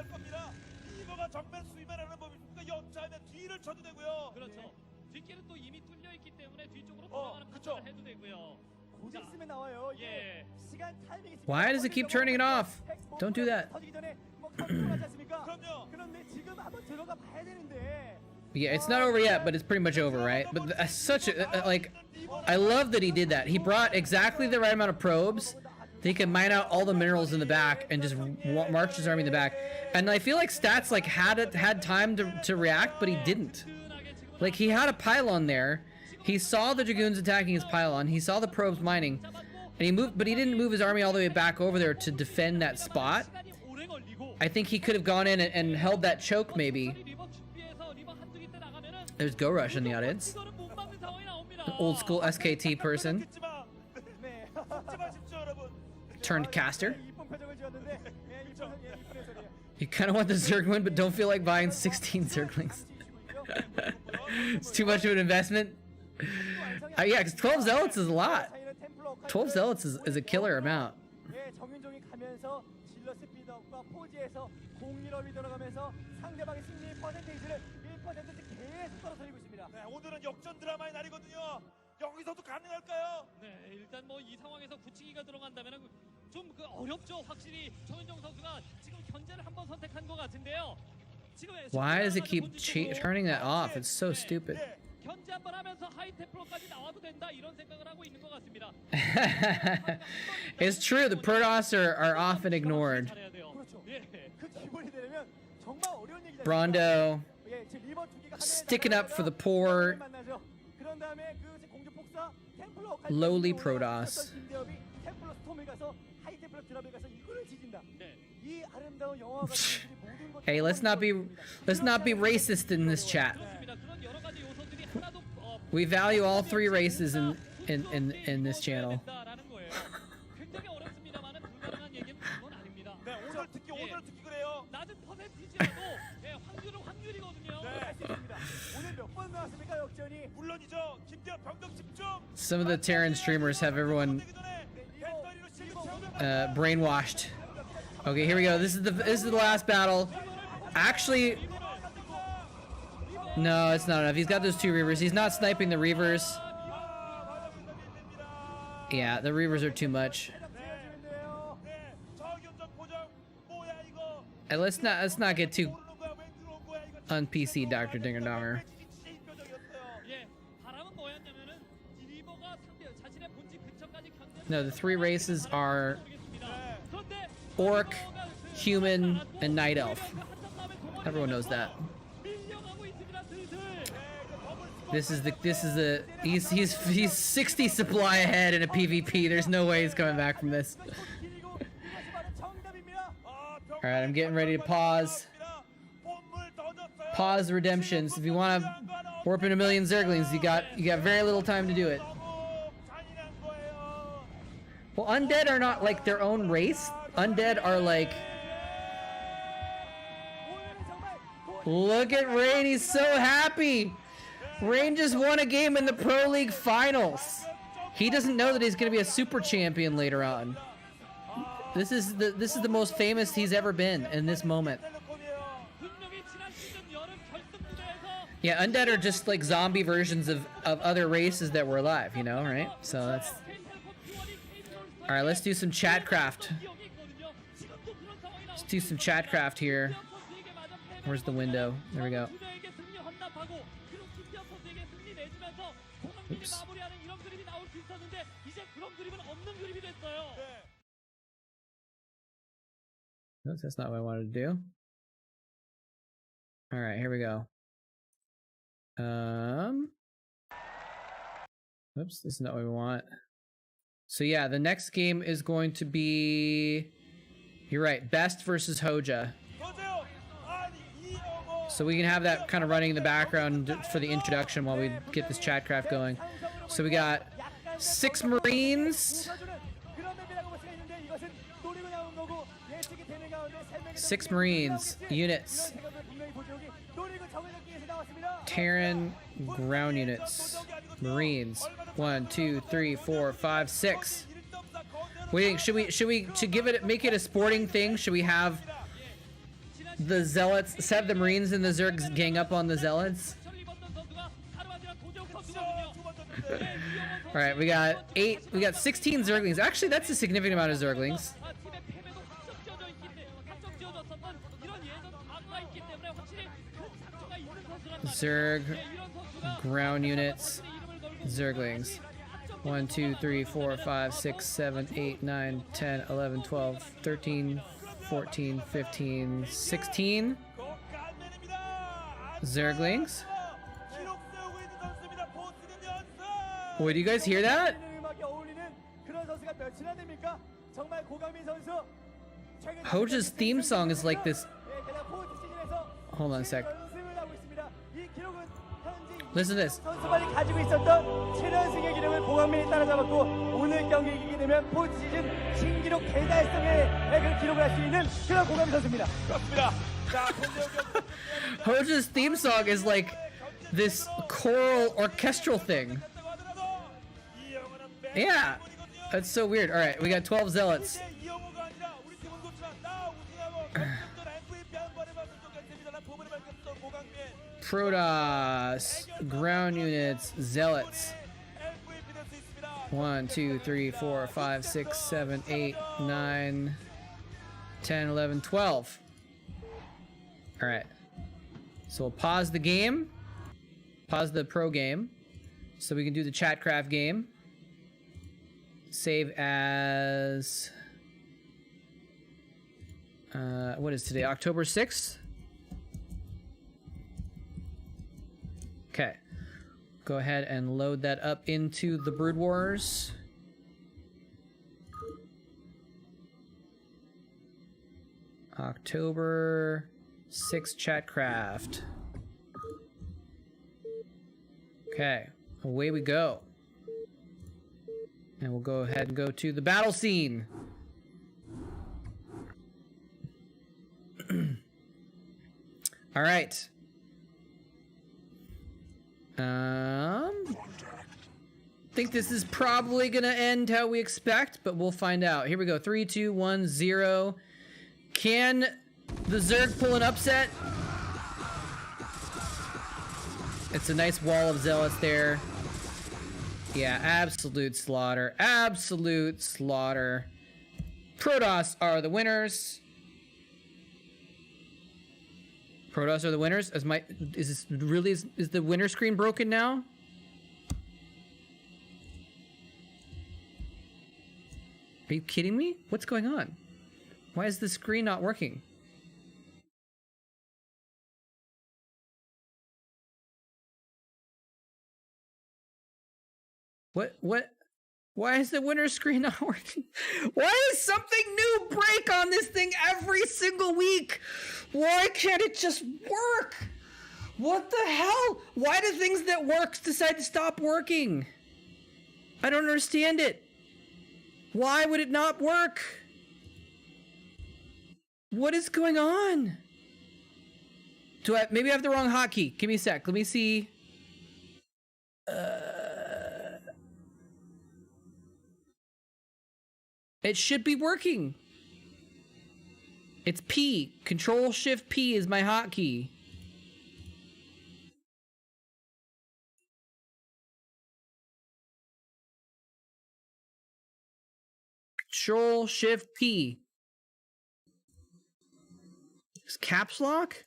Why does it keep turning it off? Don't do that. 한번 들어가 봐야 되는데. Yeah, it's not over yet, but it's pretty much over, right? But such a like, I love that he did that. He brought exactly the right amount of probes that he could mine out all the minerals in the back and just march his army in the back. And I feel like Stats like had time to react, but he didn't. Like he had a pylon there. He saw the Dragoons attacking his pylon. He saw the probes mining, and he moved, but he didn't move his army all the way back over there to defend that spot. I think he could have gone in and held that choke maybe. There's Go Rush in the audience. An old school SKT person. Turned caster. You kind of want the Zerg win, but don't feel like buying 16 Zerglings. It's too much of an investment. Yeah, because 12 Zealots is a lot. 12 Zealots is a killer amount. 오늘은 역전 드라마의 날이거든요. 여기서도 가능할까요? 네, 일단 뭐 이 상황에서 구치기가 들어간다면은 좀 어렵죠. 확실히 정윤정 선수가 지금 견제를 한번 선택한 것 같은데요. 지금 Why does it keep turning that off? It's so stupid. 견제 한번 하면서 하이테플로까지 나와도 된다 이런 생각을 하고 있는 것 같습니다. It's true. The Protoss are often ignored. Brondo sticking up for the poor, lowly Protoss. Hey, let's not be racist in this chat. We value all three races in this channel. Some of the Terran streamers have everyone brainwashed. Okay, here we go. This is the last battle. Actually, no, it's not enough. He's got those two Reavers. He's not sniping the Reavers. Yeah, the Reavers are too much. And let's not get too un-PC, Dr. Dinger Donger. No, the three races are Orc, Human, and Night Elf. Everyone knows that. He's 60 supply ahead in a PvP. There's no way he's coming back from this. All right, I'm getting ready to pause. Pause redemptions. If you want to warp in 1,000,000 Zerglings, you got very little time to do it. Well, undead are not like their own race. Undead are like... Look at Rain, he's so happy! Rain just won a game in the Pro League Finals. He doesn't know that he's going to be a super champion later on. This is the most famous he's ever been in this moment. Yeah, undead are just like zombie versions of other races that were alive, you know, right? So that's... All right, let's do some Chatcraft. Let's do some Chatcraft here. Where's the window? There we go. Oops. No, that's not what I wanted to do. All right, here we go. Oops, this is not what we want. So yeah, the next game is going to be... You're right, Best versus Hoja. So we can have that kind of running in the background for the introduction while we get this Chatcraft going. So we got 6 Marines. 6 Marines, units. Terran ground units. Marines. 1, 2, 3, 4, 5, 6. Wait, should we make it a sporting thing? Should we have the Zealots, have the Marines and the Zergs gang up on the Zealots? Alright, we got 16 Zerglings. Actually, that's a significant amount of Zerglings. Zerg, ground units, Zerglings. 1, 2, 3, 4, 5, 6, 7, 8, 9, 10, 11, 12, 13, 14, 15, 16 Zerglings. Wait, do you guys hear that? Hoja's theme song is like this. Hold on a sec. Listen to this. 선수만이 가지고 있었던 최연승의 기록을 고강민이 따라잡았고 오늘 경기 이기게 되면 포스트 시즌 신기록 대달성의 그 기록을 할 수 있는 그런 고강민 선수입니다. 그렇습니다. 자, Hoja's theme song is like this choral orchestral thing. Yeah, that's so weird. All right, we got 12 zealots. Protoss, ground units, zealots. 1, 2, 3, 4, 5, 6, 7, 8, 9, 10, 11, 12. All right. So we'll pause the game. Pause the pro game. So we can do the Chatcraft game. Save as... what is today? October 6th? Okay. Go ahead and load that up into the Brood Wars. October 6th Chatcraft. Okay, away we go. And we'll go ahead and go to the battle scene. All right. Think this is probably gonna end how we expect, but we'll find out. Here we go. 3, 2, 1, 0. Can the Zerg pull an upset? It's a nice wall of zealots there. Yeah, absolute slaughter. Absolute slaughter. Protoss are the winners. Protoss are the winners. Is this really is the winner screen broken now? Are you kidding me? What's going on? Why is the screen not working? What? Why is the winner screen not working? Why is something new break on this thing every single week? Why can't it just work? What the hell? Why do things that work decide to stop working? I don't understand it. Why would it not work? What is going on? Maybe I have the wrong hotkey. Give me a sec. Let me see. It should be working. It's P. Control Shift P is my hotkey. Control Shift P. Is caps lock?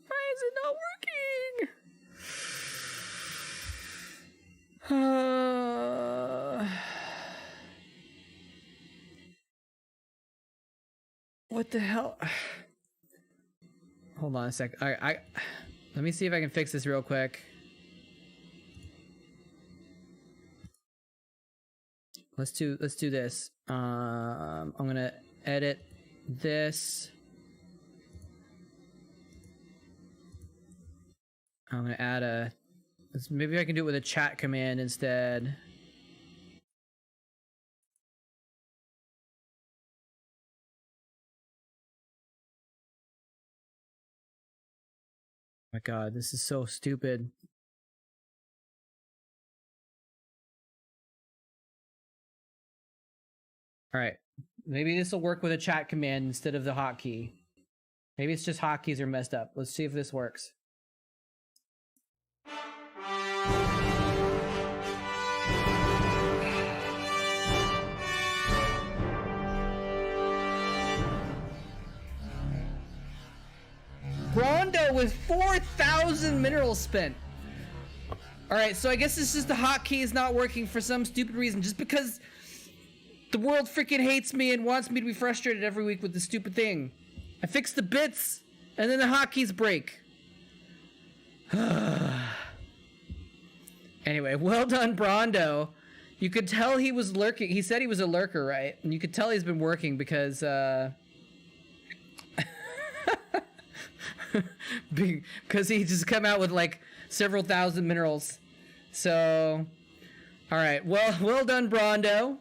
Why is it not working? What the hell? Hold on a sec. Let me see if I can fix this real quick. Let's do this. I'm gonna edit this. I'm gonna add maybe I can do it with a chat command instead. Oh my god, this is so stupid. Alright, maybe this will work with a chat command instead of the hotkey. Maybe it's just hotkeys are messed up. Let's see if this works. Brondo with 4,000 minerals spent. Alright, so I guess it's just the hotkey is not working for some stupid reason. Just because the world freaking hates me and wants me to be frustrated every week with this stupid thing. I fix the bits, and then the hotkeys break. Anyway, well done, Brondo. You could tell he was lurking. He said he was a lurker, right? And you could tell he's been working because, because he just come out with like several thousand minerals. So, all right. Well done, Brondo.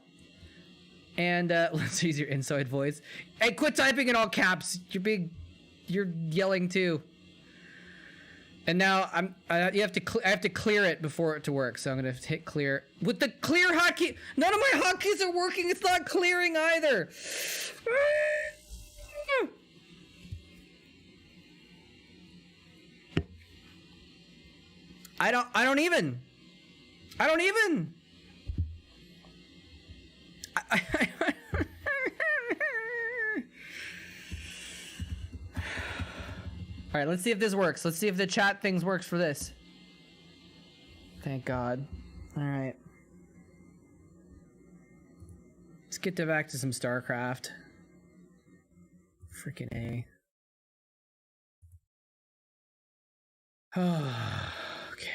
And let's use your inside voice. Hey, quit typing in all caps. You're yelling too. And now I have to clear it before it to work. So I'm gonna hit clear with the clear hotkey. None of my hotkeys are working. It's not clearing either. I don't even. All right, let's see if this works. Let's see if the chat things works for this. Thank God. All right. Let's get back to some Starcraft. Freaking A. Oh, okay.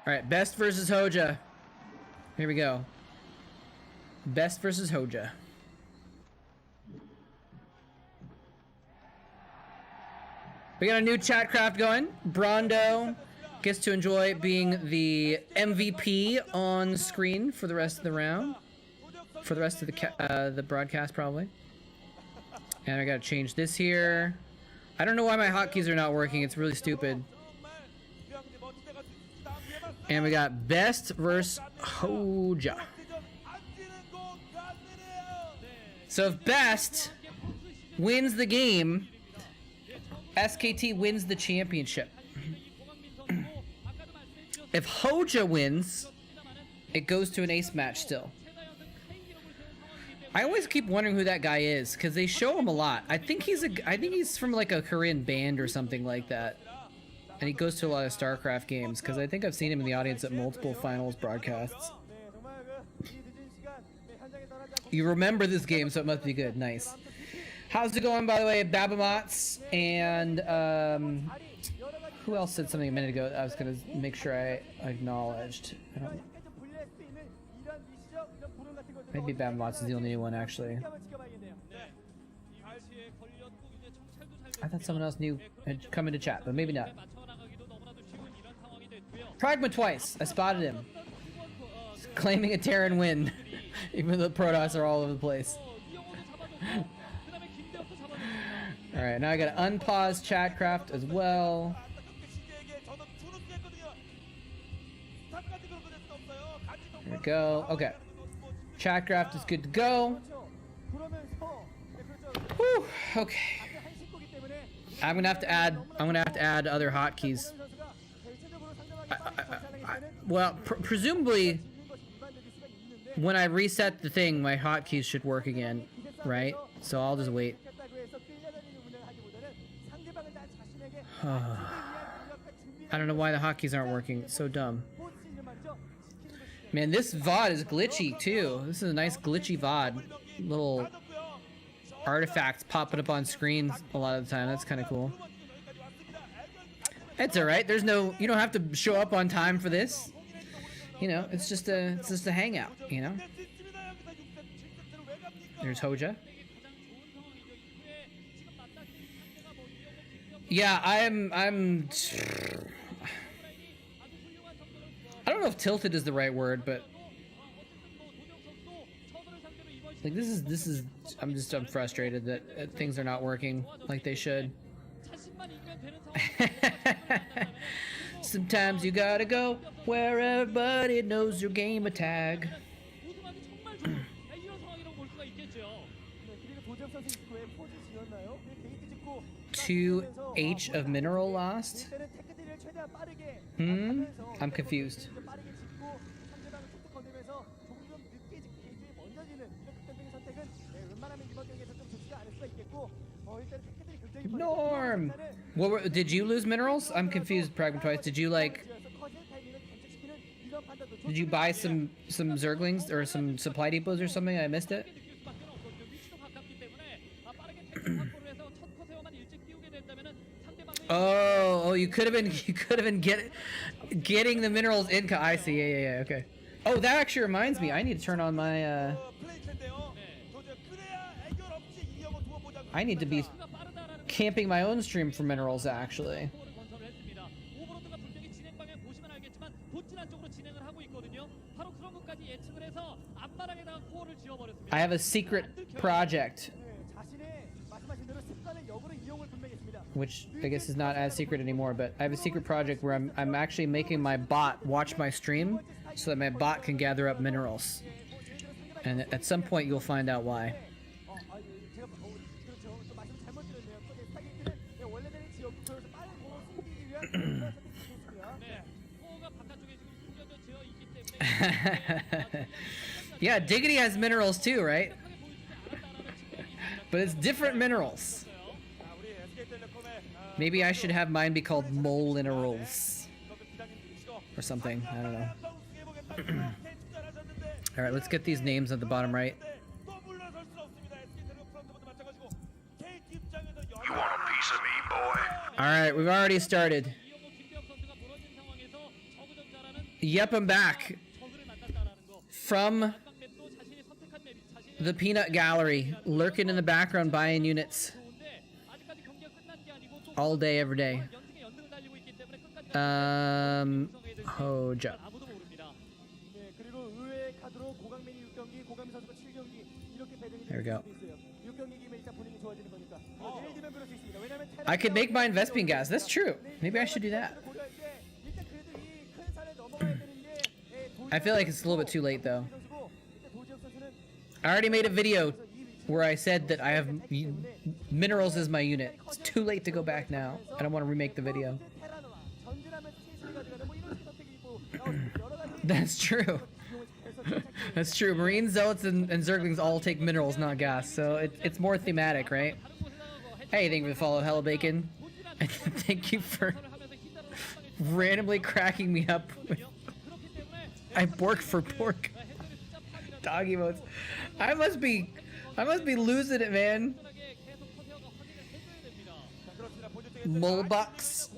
All right, Best versus Hoja. Here we go. Best versus Hoja. We got a new Chatcraft going. Brondo gets to enjoy being the MVP on screen for the rest of the round. For the rest of the broadcast, probably. And I gotta change this here. I don't know why my hotkeys are not working. It's really stupid. And we got Best versus Hoja. So if Best wins the game, SKT wins the championship. If Hoja wins, it goes to an ace match still. I always keep wondering who that guy is because they show him a lot. I think he's from like a Korean band or something like that. And he goes to a lot of Starcraft games because I think I've seen him in the audience at multiple finals broadcasts. You remember this game, so it must be good. Nice. How's it going, by the way? Babamots and who else said something a minute ago? I was gonna make sure I acknowledged. Maybe Babamots is the only new one, actually. I thought someone else new had come into chat, but maybe not. Pragma twice. I spotted him. He's claiming a Terran win, even though the Protoss are all over the place. Alright, now I gotta unpause Chatcraft as well. There we go. Okay. Chatcraft is good to go. Whew, okay. I'm gonna have to add other hotkeys. Well, presumably when I reset the thing, my hotkeys should work again, right? So I'll just wait. I don't know why the hotkeys aren't working. It's so dumb. Man, this VOD is glitchy too. This is a nice glitchy VOD. Little artifacts popping up on screens a lot of the time. That's kind of cool. It's all right. There's no, you don't have to show up on time for this. You know, it's just a hangout. You know. There's Hoja. Yeah, I'm. I don't know if tilted is the right word, but like this is. I'm frustrated that things are not working like they should. Sometimes you gotta go where everybody knows your game tag. 2H of mineral lost? I'm confused. Norm. What were, did you lose minerals? I'm confused, Pragmatwise. Did you like? Did you buy some Zerglings or some supply depots or something? I missed it. Oh, you could have been getting the minerals in. I see. Yeah. Okay. Oh, that actually reminds me. I need to turn on my. I need to be camping my own stream for minerals. Actually. I have a secret project, which I guess is not as secret anymore, but I have a secret project where I'm actually making my bot watch my stream so that my bot can gather up minerals. And at some point you'll find out why. Yeah, Diggity has minerals too, right? But it's different minerals. Maybe I should have mine be called Moletrap or something. I don't know. All right, let's get these names at the bottom right. You want a piece of me, boy? All right, we've already started. Yep, I'm back from the peanut gallery, lurking in the background buying units all day, every day. Hoja. There we go. I could make mine Vespian gas. That's true. Maybe I should do that. I feel like it's a little bit too late though. I already made a video where I said that I have minerals as my unit. It's too late to go back now. I don't want to remake the video. That's true. That's true. Marines, Zealots, and Zerglings all take minerals, not gas. So it's more thematic, right? Hey, thank you for the follow, Hello Bacon. Thank you for randomly cracking me up with I bork for pork. Dog emotes. I must be losing it, man. Mulbucks.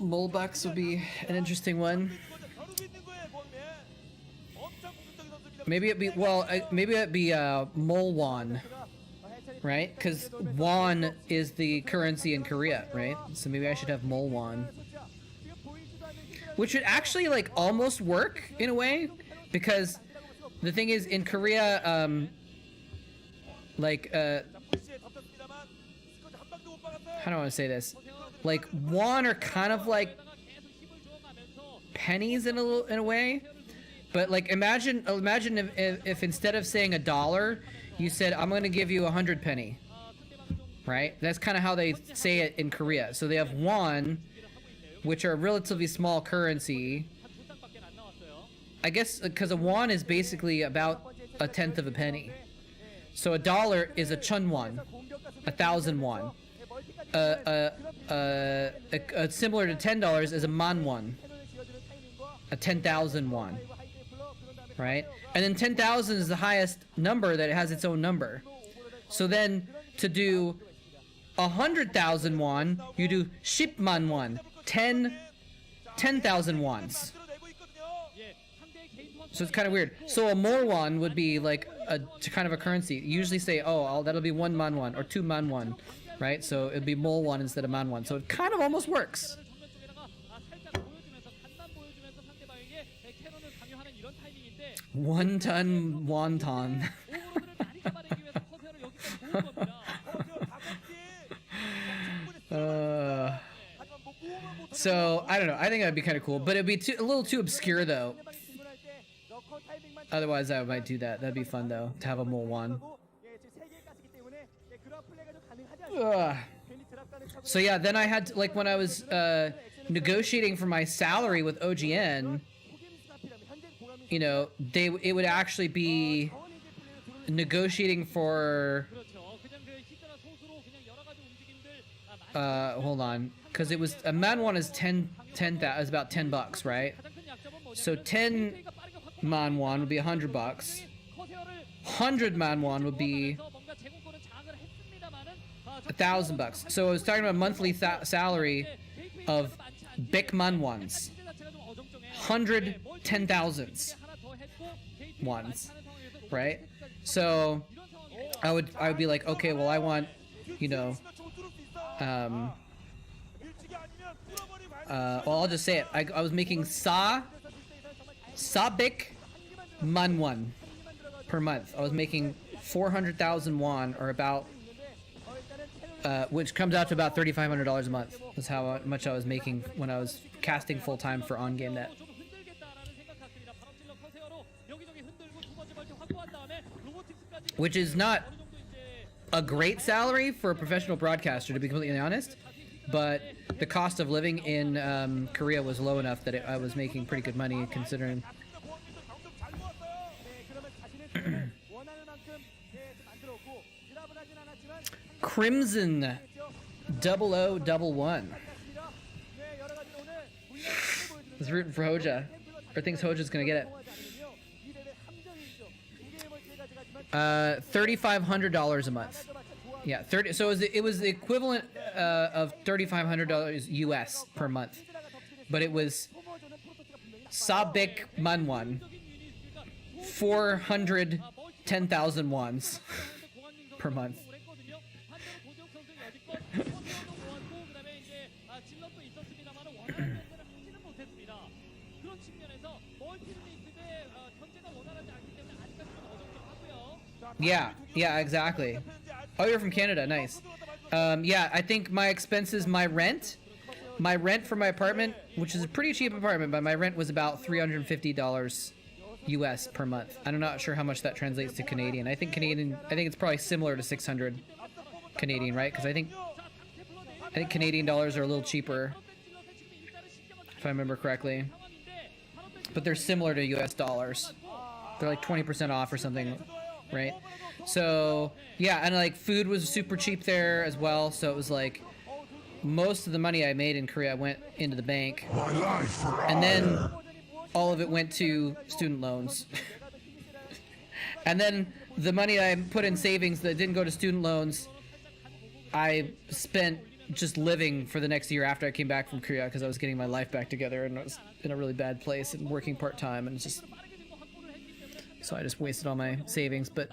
Mulbucks would be an interesting one. Maybe it'd be Molwan, right? Because won is the currency in Korea, right? So maybe I should have Molwan. Which would actually like almost work in a way, because the thing is in Korea, how do I want to say this? Like won are kind of like pennies in a way, but like imagine if instead of saying $1, you said I'm going to give you 100 penny, right? That's kind of how they say it in Korea. So they have won, which are a relatively small currency. I guess because a won is basically about 1/10 of a penny. So $1 is a chun won, 1,000 won. Similar to $10 is a man won, a 10,000 won, right? And then 10,000 is the highest number that it has its own number. So then to do 100,000 won, you do 10만 won. 10,000 wons. So it's kind of weird. So a more won would be like a kind of a currency. You usually say, oh, that'll be 1 man won or 2 man won, right? So it'd be mol won instead of man won. So it kind of almost works. One-ton wonton. So I don't know. I think that'd be kind of cool, but it'd be a little too obscure though. Otherwise, I might do that. That'd be fun though to have a mole one. So yeah, then I had to, like when I was negotiating for my salary with OGN, you know, it would actually be negotiating for hold on, because it was a man one is 10 is about $10, right? So 10 man one would be $100. 100 man one would be $1,000. So I was talking about monthly salary of big man ones, 100 10,000s ones, right? So I would be like, okay, well I want, you know, well I'll just say it. I was making Sabik man one per month. I was making 400,000 won, or about which comes out to about $3,500 a month. That's how much I was making when I was casting full time for On Game Net. Which is not a great salary for a professional broadcaster, to be completely honest. But the cost of living in Korea was low enough that I was making pretty good money considering. Crimson 0011. I was rooting for Hoja, or thinks Hoja's gonna get it. $3,500 a month. Yeah, 30. So it was the equivalent of $3,500 US per month, but it was Sabik Manwan, 410,000 wons per month. Yeah, exactly. Oh, you're from Canada, nice. Yeah, I think my expenses, my rent for my apartment, which is a pretty cheap apartment, but my rent was about $350 US per month. I'm not sure how much that translates to Canadian. I think it's probably similar to 600 Canadian, right? Because I think Canadian dollars are a little cheaper, if I remember correctly. But they're similar to US dollars. They're like 20% off or something, right? So yeah, and like food was super cheap there as well. So it was like most of the money I made in Korea went into the bank, and then all of it went to student loans. And then the money I put in savings that didn't go to student loans, I spent just living for the next year after I came back from Korea, because I was getting my life back together and I was in a really bad place and working part-time, and so I just wasted all my savings. But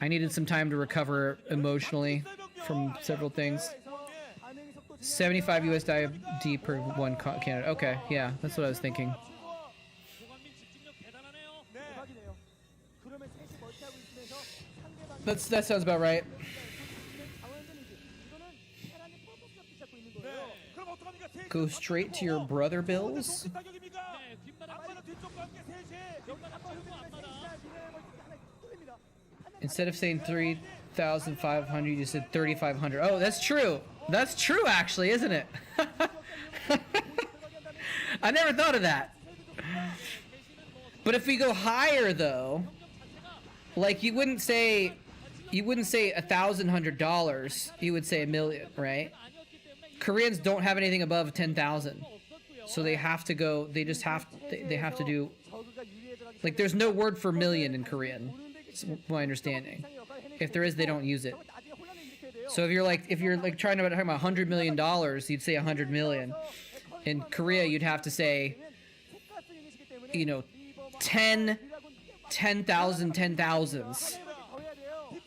I needed some time to recover emotionally from several things. 75 USD per one Canada. Okay, yeah, that's what I was thinking. That sounds about right. Go straight to your brother bills. Instead of saying 3,500, you said 3,500. Oh, that's true. That's true, actually, isn't it? I never thought of that. But if we go higher, though, like you wouldn't say $1,100. You would say $1 million, right? Koreans don't have anything above 10,000, so they have to go. They just have. They have to do. Like, there's no word for million in Korean. It's my understanding. If there is, they don't use it. So if you're trying to talk about $100 million, you'd say 100 million. In Korea, you'd have to say, 10,000 10,000s.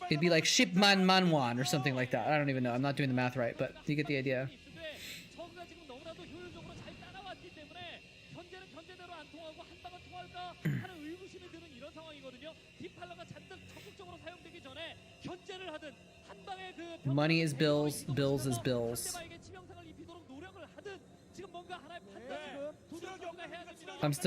It'd be like shipman manwan or something like that. I don't even know. I'm not doing the math right, but you get the idea. Money is bills, bills is bills. I'm still